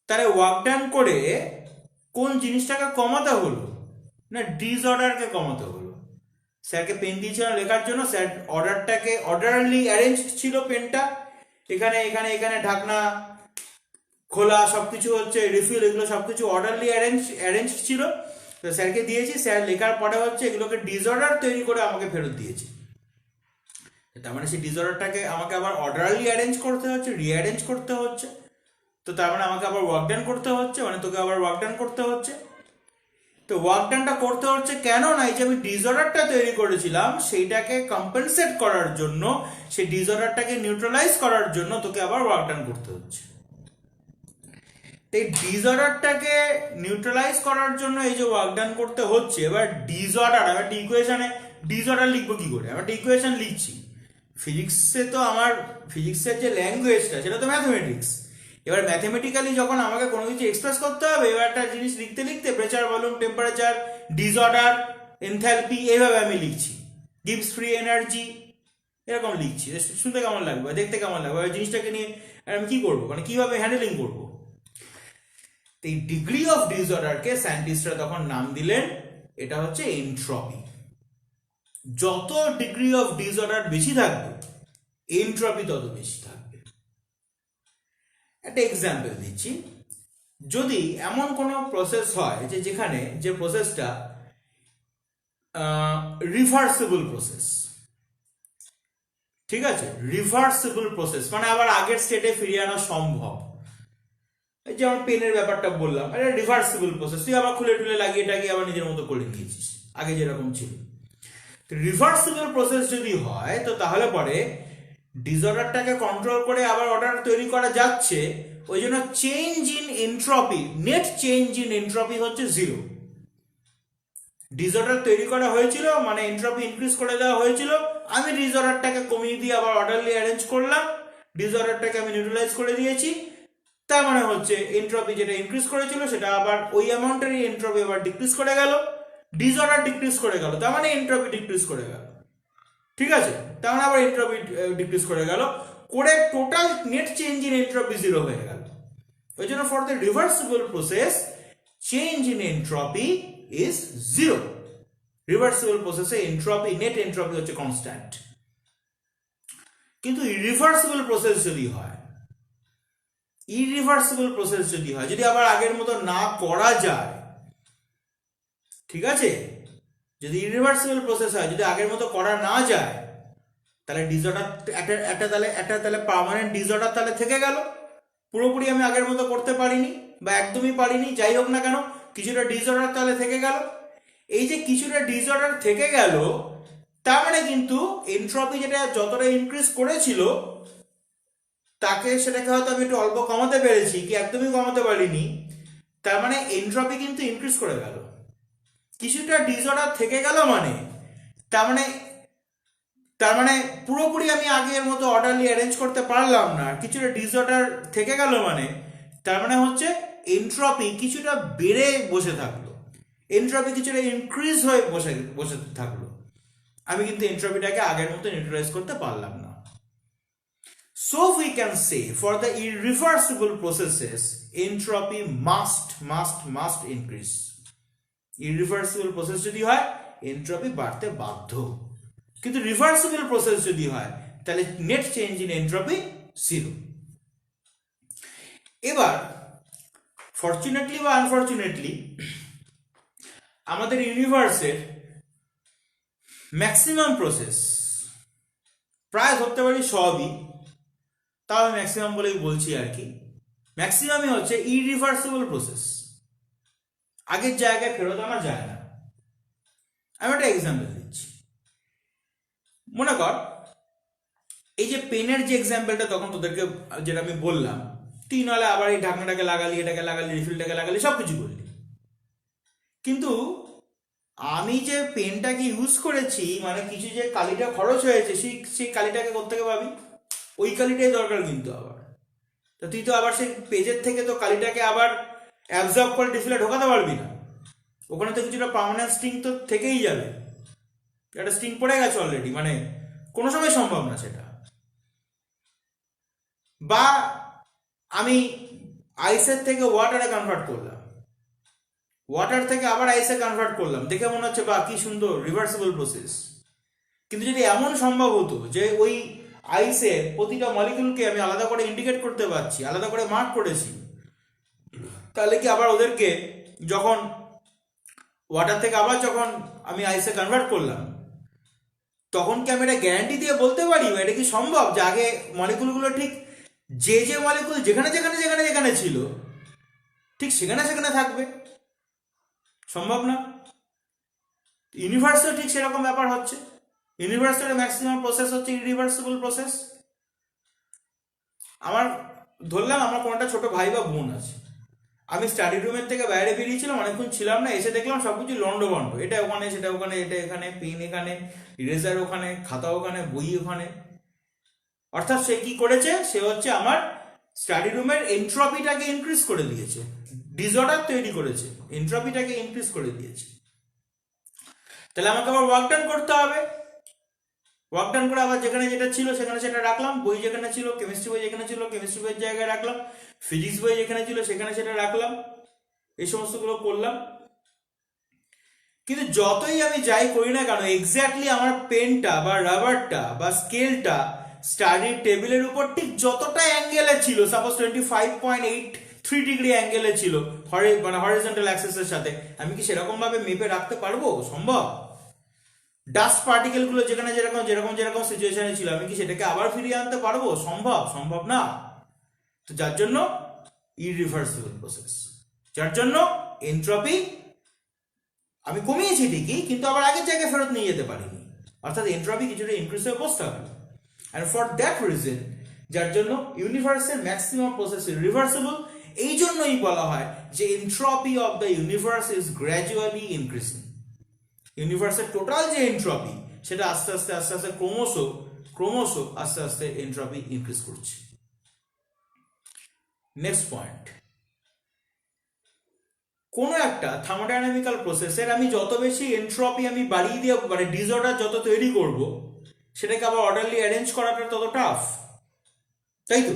তাহলে ওয়ার্ক ডান করে কোন জিনিসটাকে কমাতে হলো? না, ডিসঅর্ডারকে কমাতে হলো। স্যারকে পেন দিয়েছিলাম লেখার জন্য, স্যার অর্ডারটাকে অর্ডারলি অ্যারেঞ্জ ছিল, পেনটা এখানে এখানে এখানে ঢাকনা খোলা সবকিছু হচ্ছে, রিফিল, এগুলো সবকিছু অর্ডারলি অ্যারেঞ্জ ছিল। তো স্যারকে দিয়েছি, স্যার লেখার পরে হচ্ছে এগুলোকে ডিসঅর্ডার তৈরি করে আমাকে ফেরত দিয়েছে। তার মানে সেই ডিসঅর্ডারটাকে আমাকে আবার অর্ডারলি অ্যারেঞ্জ করতে হচ্ছে, রিঅ্যারেঞ্জ করতে হচ্ছে। তো তার মানে আমাকে আবার ওয়ার্ক ডান করতে হচ্ছে, মানে তোকে আবার ওয়ার্ক ডান করতে হচ্ছে। তো ওয়ার্ক ডানটা করতে হচ্ছে কেন? না, এই যে আমি ডিসঅর্ডারটা তৈরি করেছিলাম সেইটাকে কম্পেনসেট করার জন্য, সেই ডিসঅর্ডারটাকে নিউট্রালাইজ করার জন্য তোকে আবার ওয়ার্ক ডান করতে হচ্ছে। এই ডিসঅর্ডারটাকে নিউট্রালাইজ করার জন্য এই যে ওয়ার্ক ডান করতে হচ্ছে। এবার ডিসঅর্ডার, আমি একটা ইকুয়েশনে ডিসঅর্ডার লিখবো কি করে? আমি একটা ইকুয়েশন লিখছি। ফিজিক্সে তো আমার ফিজিক্সের যে ল্যাঙ্গুয়েজটা সেটা তো ম্যাথমেটিক্স। এবার ম্যাথমেটিক্যালি যখন আমাকে কোনো কিছু এক্সপ্রেস করতে হবে, এবার একটা জিনিস লিখতে লিখতে pressure, volume, temperature, disorder, enthalpy, এইভাবে আমি লিখছি। গিভস ফ্রি এনার্জি, এরকম লিখছি। শুনতে কেমন লাগবে, দেখতে কেমন লাগবে, ওই জিনিসটাকে নিয়ে আমি কি করবো, মানে কিভাবে হ্যান্ডেলিং করবো? এই ডিগ্রি অফ ডিসঅর্ডারকে সায়েন্টিস্টরা তখন নাম দিলেন, এটা হচ্ছে এনট্রপি। যত ডিগ্রি অফ ডিসঅর্ডার বেশি থাকবে এনট্রপি তত বেশি থাকবে। একটা এক্সাম্পল দিচ্ছি। যদি এমন কোনো প্রসেস হয় যে যেখানে যে প্রসেসটা রিভার্সিবল প্রসেস, ঠিক আছে? রিভার্সিবল প্রসেস মানে আবার আগের স্টেটে ফিরিয়ে আনা সম্ভব। যেমন পেনের ব্যাপারটা বললাম, এটা রিভার্সিবল প্রসেস, তুই আবার খুলে টুলে লাগিয়ে টাকিয়ে আবার নিজের মতো করে নিয়েছিস আগে যেরকম ছিল। রিভার্সিবল প্রসেস যদি হয় তো তাহলে পরে ডিসঅর্ডারটাকে কন্ট্রোল করে আবার অর্ডার তৈরি করা যাচ্ছে। ওই জন্য change in entropy, net change in entropy হচ্ছে জিরো। ডিসঅর্ডার তৈরি করা হয়েছিল মানে এনট্রপি ইনক্রিজ করে দেওয়া হয়েছিল, আমি ডিসঅর্ডারটাকে কমিয়ে দিয়ে আবার অর্ডারলি অ্যারেঞ্জ করলাম, ডিসঅর্ডারটাকে আমি নিউট্রালাইজ করে দিয়েছি। তার মানে হচ্ছে এনট্রপি যেটা ইনক্রিজ করেছিল সেটা আবার ওই অ্যামাউন্টেরই এনট্রপি আবার ডিক্রিজ করে গেল, ডিসঅর্ডার ডিক্রিজ করে গেল, তার মানে এনট্রপি ডিক্রিজ করে গেল। ঠিক আছে, তার মানে আবার এন্ট্রপি ডিক্রিজ করে গেল, করে total net change in entropy zero হয়ে গেল। ওই জন্য for the reversible process change in entropy is zero. Reversible প্রসেসে এন্ট্রপি, নেট এন্ট্রপি হচ্ছে কনস্ট্যান্ট। কিন্তু ইরিভার্সিবল প্রসেস যদি হয়, ইরিভার্সিবল প্রসেস যদি হয়, যদি আবার আগের মতো না করা যায়, ঠিক আছে, যদি ইরিভার্সিবল প্রসেস হয়, যদি আগের মতো করা না যায়, তাহলে ডিসঅর্ডার একটা তাহলে পার্মানেন্ট ডিসঅর্ডার তাহলে থেকে গেল। পুরোপুরি আমি আগের মতো করতে পারিনি বা একদমই পারিনি, যাই হোক না কেন কিছুটা ডিসঅর্ডার তাহলে থেকে গেল। এই যে কিছুটা ডিসঅর্ডার থেকে গেল, তার মানে কিন্তু এন্ট্রপি যেটা যতটা ইনক্রিজ করেছিল সেটাকে হয়তো আমি একটু অল্প কমাতে পেরেছি, কি একদমই কমাতে পারিনি, তার মানে এন্ট্রপি কিন্তু ইনক্রিজ করে গেল। কিছুটা ডিসঅর্ডার থেকে গেল মানে তার মানে পুরোপুরি আমি আগের মতো অর্ডারলি অ্যারেঞ্জ করতে পারলাম না, কিছুটা ডিসঅর্ডার থেকে গেল মানে তার মানে হচ্ছে এন্ট্রপি কিছুটা বেড়ে বসে থাকলো, এন্ট্রপি কিছুটা ইনক্রিজ হয়ে বসে থাকলো, আমি কিন্তু এন্ট্রপিটাকে আগের মতো নিউট্রালাইজ করতে পারলাম না। So we can say for the irreversible processes entropy must increase. Irreversible process যদি হয় এন্ট্রপি বাড়তে বাধ্য, কিন্তু রিভার্সিবল প্রসেস যদি হয় তাহলে net change in entropy zero. এবার ফরচুনেটলি বা আনফরচুনেটলি আমাদের ইউনিভার্সের ম্যাক্সিমাম প্রসেস, প্রায় ধরতে পারি সবই, তাও আমি ম্যাক্সিমাম বলেই বলছি আর কি, ম্যাক্সিমামই হচ্ছে ইরিভার্সিবল প্রসেস, আগের জায়গায় ফেরত আনা যায় না। আমি একটা এক্সাম্পল দিচ্ছি। মনে কর এই যে পেনের যে এক্সাম্পলটা তখন তোদেরকে যেটা আমি বললাম, তুই নাহলে আবার এই ঢাকনাটাকে লাগালি, এটাকে লাগালি, রিফিলটাকে লাগালি, সব কিছু করলি, কিন্তু আমি যে পেনটাকে ইউজ করেছি মানে কিছু যে কালিটা খরচ হয়েছে সেই কালিটাকে কোত্থেকে পাবি? ওই কালিটাই দরকার কিন্তু আবার, তো তুই তো আবার সেই পেজের থেকে তো কালিটাকে আবার অ্যাবজর্ব করে ডিসপ্লে ঢোকাতে পারবি না, ওখানে তো কিছুটা পার্মানেন্ট স্ট্রিং তো থেকেই যাবে, একটা স্ট্রিং পড়ে গেছে অলরেডি, মানে কোনো সময় সম্ভব না সেটা। বা আমি আইসের থেকে ওয়াটারে কনভার্ট করলাম, ওয়াটার থেকে আবার আইসে কনভার্ট করলাম, দেখে মনে হচ্ছে বা কি সুন্দর রিভার্সিবল প্রসেস, কিন্তু যদি এমন সম্ভব হতো যে ওই আইসের প্রতিটা মলিকিউলকে আমি আলাদা করে ইন্ডিকেট করতে পারছি, আলাদা করে মার্ক করেছি, তাহলে কি আবার ওদেরকে যখন ওয়াটার থেকে আবার যখন আমি আইসে কনভার্ট করলাম, তখন কি আমি এটা গ্যারান্টি দিয়ে বলতে পারি এটা কি সম্ভব যে আগে মলিকুলগুলো ঠিক যে মলিকুল যেখানে যেখানে যেখানে যেখানে ছিল ঠিক সেখানে সেখানে থাকবে? সম্ভব না। ইউনিভার্সেও ঠিক সেরকম ব্যাপার হচ্ছে, ইউনিভার্সের ম্যাক্সিমাম প্রসেস হচ্ছে ইরিভার্সিবল প্রসেস। আমার ধরলাম আমার কোনো একটা ছোট ভাই বা বোন আছে, আমি স্টাডি রুমের থেকে বাইরে বেরিয়েছিলাম, অনেকক্ষণ ছিলাম না, এসে দেখলাম সবকিছু লন্ডভন্ড, এটা ওখানে, সেটা ওখানে, এটা এখানে, পেন এখানে, ইরেজার ওখানে, খাতা ওখানে, বই ওখানে। অর্থাৎ সে কি করেছে, সে হচ্ছে আমার স্টাডি রুমের এন্ট্রপিটাকে ইনক্রিজ করে দিয়েছে, ডিসঅর্ডার তৈরি করেছে, এন্ট্রপিটাকে ইনক্রিজ করে দিয়েছে। তাহলে আমাকে আবার ওয়ার্ক ডান করতে হবে, ওয়ার্ক ডান করে আবার যেখানে যেটা ছিল সেখানে সেটা রাখলাম, বই যেখানে ছিল, কেমিস্ট্রি বই যেখানে ছিল কেমিস্ট্রি বইয়ের জায়গায় রাখলাম, ফিজিক্স বই যেখানে ছিল সেখানে সেটা রাখলাম, এই সমস্তগুলো করলাম। কিন্তু যতই আমি যাই করি না কেন, এক্স্যাক্টলি আমার পেনটা বা রাবারটা বা স্কেলটা স্টাডি টেবিলের উপর ঠিক যতটা অ্যাঙ্গেলে ছিল, সাপোজ 25.83 ডিগ্রি অ্যাঙ্গেলে ছিল মানে হরিজন্টাল অ্যাক্সিসের সাথে, আমি কি সেরকম ভাবে মেপে রাখতে পারবো? সম্ভব? ডাস্ট পার্টিকেল গুলো যেখানে যেরকম যেরকম যেরকম সিচুয়েশনে ছিল, আমি কি সেটাকে আবার ফিরিয়ে আনতে পারবো? সম্ভব? সম্ভব না। তো যার জন্য ইরিভার্সিবল প্রসেস, যার জন্য এন্ট্রপি আমি কমিয়েছি ঠিকই, কিন্তু আবার আগের জায়গায় ফেরত নিয়ে যেতে পারিনি, অর্থাৎ এন্ট্রপি কিছুটা ইনক্রিজ হয়ে বসতে হবে। অ্যান্ড ফর দ্যাট রিজন, যার জন্য ইউনিভার্সের ম্যাক্সিমাম প্রসেস রিভার্সিবল, এই জন্যই বলা হয় যে entropy of the universe is gradually increasing. ইউনিভার্সের টোটাল যে এন্ট্রপি সেটা আস্তে আস্তে আস্তে আস্তে ক্রমশ আস্তে আস্তে এন্ট্রপি ইনক্রিজ করছে। নেক্সট পয়েন্ট, কোন একটা থার্মোডাইনামিক্যাল প্রসেসের আমি যত বেশি এন্ট্রপি আমি বাড়িয়ে দিয়ে মানে ডিসঅর্ডার যত তৈরি করব, সেটাকে আবার অর্ডারলি অ্যারেঞ্জ করাটা তত টাফ, তাই তো?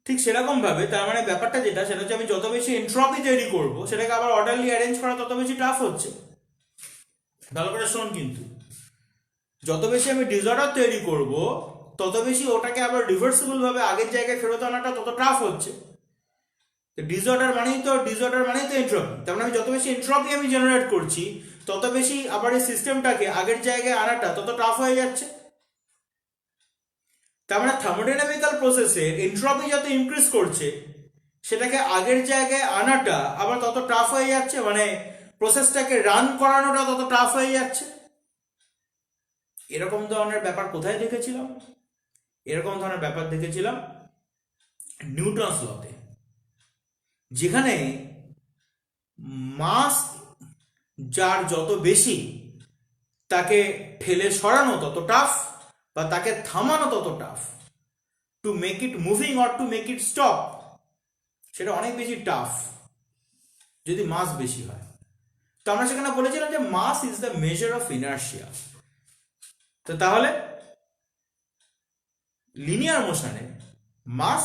ঠিক সেরকম ভাবে তার মানে ব্যাপারটা যেটা, সেটা হচ্ছে আমি যত বেশি এন্ট্রপি তৈরি করব সেটাকে আবার অর্ডারলি অ্যারেঞ্জ করা তত বেশি টাফ হচ্ছে। ভালো করে শোন, কিন্তু যত বেশি আমি ডিসঅর্ডার তৈরি করব তত বেশি ওটাকে আবার রিভার্সিবল ভাবে আগের জায়গায় ফেরত আনাটা তত টাফ হচ্ছে। ডিসঅর্ডার মানেই তো এন্ট্রপি। তার মানে আমি যত বেশি এন্ট্রপি আমি জেনারেট করছি তত বেশি আবার এই সিস্টেমটাকে আগের জায়গায় আনাটা তত টাফ হয়ে যাচ্ছে। তার মানে থার্মোডাইনামিক্যাল প্রসেসের এন্ট্রপি যত ইনক্রিজ করছে সেটাকে আগের জায়গায় আনাটা আবার তত টাফ হয়ে যাচ্ছে, মানে প্রসেসটাকে রান করানোটা তত টাফ হয়ে যাচ্ছে। এরকম ধরনের ব্যাপার কোথায় দেখেছিলাম? এরকম ধরনের ব্যাপার দেখেছিলাম নিউটনস লতে, যেখানে মাস যার যত বেশি তাকে ঠেলে সরানো তত টাফ, বা তাকে থামানো তত tough. To make it moving or to make it stop, সেটা অনেক বেশি টাফ যদি মাস বেশি হয়। তো আমরা সেখানে বলেছিলাম যে mass is the measure of inertia. তো তাহলে লিনিয়ার মোশনে মাস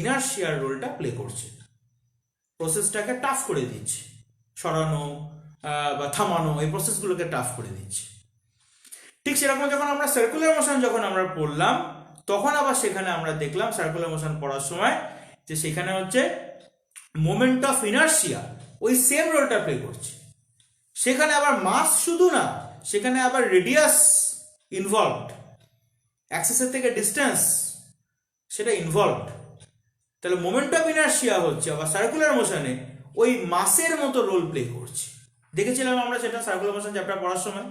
ইনার্শিয়ার রোলটা প্লে করছে, প্রসেসটাকে টাফ করে দিচ্ছে, সরানো বা থামানো এই প্রসেসগুলোকে টাফ করে দিচ্ছে। ঠিক সেরকম যখন আমরা সার্কুলার মোশন যখন আমরা পড়লাম তখন আবার সেখানে আমরা দেখলাম সার্কুলার মোশন পড়ার সময় যে সেখানে হচ্ছে মোমেন্ট অফ ইনার্শিয়া ওই সেম রোলটা প্লে করছে। সেখানে আবার মাস শুধু না, সেখানে আবার রেডিয়াস ইনভলভড, অ্যাক্সিসের থেকে ডিস্টেন্স সেটা ইনভলভড। তাহলে মোমেন্ট অফ ইনার্শিয়া হচ্ছে আবার সার্কুলার মোশনে ওই মাসের মতো রোল প্লে করছে। দেখেছিলাম আমরা সেটা সার্কুলার মোশন চ্যাপ্টার পড়ার সময়।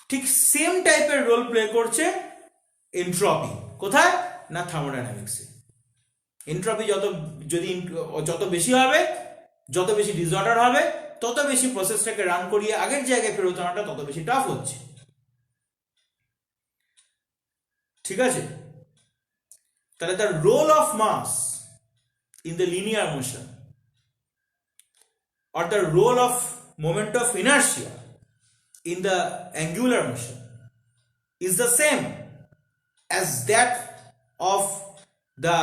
ঠিক সেম টাইপের রোল প্লে করছে এন্ট্রপি। কোথায়? না থার্মোডাইনামিক্সে। এন্ট্রপি যত বেশি হবে, যত বেশি ডিসঅর্ডার হবে, তত বেশি প্রসেসটাকে রান করিয়ে আগের জায়গায় ফেরত আনাটা তত বেশি টাফ হচ্ছে। ঠিক আছে? তাহলে the role of mass in the linear motion or the role of moment of inertia in the angular motion is the same as that of the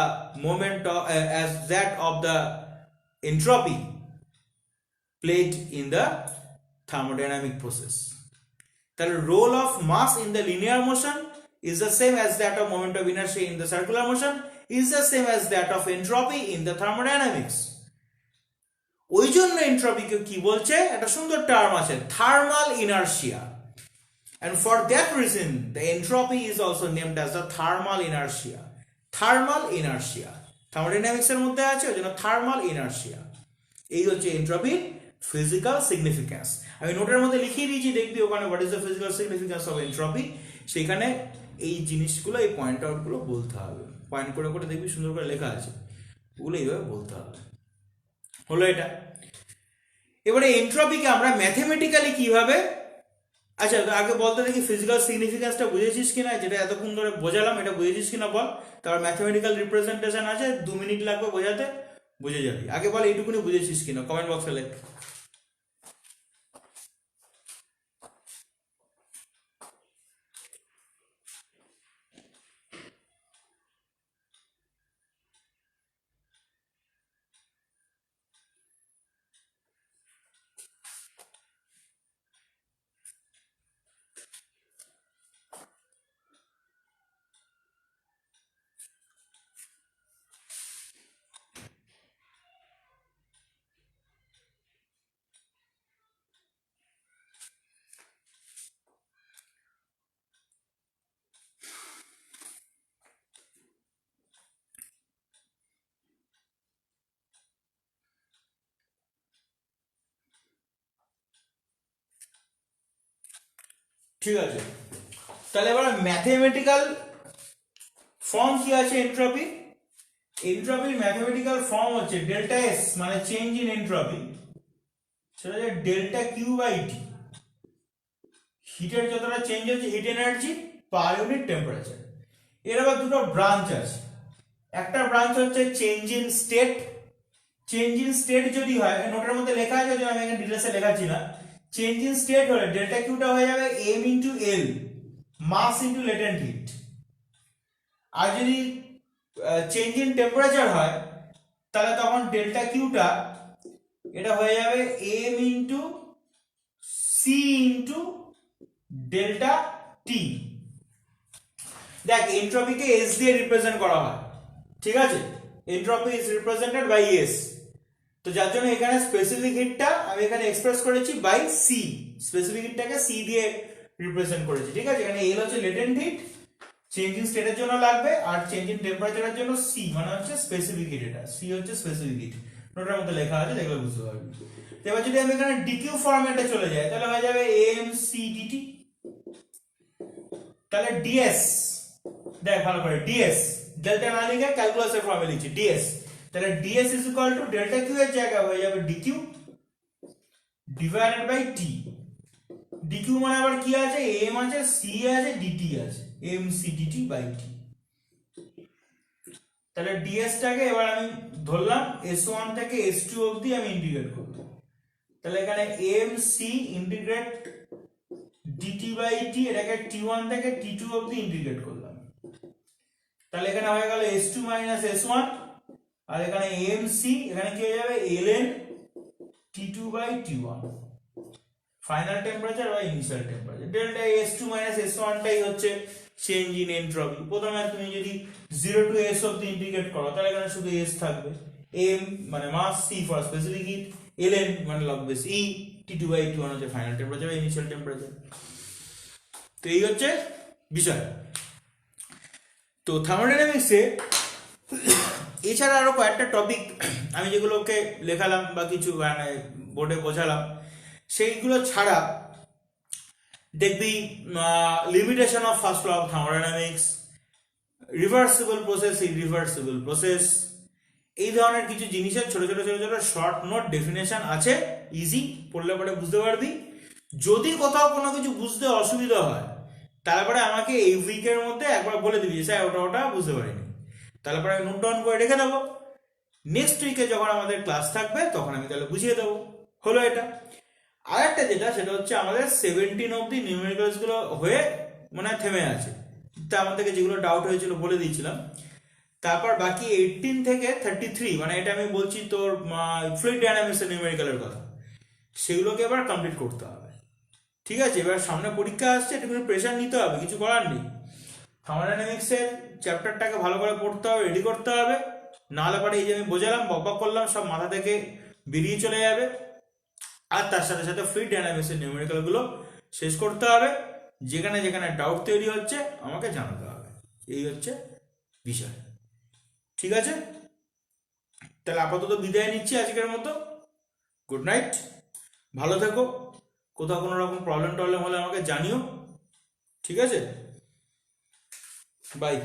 entropy played in the thermodynamic process. The role of mass in the linear motion is the same as that of moment of inertia in the circular motion, is the same as that of entropy in the thermodynamics. ওই জন্য এন্ট্রপিকে কি বলছে? একটা সুন্দর টার্ম আছে, thermal inertia. And for that reason the entropy is also named as the thermal inertia. Thermal inertia thermodynamics এর মধ্যে আছে, ওই জন্য থার্মাল ইনার্শিয়া। এই হচ্ছে এন্ট্রপির ফিজিক্যাল সিগনিফিক্যান্স। আমি নোটের মধ্যে লিখিয়ে দিয়েছি, দেখবি ওখানে what is the physical significance of entropy. সেখানে এই জিনিসগুলো, এই পয়েন্ট আউটগুলো বলতে হবে, পয়েন্ট করে করে দেখবি সুন্দর করে লেখা আছে, ওগুলো এইভাবে বলতে হবে। হলো এটা। এবারে এন্ট্রপিকে আমরা ম্যাথমেটিক্যালি কিভাবে, আচ্ছা আগে বলতে দেখি ফিজিক্যাল সিগনিফিক্যান্সটা বুঝেছিস কিনা, যেটা এতক্ষণ ধরে বোঝালাম এটা বুঝেছিস কিনা বল। তারপর ম্যাথমেটিক্যাল রিপ্রেজেন্টেশন আছে, 2 মিনিট লাগবে বোঝাতে, বুঝে যাবি। আগে বল এইটুকুনি বুঝেছিস কিনা, কমেন্ট বক্সে লেখ। ঠিক আছে, তাহলে এবার ম্যাথমেটিক্যাল ফর্ম কি আছে এন্ট্রপি? এন্ট্রপির ম্যাথমেটিক্যাল ফর্ম হচ্ছে ডেল্টা এস, মানে চেঞ্জ ইন এন্ট্রপি, সেটা হচ্ছে ডেল্টা কিউ বাই টি। হিটের যতটা চেঞ্জ হচ্ছে, hit energy per unit temperature. এর আবার দুটো ব্রাঞ্চ আছে। একটা ব্রাঞ্চ হচ্ছে change in state. Change in state যদি হয়, নোটের মধ্যে লেখা আছে, আমি এখানে ডিটেলসে লেখাচ্ছি না। চেঞ্জ ইন স্টেট হলে ডেল্টা কিউটা হয়ে যাবে M into L, mass into latent hit. আর যদি চেঞ্জ ইন টেম্পারেচার হয় তাহলে তখন ডেল্টা কিউটা এটা হয়ে যাবে M into C into delta T. দেখ এন্ট্রপিকে এস দিয়ে রিপ্রেজেন্ট করা হয়, ঠিক আছে, entropy is represented by S. তো যার জন্য এখানে স্পেসিফিক হিটটা আমি এখানে এক্সপ্রেস করেছি বাই সি, স্পেসিফিক হিটটাকে সি দিয়ে রিপ্রেজেন্ট করেছি, ঠিক আছে। এখানে এল হচ্ছে লেটেন্ট হিট, চেঞ্জ ইন স্টেটের জন্য লাগবে, আর চেঞ্জ ইন টেম্পারেচারের জন্য সি মানে হচ্ছে স্পেসিফিক হিট, এটা সি হচ্ছে স্পেসিফিক হিট, নোটের মধ্যে লেখা আছে, দেখলে বুঝতে পারবি। তো এবার যদি আমি এখানে ডিকিউ ফরম্যাটে চলে যাই তাহলে হয়ে যাবে এম সি ডিটি, তাহলে ডিএস, দেখ ভালো করে, ডিএস ডেল্টা না লিখে ক্যালকুলাসের ফর্মে লিখছি ডিএস, তাহলে D S is equal to delta Q এর জায়গায় হয়ে যাবে D Q divided by T. D Q মানে আবার কি আছে, এম আছে, সি আছে, ডিটি আছে, এম সি ডিটি বাই টি। তাহলে ডিএস টাকে এবার আমি ধরলাম S1 থেকে S2 অবধি আমি ইন্টিগ্রেট করব, তাহলে এখানে M C integrate DT by T, এটাকে T1 থেকে T2 অবধি ইন্টিগ্রেট করলাম, তাহলে এখানে হয়ে গেল S2 মাইনাস S1, আর এখানে MC, এখানে কি হয়ে যাবে ln T2 by T1, final temperature by initial temperature. Delta S2 minus S1 টাই হচ্ছে চেঞ্জ ইন এন্ট্রপি। প্রথমে তুমি যদি 0 টু S অবধি ইন্টিগ্রেট করো তাহলে এখানে শুধু S থাকবে, M মানে mass, C for specific heat, ln মানে log base E, T2 by T1 হচ্ছে final temperature by initial temperature. তো এই হচ্ছে বিষয়। তো থার্মোডাইনামিক্সে এছাড়া আরো কয়েকটা টপিক আমি যেগুলোকে লেখালাম বা কিছু বোর্ডে বোঝালাম, সেইগুলো ছাড়া দেখবি limitation of first law of thermodynamics, reversible process, irreversible process, এই ধরনের কিছু জিনিসের ছোট ছোট ছোট ছোট শর্ট নোট ডেফিনেশন আছে, ইজি পড়লে পরে বুঝতে পারবি। যদি কোথাও কোনো কিছু বুঝতে অসুবিধা হয় তারপরে আমাকে এই উইকের মধ্যে একবার বলে দিবি স্যার ওটা ওটা বুঝতে পারিনি, তারপরে আমি নোট ডাউন করে রেখে দেবো, নেক্সট উইকে যখন আমাদের ক্লাস থাকবে তখন আমি তাহলে বুঝিয়ে দেবো। হলো এটা। আরেকটা যেটা সেটা হচ্ছে আমাদের 17 অবধি নিউমেরিক্যালস গুলো হয়ে মানে থেমে আছে, তা আমাদেরকে যেগুলো ডাউট হয়েছিল বলে দিয়েছিলাম। তারপর বাকি 18 থেকে 33 মানে এটা আমি বলছি তোর ফ্লুইড ডায়নামিক্স এর নিউমেরিক্যালের কথা, সেগুলোকে এবার কমপ্লিট করতে হবে, ঠিক আছে। এবার সামনে পরীক্ষা আসছে, একটু প্রেশার নিতে হবে, কিছু করার নেই। থার্মোডাইনামিক্স এর চ্যাপ্টারটাকে ভালো করে পড়তে হবে, রেডি করতে হবে, নাহলে পরে এই যে আমি বোঝালাম বকবক করলাম সব মাথা থেকে বেরিয়ে চলে যাবে। আর তার সাথে সাথে ফ্লুইড ডায়নামিক্স এর নিউমেরিক্যাল গুলো শেষ করতে হবে, যেখানে যেখানে ডাউট তৈরি হচ্ছে আমাকে জানাতে হবে, এই হচ্ছে বিষয়, ঠিক আছে। তাহলে আপাতত বিদায় নিচ্ছি আজকের মতো, গুড নাইট, ভালো থেকো, কোথাও কোনো রকম প্রবলেম টবলেম হলে আমাকে জানিও, ঠিক আছে, বাই।